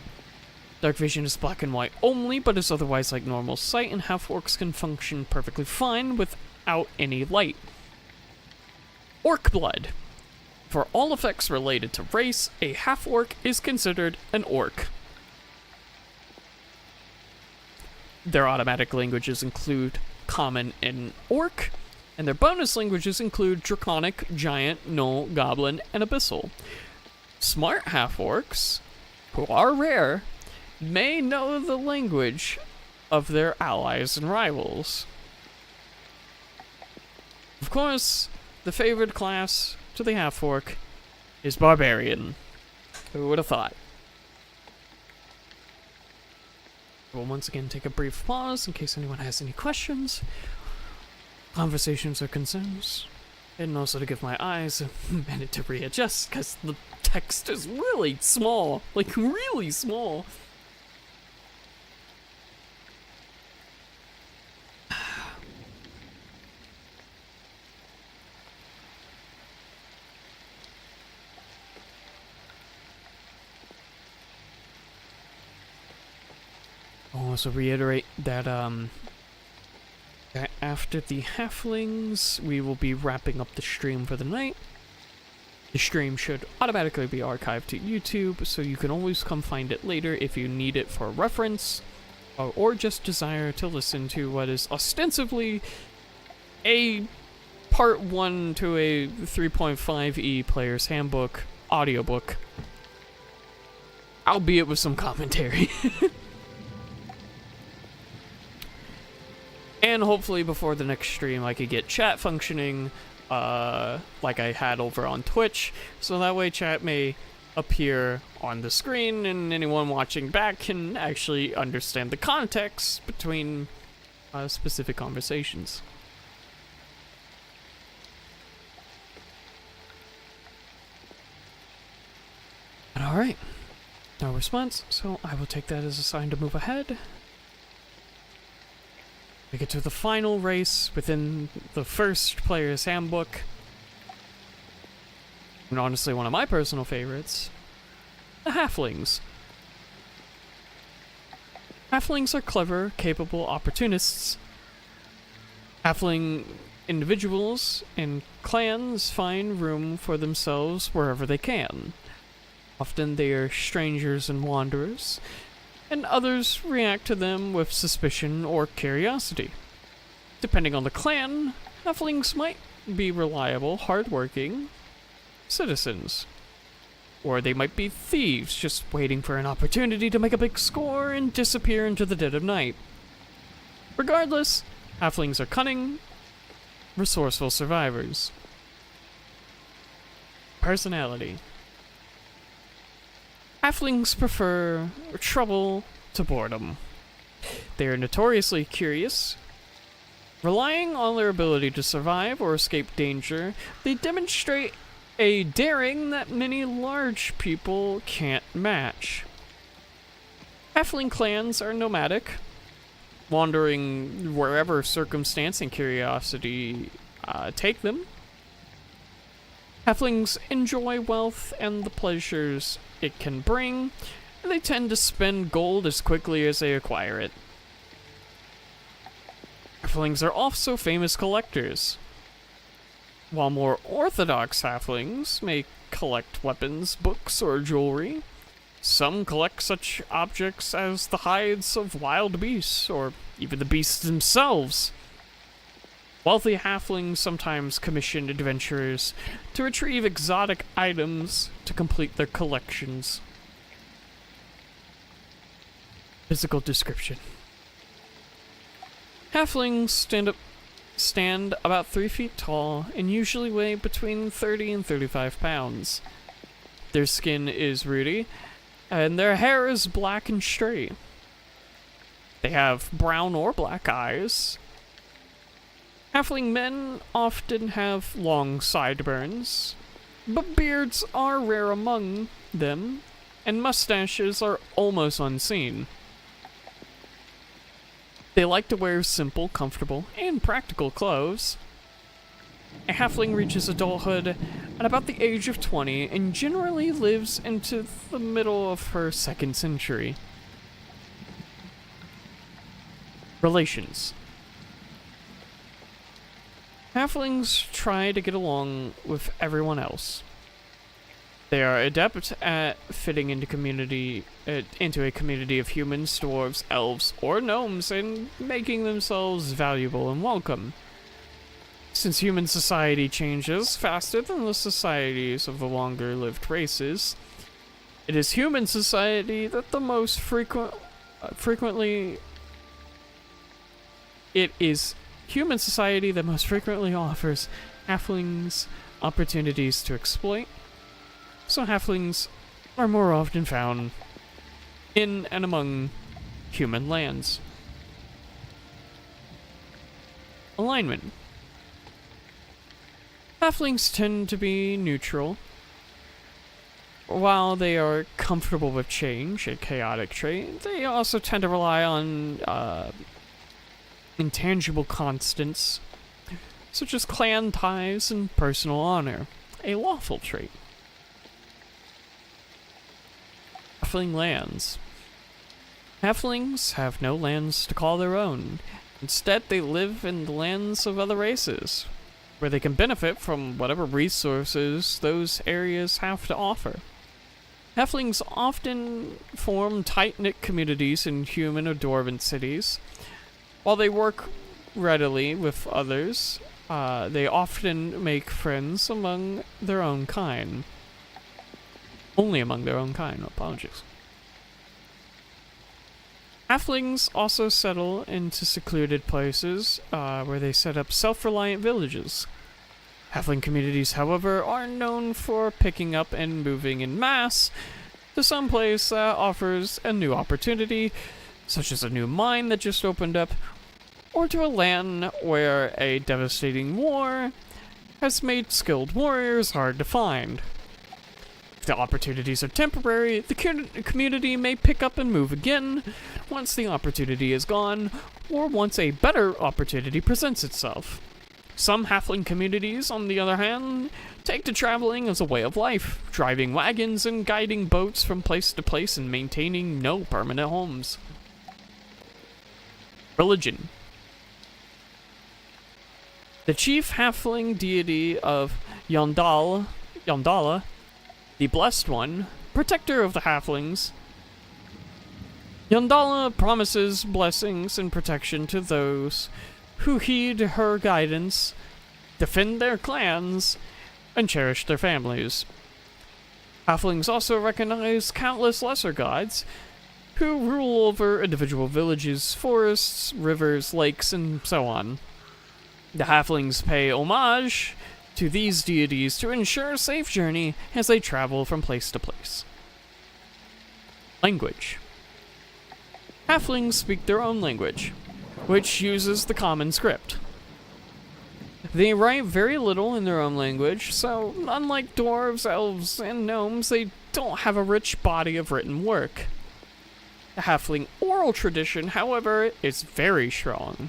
Dark vision is black and white only, but is otherwise like normal sight, and half-orcs can function perfectly fine without any light. Orc blood. For all effects related to race, a half-orc is considered an orc. Their automatic languages include Common and Orc, and their bonus languages include Draconic, Giant, Gnoll, Goblin, and Abyssal. Smart half-orcs, who are rare, may know the language of their allies and rivals. Of course, the favored class to the half-orc is Barbarian. Who would have thought? We'll once again take a brief pause in case anyone has any questions, conversations, or concerns. And also to give my eyes a minute to readjust, because the text is really small. Like, really small. I'll also reiterate that after the halflings, we will be wrapping up the stream for the night. The stream should automatically be archived to YouTube, so you can always come find it later if you need it for reference, or just desire to listen to what is ostensibly a part 1 to a 3.5e Player's Handbook audiobook, albeit with some commentary. And hopefully before the next stream I could get chat functioning like I had over on Twitch, so that way chat may appear on the screen and anyone watching back can actually understand the context between specific conversations. Alright. No response, so I will take that as a sign to move ahead. We get to the final race within the first player's handbook. And honestly, one of my personal favorites. The Halflings. Halflings are clever, capable opportunists. Halfling individuals and clans find room for themselves wherever they can. Often they are strangers and wanderers, and others react to them with suspicion or curiosity. Depending on the clan, halflings might be reliable, hardworking citizens. Or they might be thieves, just waiting for an opportunity to make a big score and disappear into the dead of night. Regardless, halflings are cunning, resourceful survivors. Personality. Halflings prefer trouble to boredom. They are notoriously curious. Relying on their ability to survive or escape danger, they demonstrate a daring that many large people can't match. Halfling clans are nomadic, wandering wherever circumstance and curiosity take them. Halflings enjoy wealth and the pleasures it can bring, and they tend to spend gold as quickly as they acquire it. Halflings are also famous collectors. While more orthodox halflings may collect weapons, books, or jewelry, some collect such objects as the hides of wild beasts, or even the beasts themselves. Wealthy halflings sometimes commission adventurers to retrieve exotic items to complete their collections. Physical description. Halflings stand about 3 feet tall and usually weigh between 30 and 35 pounds. Their skin is ruddy, and their hair is black and straight. They have brown or black eyes. Halfling men often have long sideburns, but beards are rare among them, and mustaches are almost unseen. They like to wear simple, comfortable, and practical clothes. A halfling reaches adulthood at about the age of 20 and generally lives into the middle of her second century. Relations. Halflings try to get along with everyone else. They are adept at fitting into a community of humans, dwarves, elves, or gnomes, and making themselves valuable and welcome. Since human society changes faster than the societies of the longer-lived races, it is human society that the most frequently offers halflings opportunities to exploit. So halflings are more often found in and among human lands. Alignment. Halflings tend to be neutral. While they are comfortable with change, a chaotic trait, they also tend to rely on intangible constants, such as clan ties and personal honor, a lawful trait. Halfling lands. Halflings have no lands to call their own. Instead, they live in the lands of other races, where they can benefit from whatever resources those areas have to offer. Halflings often form tight-knit communities in human or dwarven cities. While they work readily with others, they often make friends among their own kind. Only among their own kind, apologies. Halflings also settle into secluded places where they set up self-reliant villages. Halfling communities, however, are known for picking up and moving en masse to some place that offers a new opportunity, such as a new mine that just opened up, or to a land where a devastating war has made skilled warriors hard to find. If the opportunities are temporary, the community may pick up and move again once the opportunity is gone, or once a better opportunity presents itself. Some halfling communities, on the other hand, take to traveling as a way of life, driving wagons and guiding boats from place to place and maintaining no permanent homes. Religion. The chief halfling deity of Yondala, the Blessed One, protector of the halflings. Yondala promises blessings and protection to those who heed her guidance, defend their clans, and cherish their families. Halflings also recognize countless lesser gods who rule over individual villages, forests, rivers, lakes, and so on. The halflings pay homage to these deities to ensure a safe journey as they travel from place to place. Language. Halflings speak their own language, which uses the common script. They write very little in their own language, so unlike dwarves, elves, and gnomes, they don't have a rich body of written work. The halfling oral tradition, however, is very strong.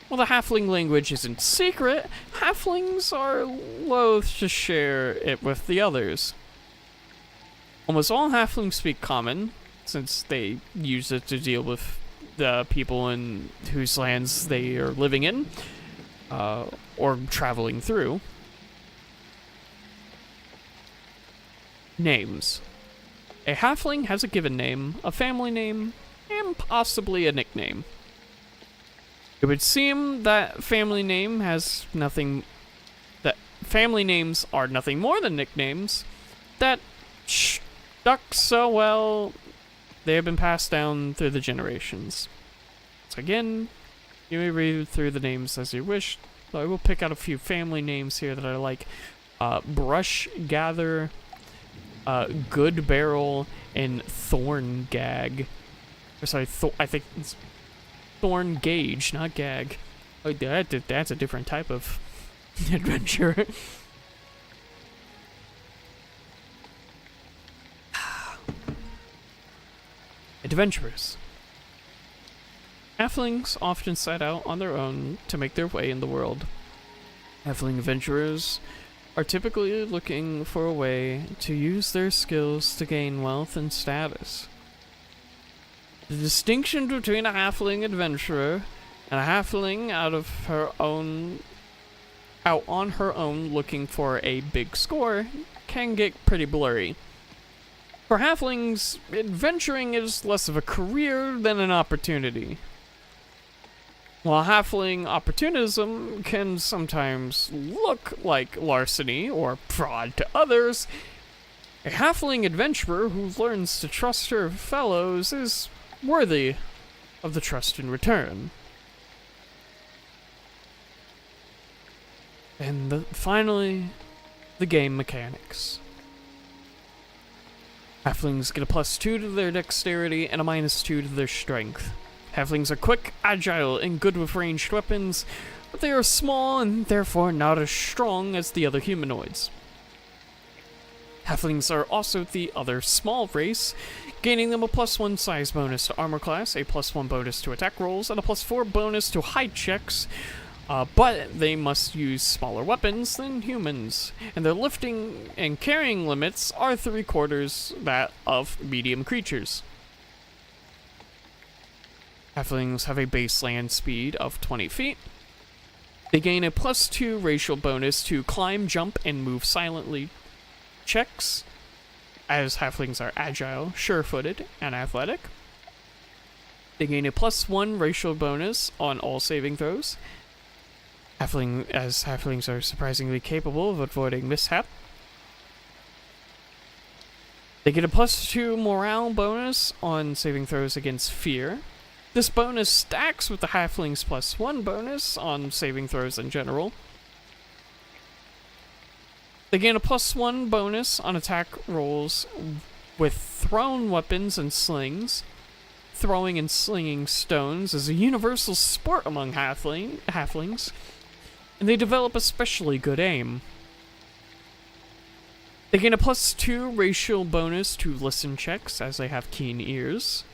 While the halfling language isn't secret, halflings are loath to share it with the others. Almost all halflings speak common, since they use it to deal with the people in whose lands they are living in, or traveling through. Names. A halfling has a given name, a family name, and possibly a nickname. It would seem that family names are nothing more than nicknames that stuck so well they have been passed down through the generations. So again, you may read through the names as you wish. I will pick out a few family names here that I like. Brush Gather, Good Barrel, and Thorn Gag. Or sorry, I think it's Thorn Gauge, not Gag. Oh, that's a different type of adventure. Adventurers. Halflings often set out on their own to make their way in the world. Halfling adventurers are typically looking for a way to use their skills to gain wealth and status. The distinction between a halfling adventurer and a halfling out on her own looking for a big score can get pretty blurry. For halflings, adventuring is less of a career than an opportunity. While halfling opportunism can sometimes look like larceny or fraud to others, a halfling adventurer who learns to trust her fellows is worthy of the trust in return. And finally, the game mechanics. Halflings get a +2 to their dexterity and a -2 to their strength. Halflings are quick, agile, and good with ranged weapons, but they are small and therefore not as strong as the other humanoids. Halflings are also the other small race, gaining them a +1 size bonus to armor class, a +1 bonus to attack rolls, and a +4 bonus to height checks, but they must use smaller weapons than humans, and their lifting and carrying limits are 3/4 that of medium creatures. Halflings have a base land speed of 20 feet. They gain a +2 racial bonus to climb, jump, and move silently checks, as halflings are agile, sure-footed, and athletic. They gain a +1 racial bonus on all saving throws, as halflings are surprisingly capable of avoiding mishap. They get a +2 morale bonus on saving throws against fear. This bonus stacks with the halfling's +1 bonus on saving throws in general. They gain a +1 bonus on attack rolls with thrown weapons and slings. Throwing and slinging stones is a universal sport among halflings, and they develop especially good aim. They gain a +2 racial bonus to listen checks as they have keen ears.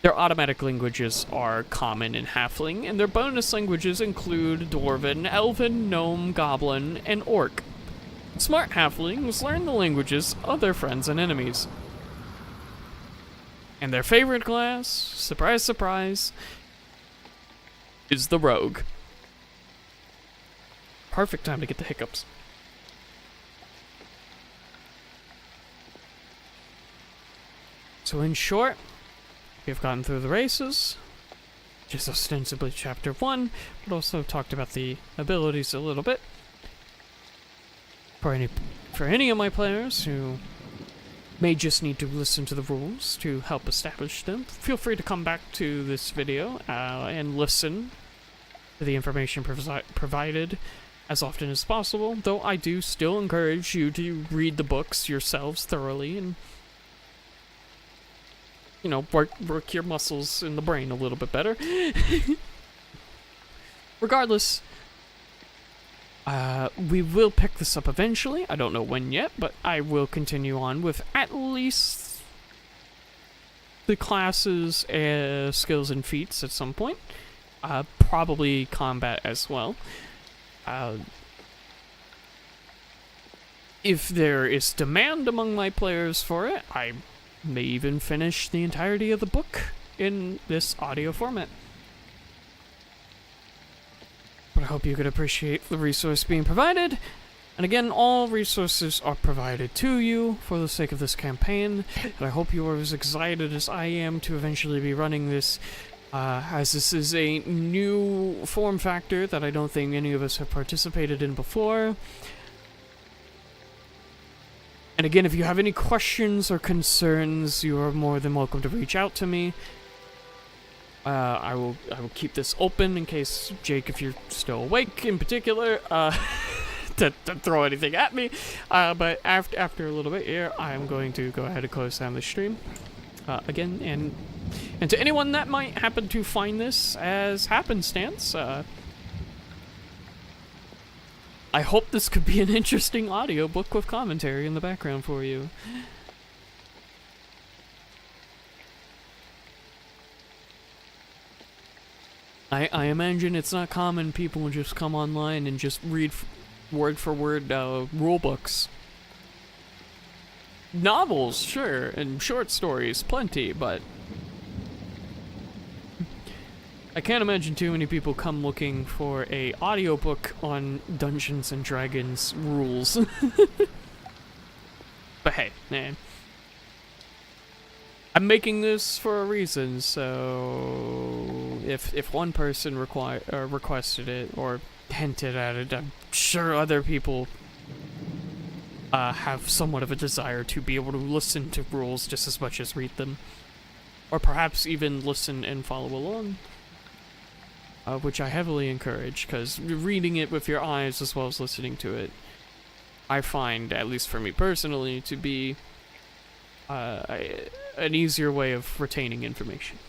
Their automatic languages are Common and Halfling, and their bonus languages include Dwarven, Elven, Gnome, Goblin, and Orc. Smart Halflings learn the languages of their friends and enemies. And their favorite class, surprise, surprise, is the Rogue. Perfect time to get the hiccups. So in short, we've gotten through the races, which is ostensibly chapter 1, but also talked about the abilities a little bit. For any of my players who may just need to listen to the rules to help establish them, feel free to come back to this video and listen to the information provided as often as possible, though I do still encourage you to read the books yourselves thoroughly and, you know, work your muscles in the brain a little bit better. Regardless, we will pick this up eventually. I don't know when yet, but I will continue on with at least the classes, skills, and feats at some point. Probably combat as well. If there is demand among my players for it, I may even finish the entirety of the book in this audio format. But I hope you could appreciate the resource being provided. And again, all resources are provided to you for the sake of this campaign. And I hope you are as excited as I am to eventually be running this, as this is a new form factor that I don't think any of us have participated in before. And again, if you have any questions or concerns, you are more than welcome to reach out to me. I will keep this open in case, Jake, if you're still awake in particular, to throw anything at me. But after a little bit here, I am going to go ahead and close down the stream again. And to anyone that might happen to find this as happenstance, I hope this could be an interesting audiobook with commentary in the background for you. I imagine it's not common people just come online and just read word for word rule books. Novels, sure, and short stories, plenty, but I can't imagine too many people come looking for a audiobook on Dungeons and Dragons rules. But hey, man. I'm making this for a reason, so if one person requested it or hinted at it, I'm sure other people have somewhat of a desire to be able to listen to rules just as much as read them. Or perhaps even listen and follow along. Which I heavily encourage, because reading it with your eyes as well as listening to it, I find, at least for me personally, to be an easier way of retaining information.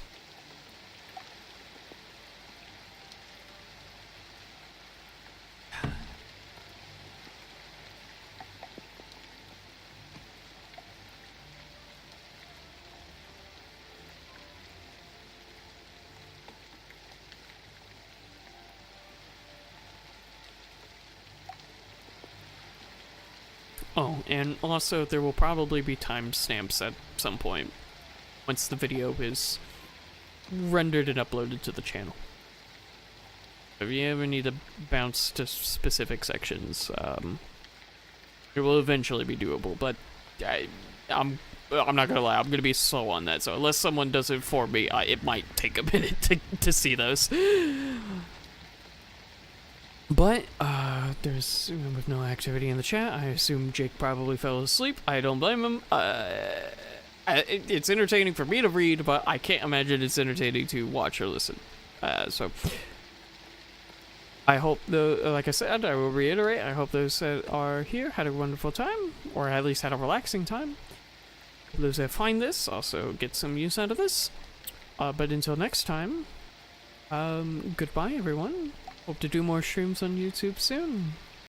Oh, and also there will probably be timestamps at some point once the video is rendered and uploaded to the channel. If you ever need to bounce to specific sections, it will eventually be doable, but I'm not gonna lie, I'm gonna be slow on that, so unless someone does it for me, it might take a minute to see those. But, there's, with no activity in the chat, I assume Jake probably fell asleep. I don't blame him. It's entertaining for me to read, but I can't imagine it's entertaining to watch or listen. So, I hope, like I said, I will reiterate, I hope those that are here had a wonderful time, or at least had a relaxing time. Those that find this also get some use out of this. But until next time, goodbye everyone. Hope to do more streams on YouTube soon.